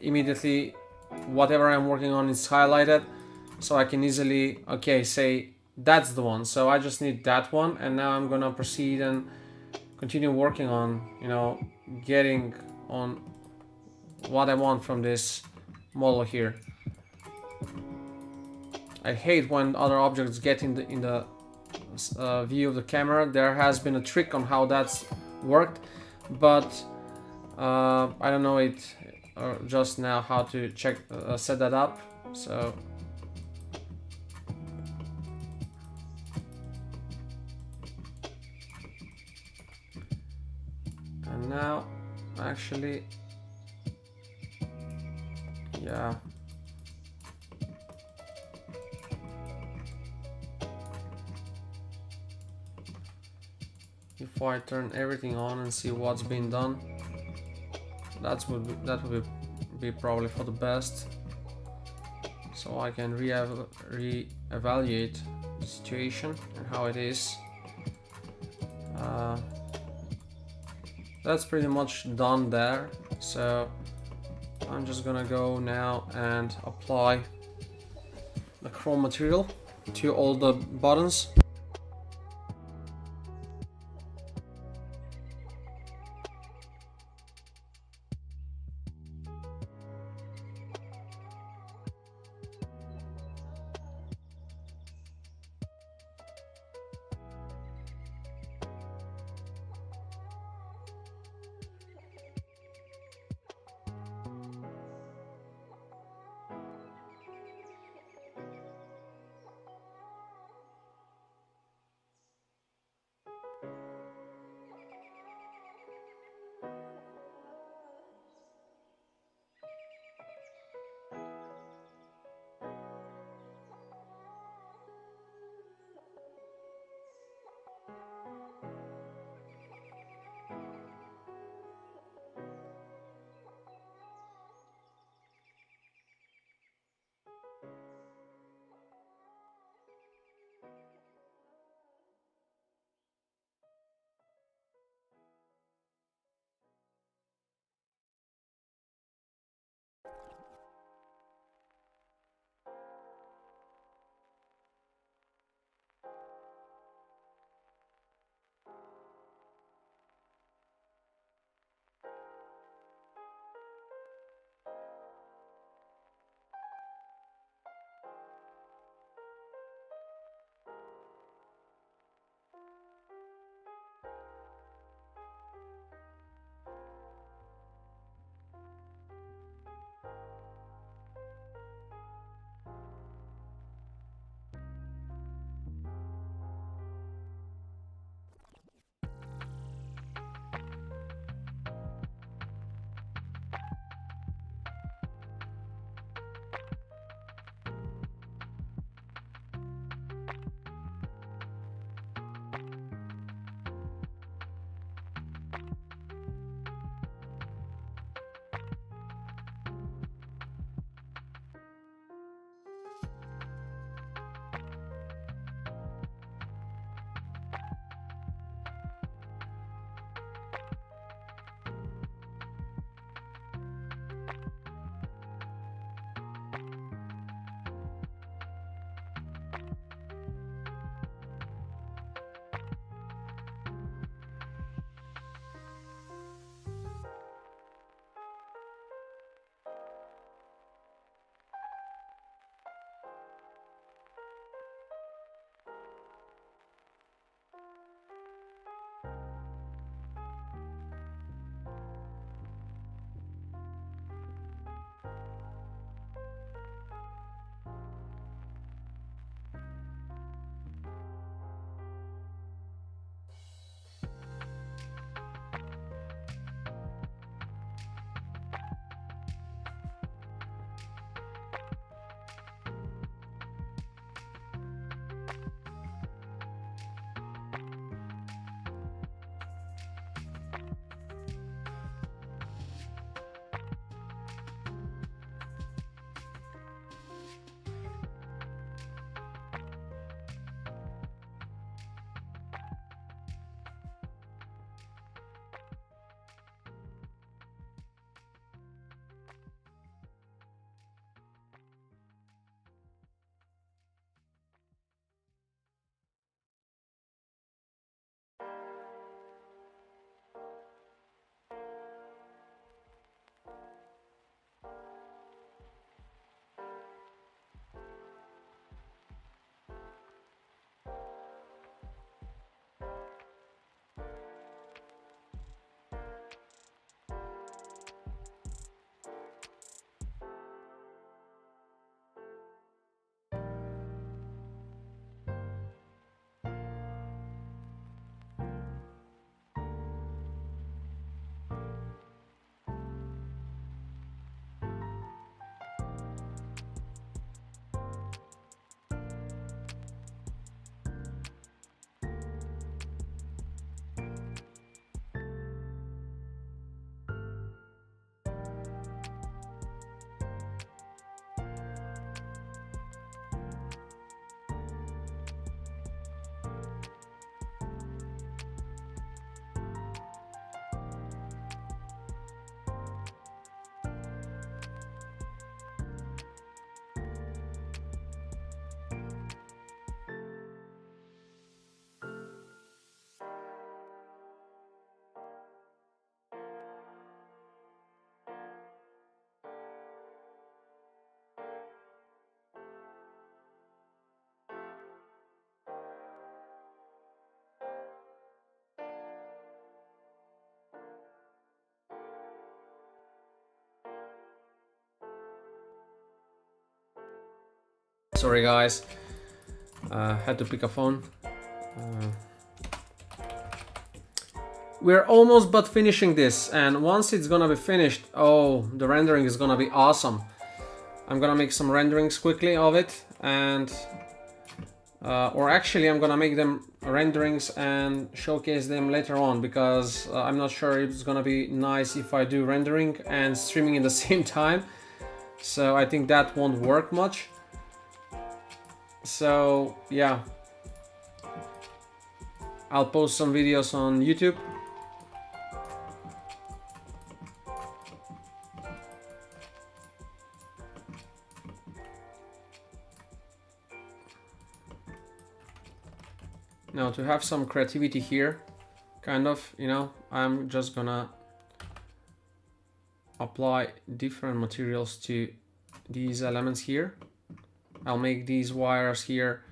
immediately whatever I'm working on is highlighted, so I can easily, say that's the one. So I just need that one, and now I'm gonna proceed and continue working on, getting on what I want from this model here. I hate when other objects get in the view of the camera. There has been a trick on how that's worked, but I don't know it just now how to set that up. So and now actually, yeah. If I turn everything on and see what's been done, that would be probably for the best, so I can re-evaluate the situation and how it is. That's pretty much done there, so I'm just gonna go now and apply the chrome material to all the buttons. Sorry guys, had to pick a phone. We're almost but finishing this, and once it's gonna be finished, oh, the rendering is gonna be awesome. I'm gonna make some renderings quickly of it, and or actually I'm gonna make them renderings and showcase them later on, because I'm not sure if it's gonna be nice if I do rendering and streaming in the same time. So I think that won't work much. So yeah, I'll post some videos on YouTube. Now to have some creativity here, kind of, you know, I'm just gonna apply different materials to these elements here. I'll make these wires here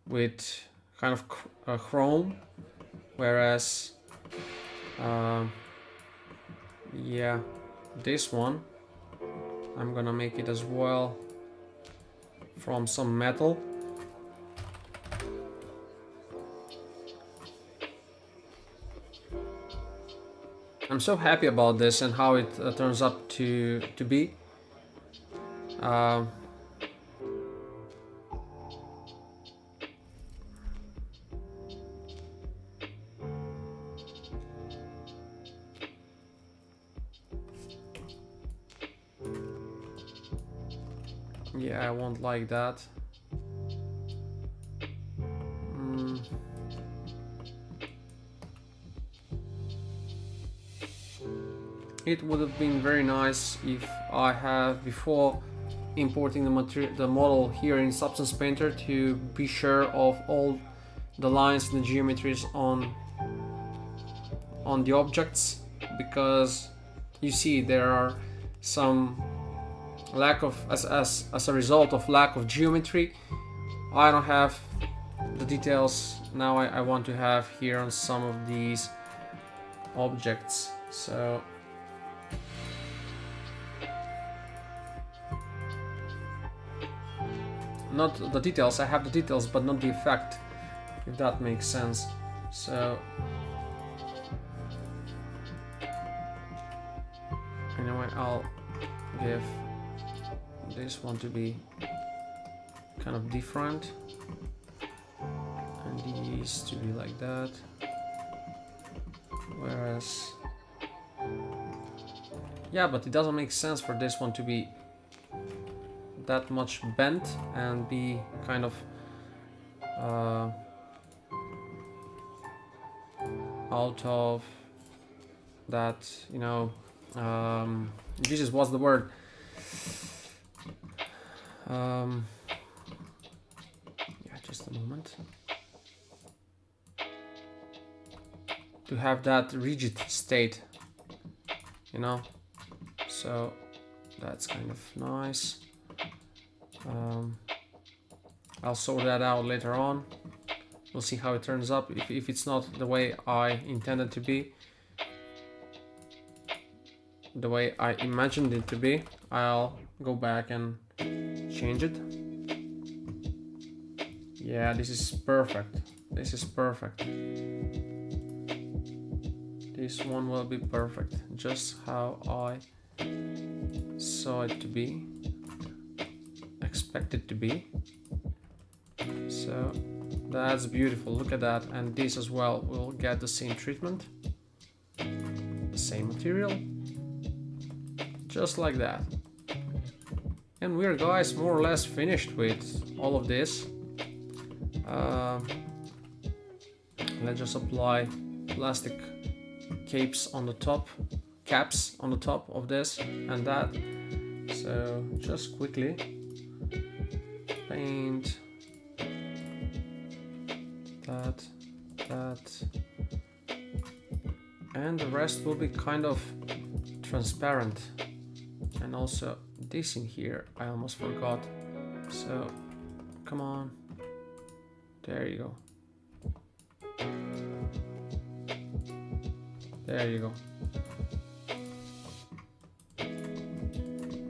with kind of chrome, whereas yeah, this one I'm gonna make it as well from some metal. I'm so happy about this and how it turns up to be. Yeah, I won't like that. It would have been very nice if I have, before importing the model here in Substance Painter, to be sure of all the lines and the geometries on the objects, because you see there are some lack of, as a result of lack of geometry, I don't have the details now I want to have here on some of these objects. So not the details, I have the details but not the effect, if that makes sense. So anyway, I'll give this one to be kind of different and these to be like that, whereas yeah, but it doesn't make sense for this one to be that much bent and be kind of out of that, you know, Jesus, what's the word? Yeah, just a moment. To have that rigid state, you know, so that's kind of nice. I'll sort that out later on. We'll see how it turns up. If it's not the way I intended to be, the way I imagined it to be, I'll go back and change it. Yeah, this is perfect. This is perfect. This one will be perfect, just how I saw it to be, expected to be. So that's beautiful, look at that. And this as well will get the same treatment, the same material, just like that. And we're, guys, more or less finished with all of this. Let's just apply plastic caps on the top of this and that. So just quickly paint that, and the rest will be kind of transparent. And also this in here, I almost forgot. So come on, there you go. There you go.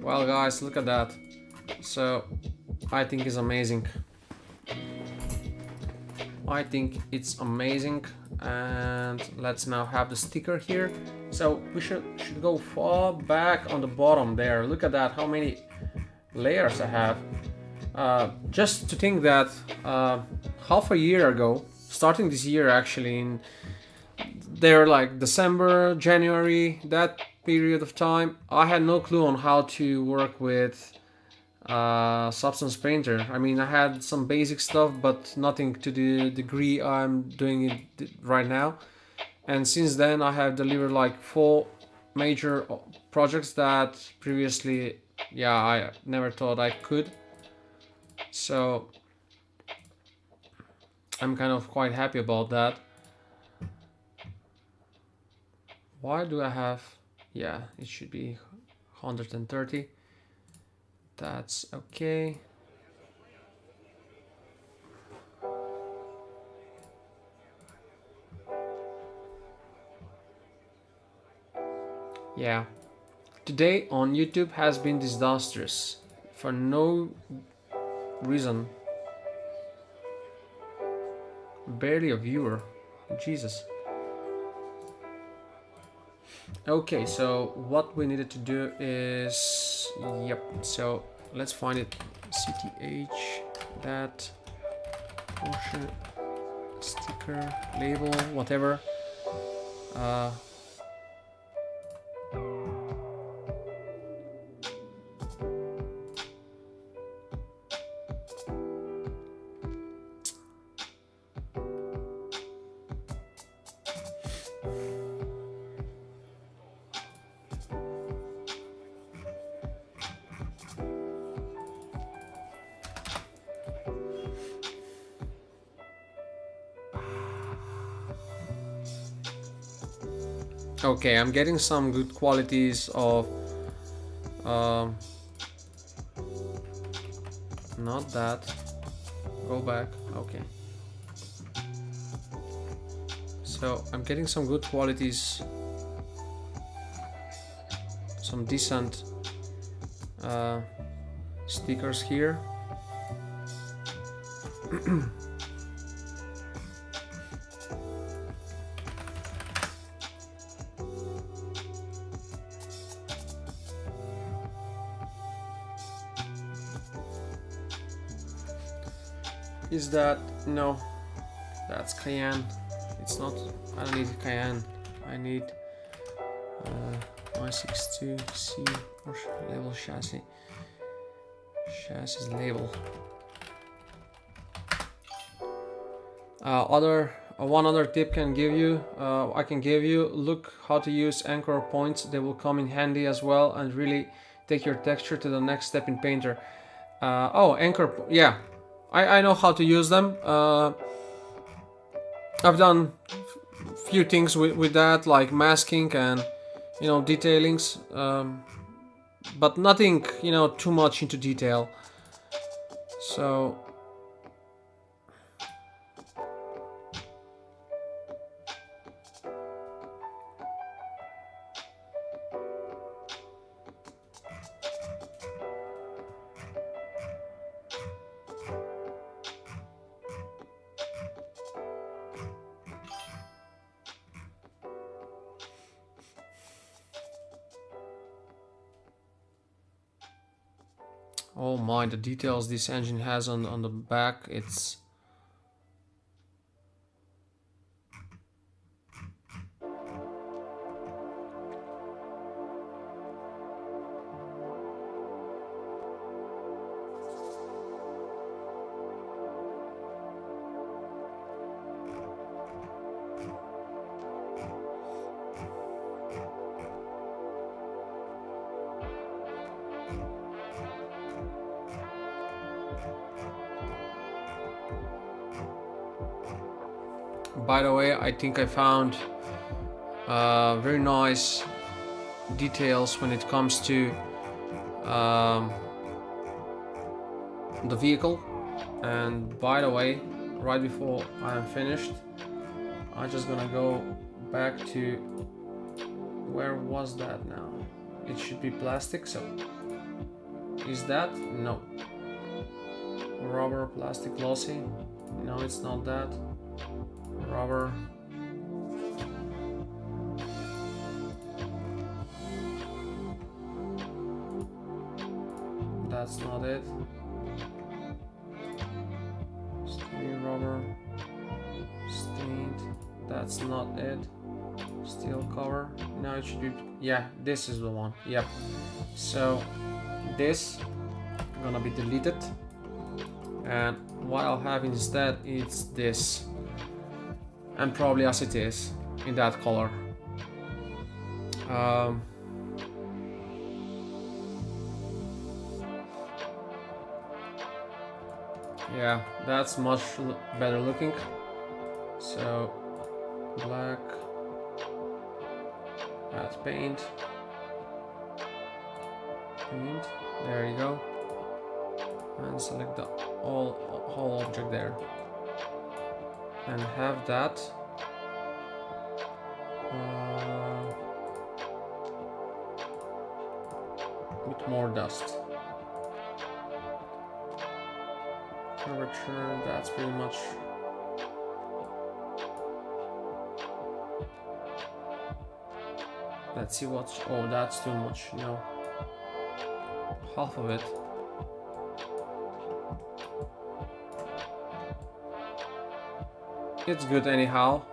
Well, guys, look at that. So I think is amazing. I think it's amazing. And let's now have the sticker here. So we should go far back on the bottom there. Look at that, how many layers I have. Just to think that half a year ago, starting this year actually, in there like December, January, that period of time, I had no clue on how to work with Substance Painter. I mean, I had some basic stuff, but nothing to the degree I'm doing it right now. And since then, I have delivered like 4 major projects that previously, yeah, I never thought I could. So I'm kind of quite happy about that. Why do I have, yeah, it should be 130. That's okay. Yeah. Today on YouTube has been disastrous for no reason. Barely a viewer. Jesus. Okay, so what we needed to do is, yep, so let's find it. CTH, that, Porsche, sticker, label, whatever. Okay, I'm getting some good qualities of not that. Go back. Okay. So I'm getting some good qualities, some decent stickers here. Is that, no, that's Cayenne. It's not, I don't need Cayenne. I need Y62C Porsche label chassis. Chassis label. One other tip I can give you, look how to use anchor points. They will come in handy as well and really take your texture to the next step in Painter. Yeah, I know how to use them. I've done few things with that, like masking and, you know, detailings, but nothing, you know, too much into detail. So oh my, the details this engine has on the back, it's by the way, I think I found very nice details when it comes to the vehicle. And by the way, right before I am finished, I'm just gonna go back to, where was that now? It should be plastic, so is that? No. Rubber, plastic, glossy. No, it's not that. Rubber. That's not it. Steel rubber. Stained. That's not it. Steel cover. Now it should be. Yeah, this is the one. Yep. So this gonna be deleted, and what I'll have instead is this, and probably as it is in that color. Yeah, that's much better looking. So black, add paint, there you go, and select the whole object there, and have that with more dust. Curvature, that's pretty much. Let's see what's. Oh, that's too much. No, half of it. It's good anyhow.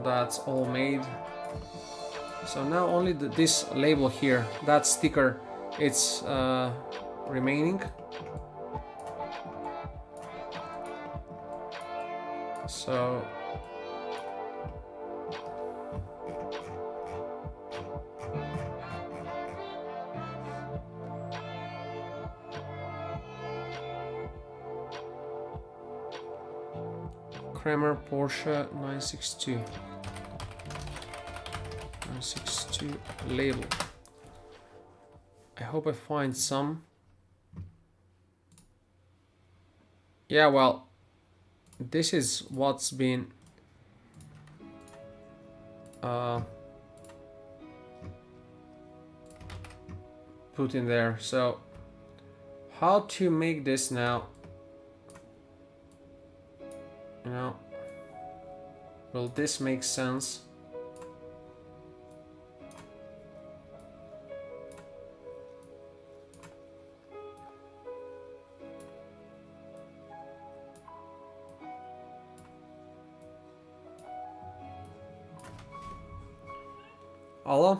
That's all made. So now only this label here, that sticker, it's remaining. So Kremer Porsche 962 label. I hope I find some. Yeah, well, this is what's been put in there. So how to make this now? You know, will this make sense? Hello?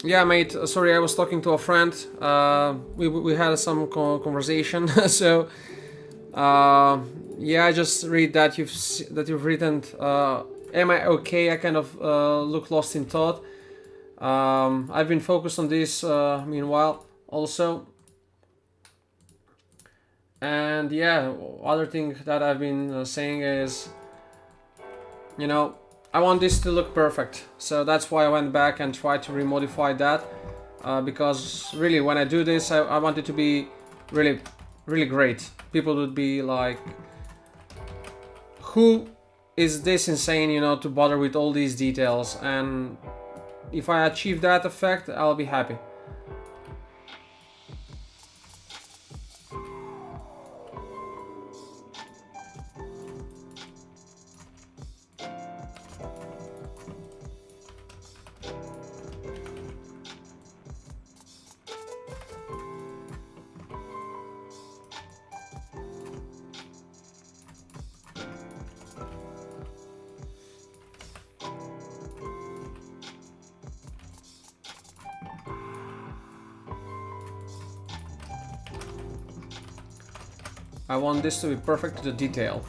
Yeah, mate. Sorry, I was talking to a friend. We had some conversation. So yeah, I just read that you've written. Am I okay? I kind of look lost in thought. I've been focused on this meanwhile. Also, And yeah, other thing that I've been saying is, you know, I want this to look perfect, so that's why I went back and tried to remodify that, because really when I do this, I want it to be really, really great. People would be like, who is this insane, you know, to bother with all these details? And if I achieve that effect, I'll be happy. I want this to be perfect to the detail.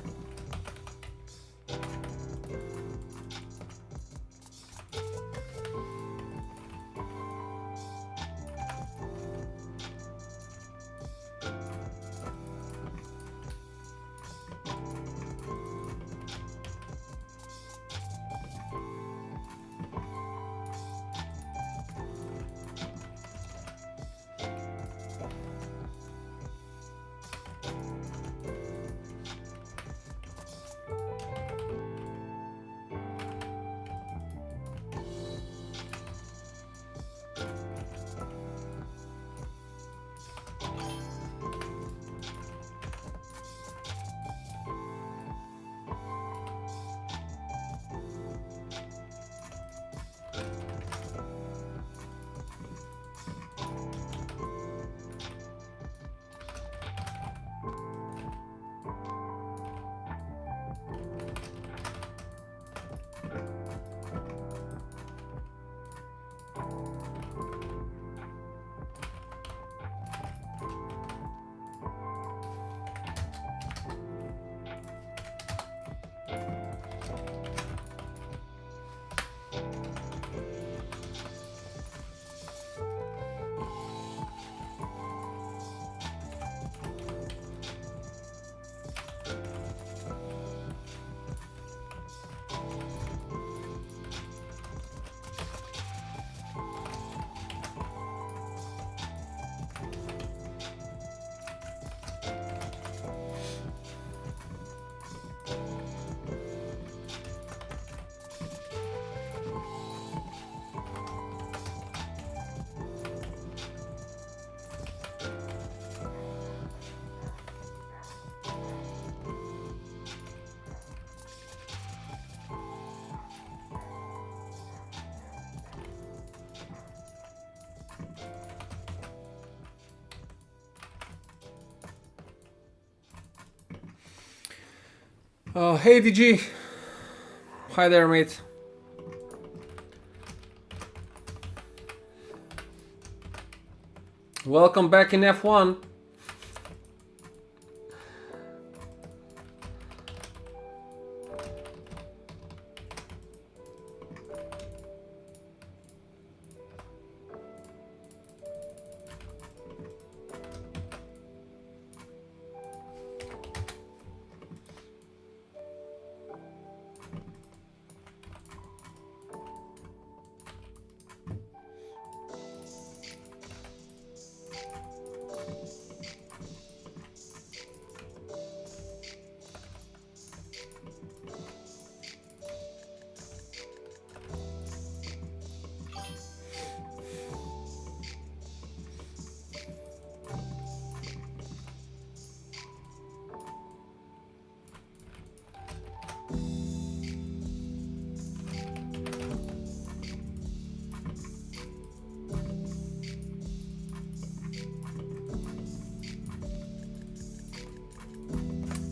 Hey DG, hi there mate. Welcome back in F1.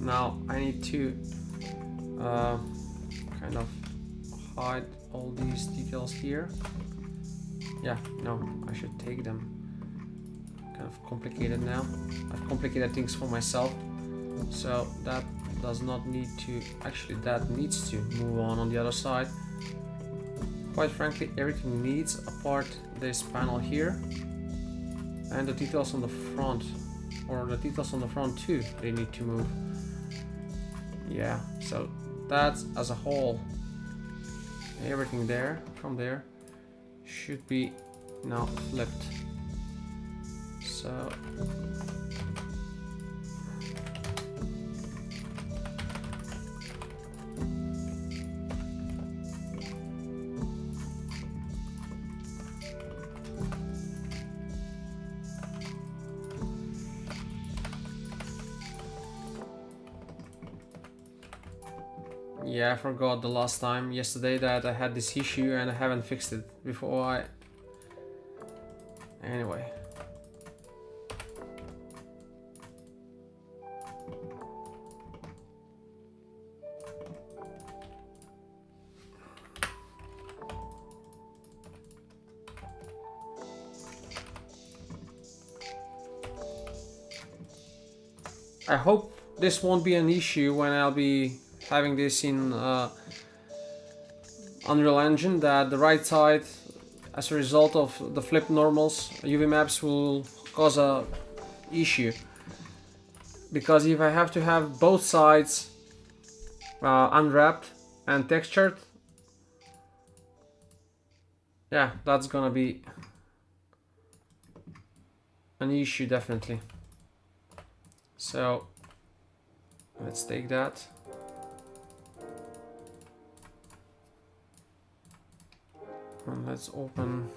Now I need to kind of hide all these details here. Yeah, no, I should take them. Kind of complicated now. I've complicated things for myself, so that does not need to, actually that needs to move on the other side. Quite frankly, everything needs apart this panel here and the details on the front. or the details on the front too, they need to move. Yeah, so that's as a whole. Everything there, from there, should be now flipped. So yeah, I forgot the last time yesterday that I had this issue and I haven't fixed it before I... Anyway. I hope this won't be an issue when I'll be having this in Unreal Engine, that the right side, as a result of the flip normals, UV maps will cause a issue. Because if I have to have both sides unwrapped and textured, yeah, that's gonna be an issue definitely. So let's take that. And let's open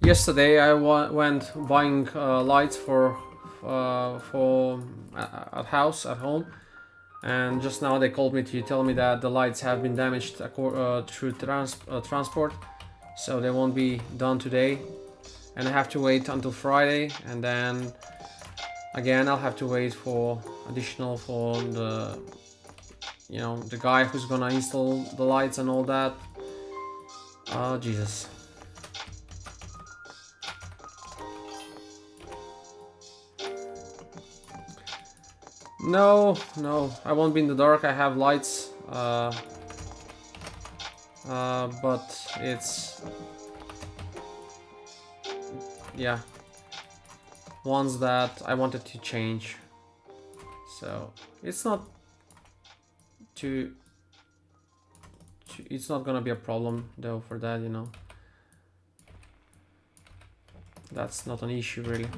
yesterday I went buying lights for at house at home, and just now they called me to tell me that the lights have been damaged through transport, so they won't be done today, and I have to wait until Friday, and then again I'll have to wait for additional for the, you know, the guy who's gonna install the lights and all that. Oh Jesus. No, I won't be in the dark. I have lights, but it's, yeah, ones that I wanted to change. So it's not it's not gonna be a problem though for that, you know. That's not an issue really.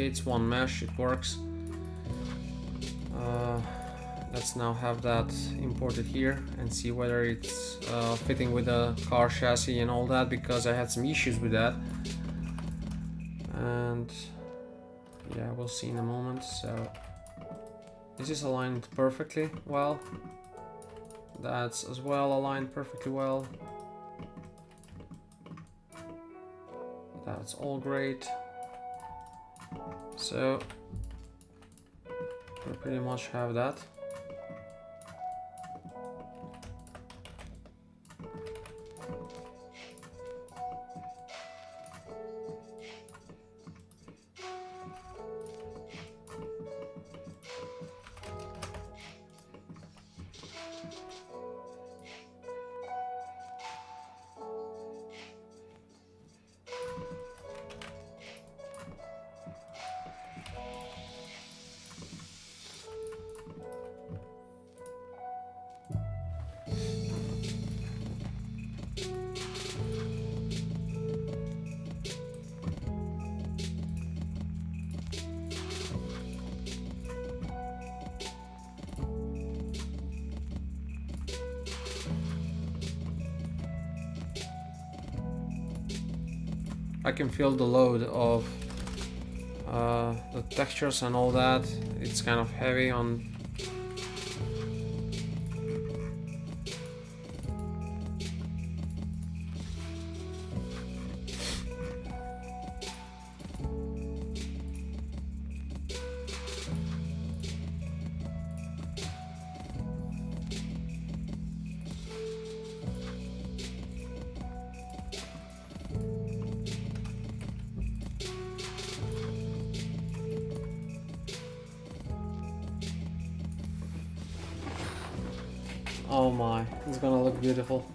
okay, it's one mesh, it works. Let's now have that imported here and see whether it's fitting with the car chassis and all that, because I had some issues with that. And yeah, we'll see in a moment. So this is aligned perfectly well. That's as well aligned perfectly well. That's all great. So we pretty much have that. I can feel the load of the textures and all that. It's kind of heavy on. Oh my, it's gonna look beautiful.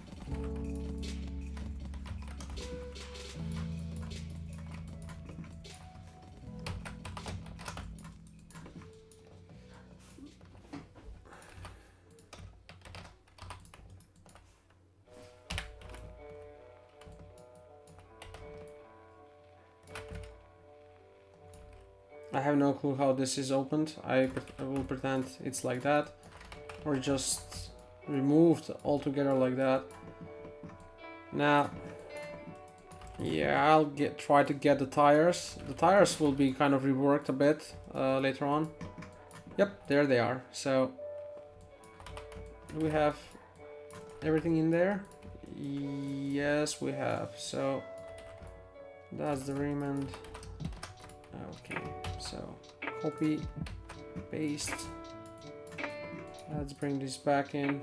I have no clue how this is opened. I will pretend it's like that, or just removed altogether like that. Now, yeah, I'll try to get the tires. The tires will be kind of reworked a bit later on. Yep, there they are. So, do we have everything in there? Yes, we have. So, that's the rim end. Okay, so copy, paste. Let's bring this back in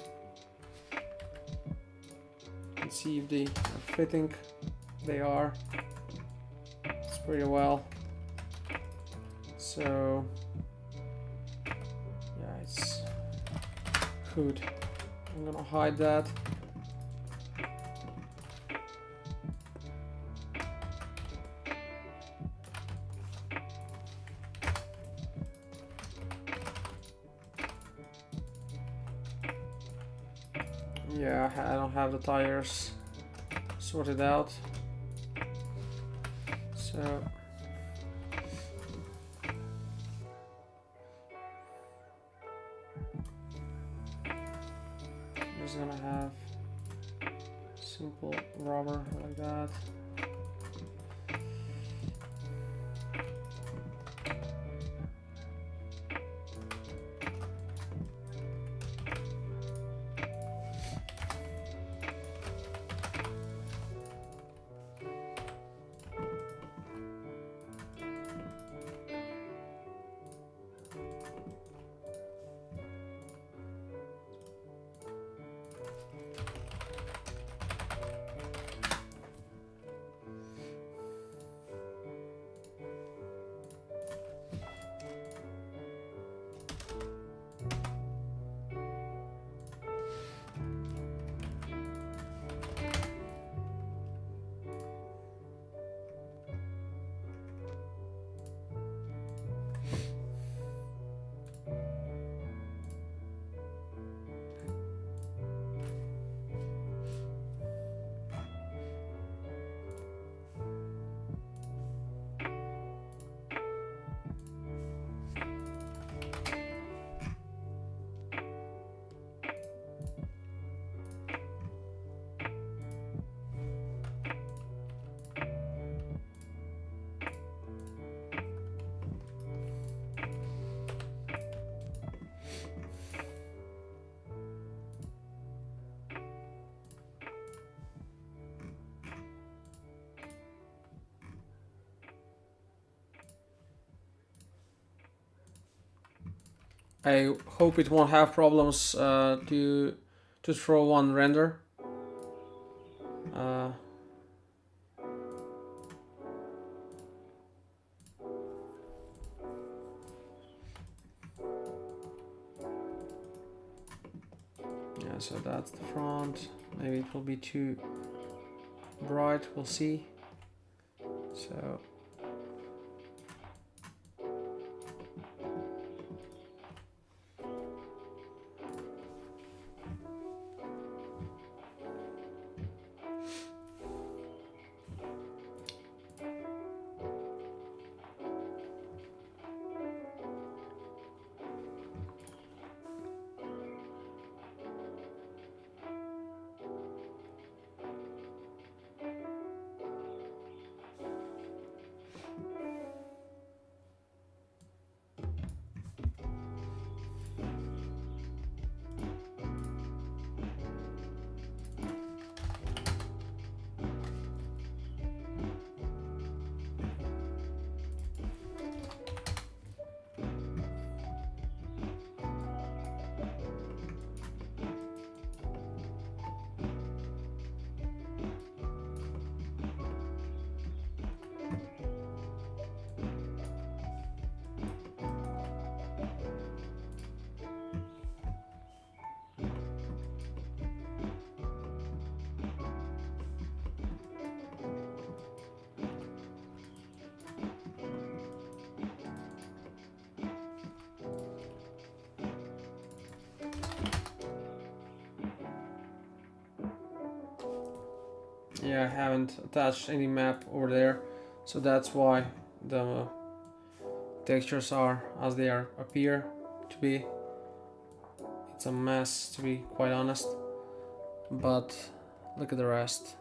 and see if they are fitting. They are. It's pretty well. So yeah, it's good. I'm gonna hide that. Yeah, I don't have the tires sorted out. So I'm just gonna have simple rubber like that. I hope it won't have problems to throw one render. Yeah, so that's the front. Maybe it will be too bright, we'll see. So yeah, I haven't attached any map over there, so that's why the textures are as they are appear to be. It's a mess, to be quite honest, but look at the rest.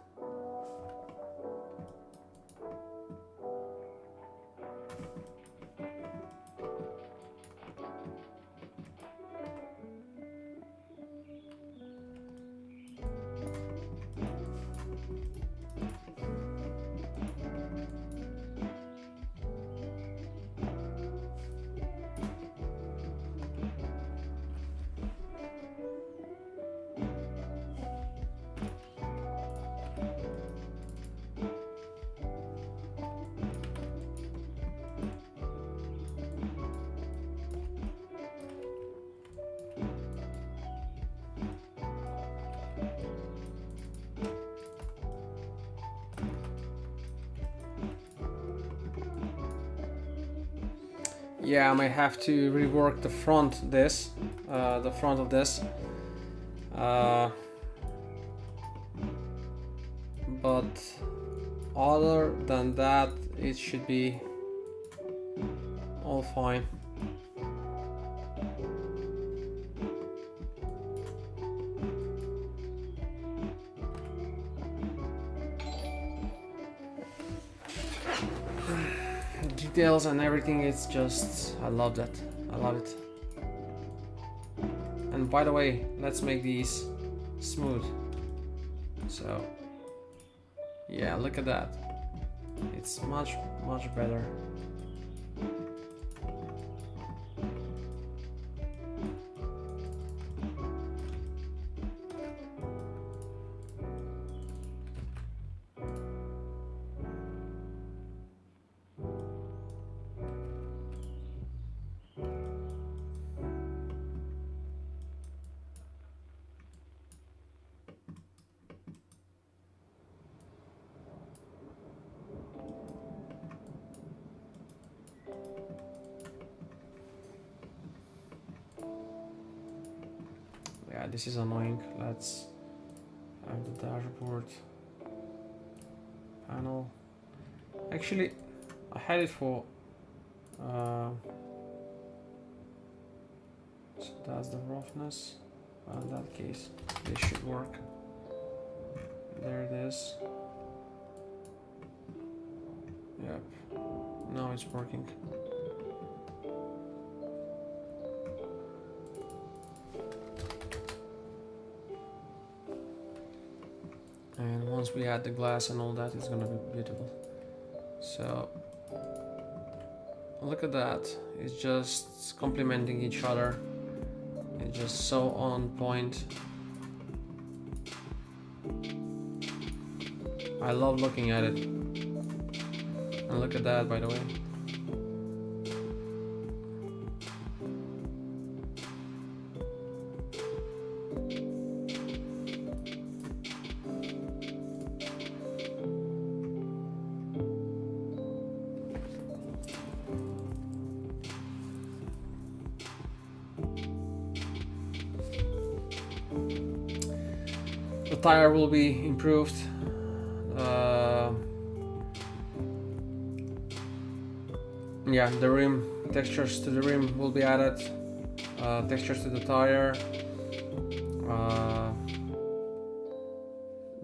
Yeah, I might have to rework the front of this. But other than that, it should be all fine. Details and everything, it's just, I love that. I love it. And by the way, let's make these smooth. So yeah, look at that. It's much better. Yeah, this is annoying. Let's have the dashboard panel. Actually, I had it for so that's the roughness. Well, in that case, this should work. There it is. Yep, now it's working. And once we add the glass and all that, it's gonna be beautiful. So look at that, it's just complementing each other. It's just so on point. I love looking at it. And look at that, by the way. The tire will be improved. Yeah, the rim, textures to the rim will be added. Textures to the tire.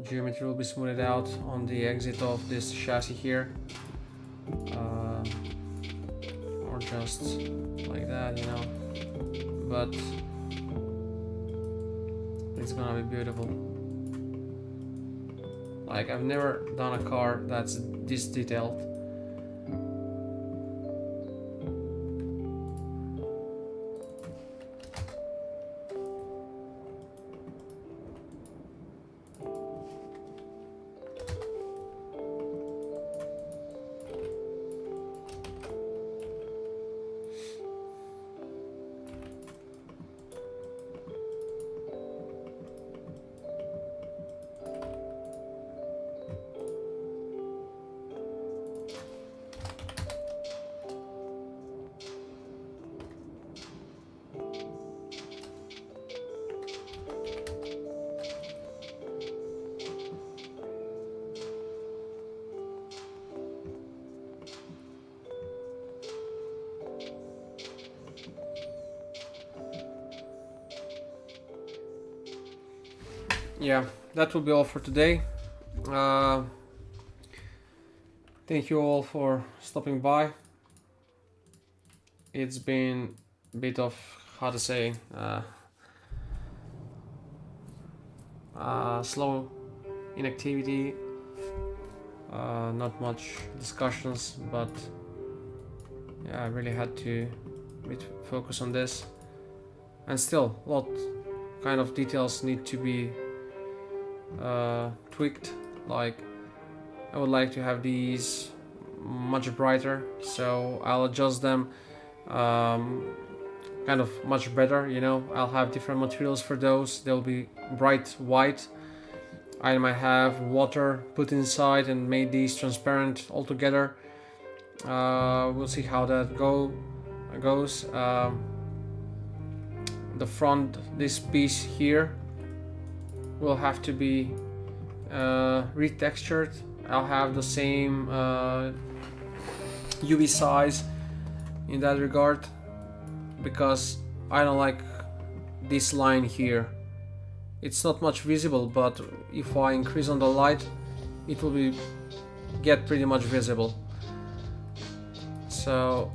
Geometry will be smoothed out on the exit of this chassis here. Or just like that, you know. But it's gonna be beautiful. Like, I've never done a car that's this detailed. Yeah, that will be all for today. Thank you all for stopping by. It's been a bit of, how to say, slow inactivity, not much discussions, but yeah, I really had to focus on this, and still a lot kind of details need to be tweaked. Like, I would like to have these much brighter, so I'll adjust them kind of much better, you know. I'll have different materials for those. They'll be bright white. I might have water put inside and made these transparent altogether. We'll see how that goes. The front, this piece here, will have to be retextured. I'll have the same UV size in that regard, because I don't like this line here. It's not much visible, but if I increase on the light, it will get pretty much visible. So,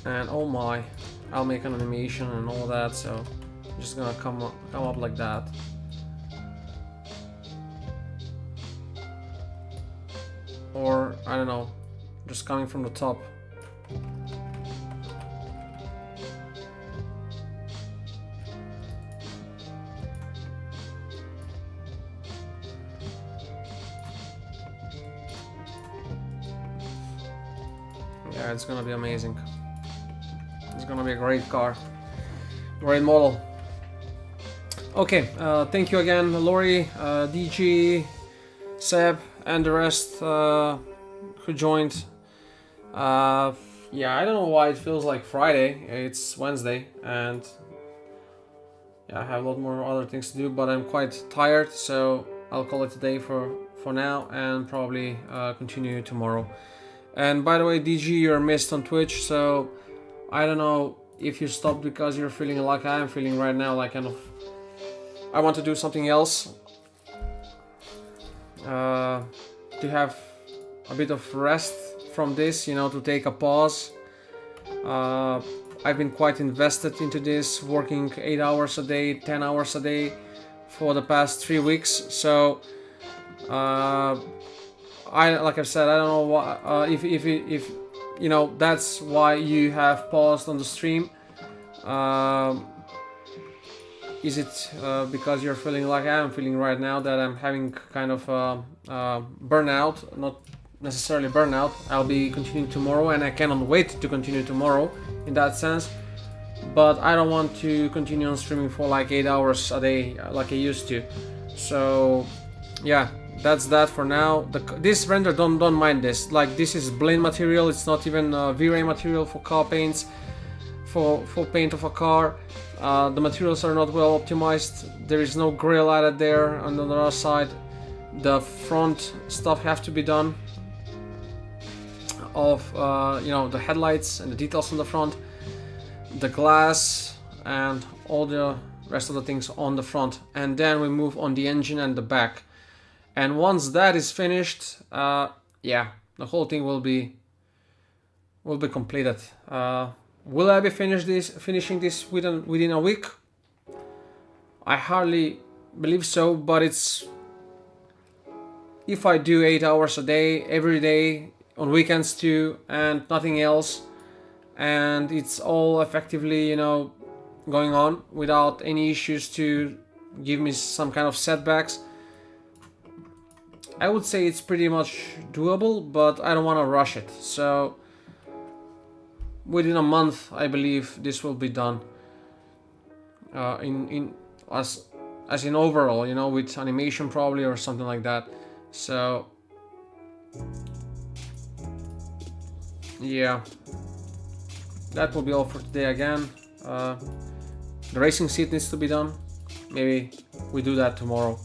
and oh my, I'll make an animation and all that, so I'm just gonna come up like that. Or, I don't know, just coming from the top. Yeah, it's gonna be amazing. It's gonna be a great car, great model. Okay, thank you again, Lori, DG, Seb, and the rest who joined. Yeah, I don't know why it feels like Friday. It's Wednesday, and yeah, I have a lot more other things to do, but I'm quite tired, so I'll call it a day for now, and probably continue tomorrow. And by the way, DG, you're missed on Twitch, so I don't know if you stopped because you're feeling like I am feeling right now, like kind of I want to do something else, to have a bit of rest from this, you know, to take a pause. I've been quite invested into this, working 8 hours a day, 10 hours a day for the past 3 weeks, so like I said, I don't know what, you know, that's why you have paused on the stream. Is it because you're feeling like I am feeling right now, that I'm having kind of burnout? Not necessarily burnout. I'll be continuing tomorrow, and I cannot wait to continue tomorrow in that sense. But I don't want to continue on streaming for like 8 hours a day like I used to. So yeah, that's that for now. This render, don't mind this. Like, this is blend material. It's not even V-Ray material for car paints, for paint of a car. The materials are not well optimized. There is no grill added there. On the other side, the front stuff have to be done of you know, the headlights and the details on the front, the glass, and all the rest of the things on the front. And then we move on the engine and the back. And once that is finished, yeah, the whole thing will be completed. Will I be finishing this within a week? I hardly believe so, but it's, if I do 8 hours a day, every day, on weekends too, and nothing else, and it's all effectively, you know, going on without any issues to give me some kind of setbacks, I would say it's pretty much doable, but I don't want to rush it. So within a month, I believe this will be done. As in overall, you know, with animation probably or something like that. So yeah, that will be all for today again. The racing seat needs to be done. Maybe we do that tomorrow.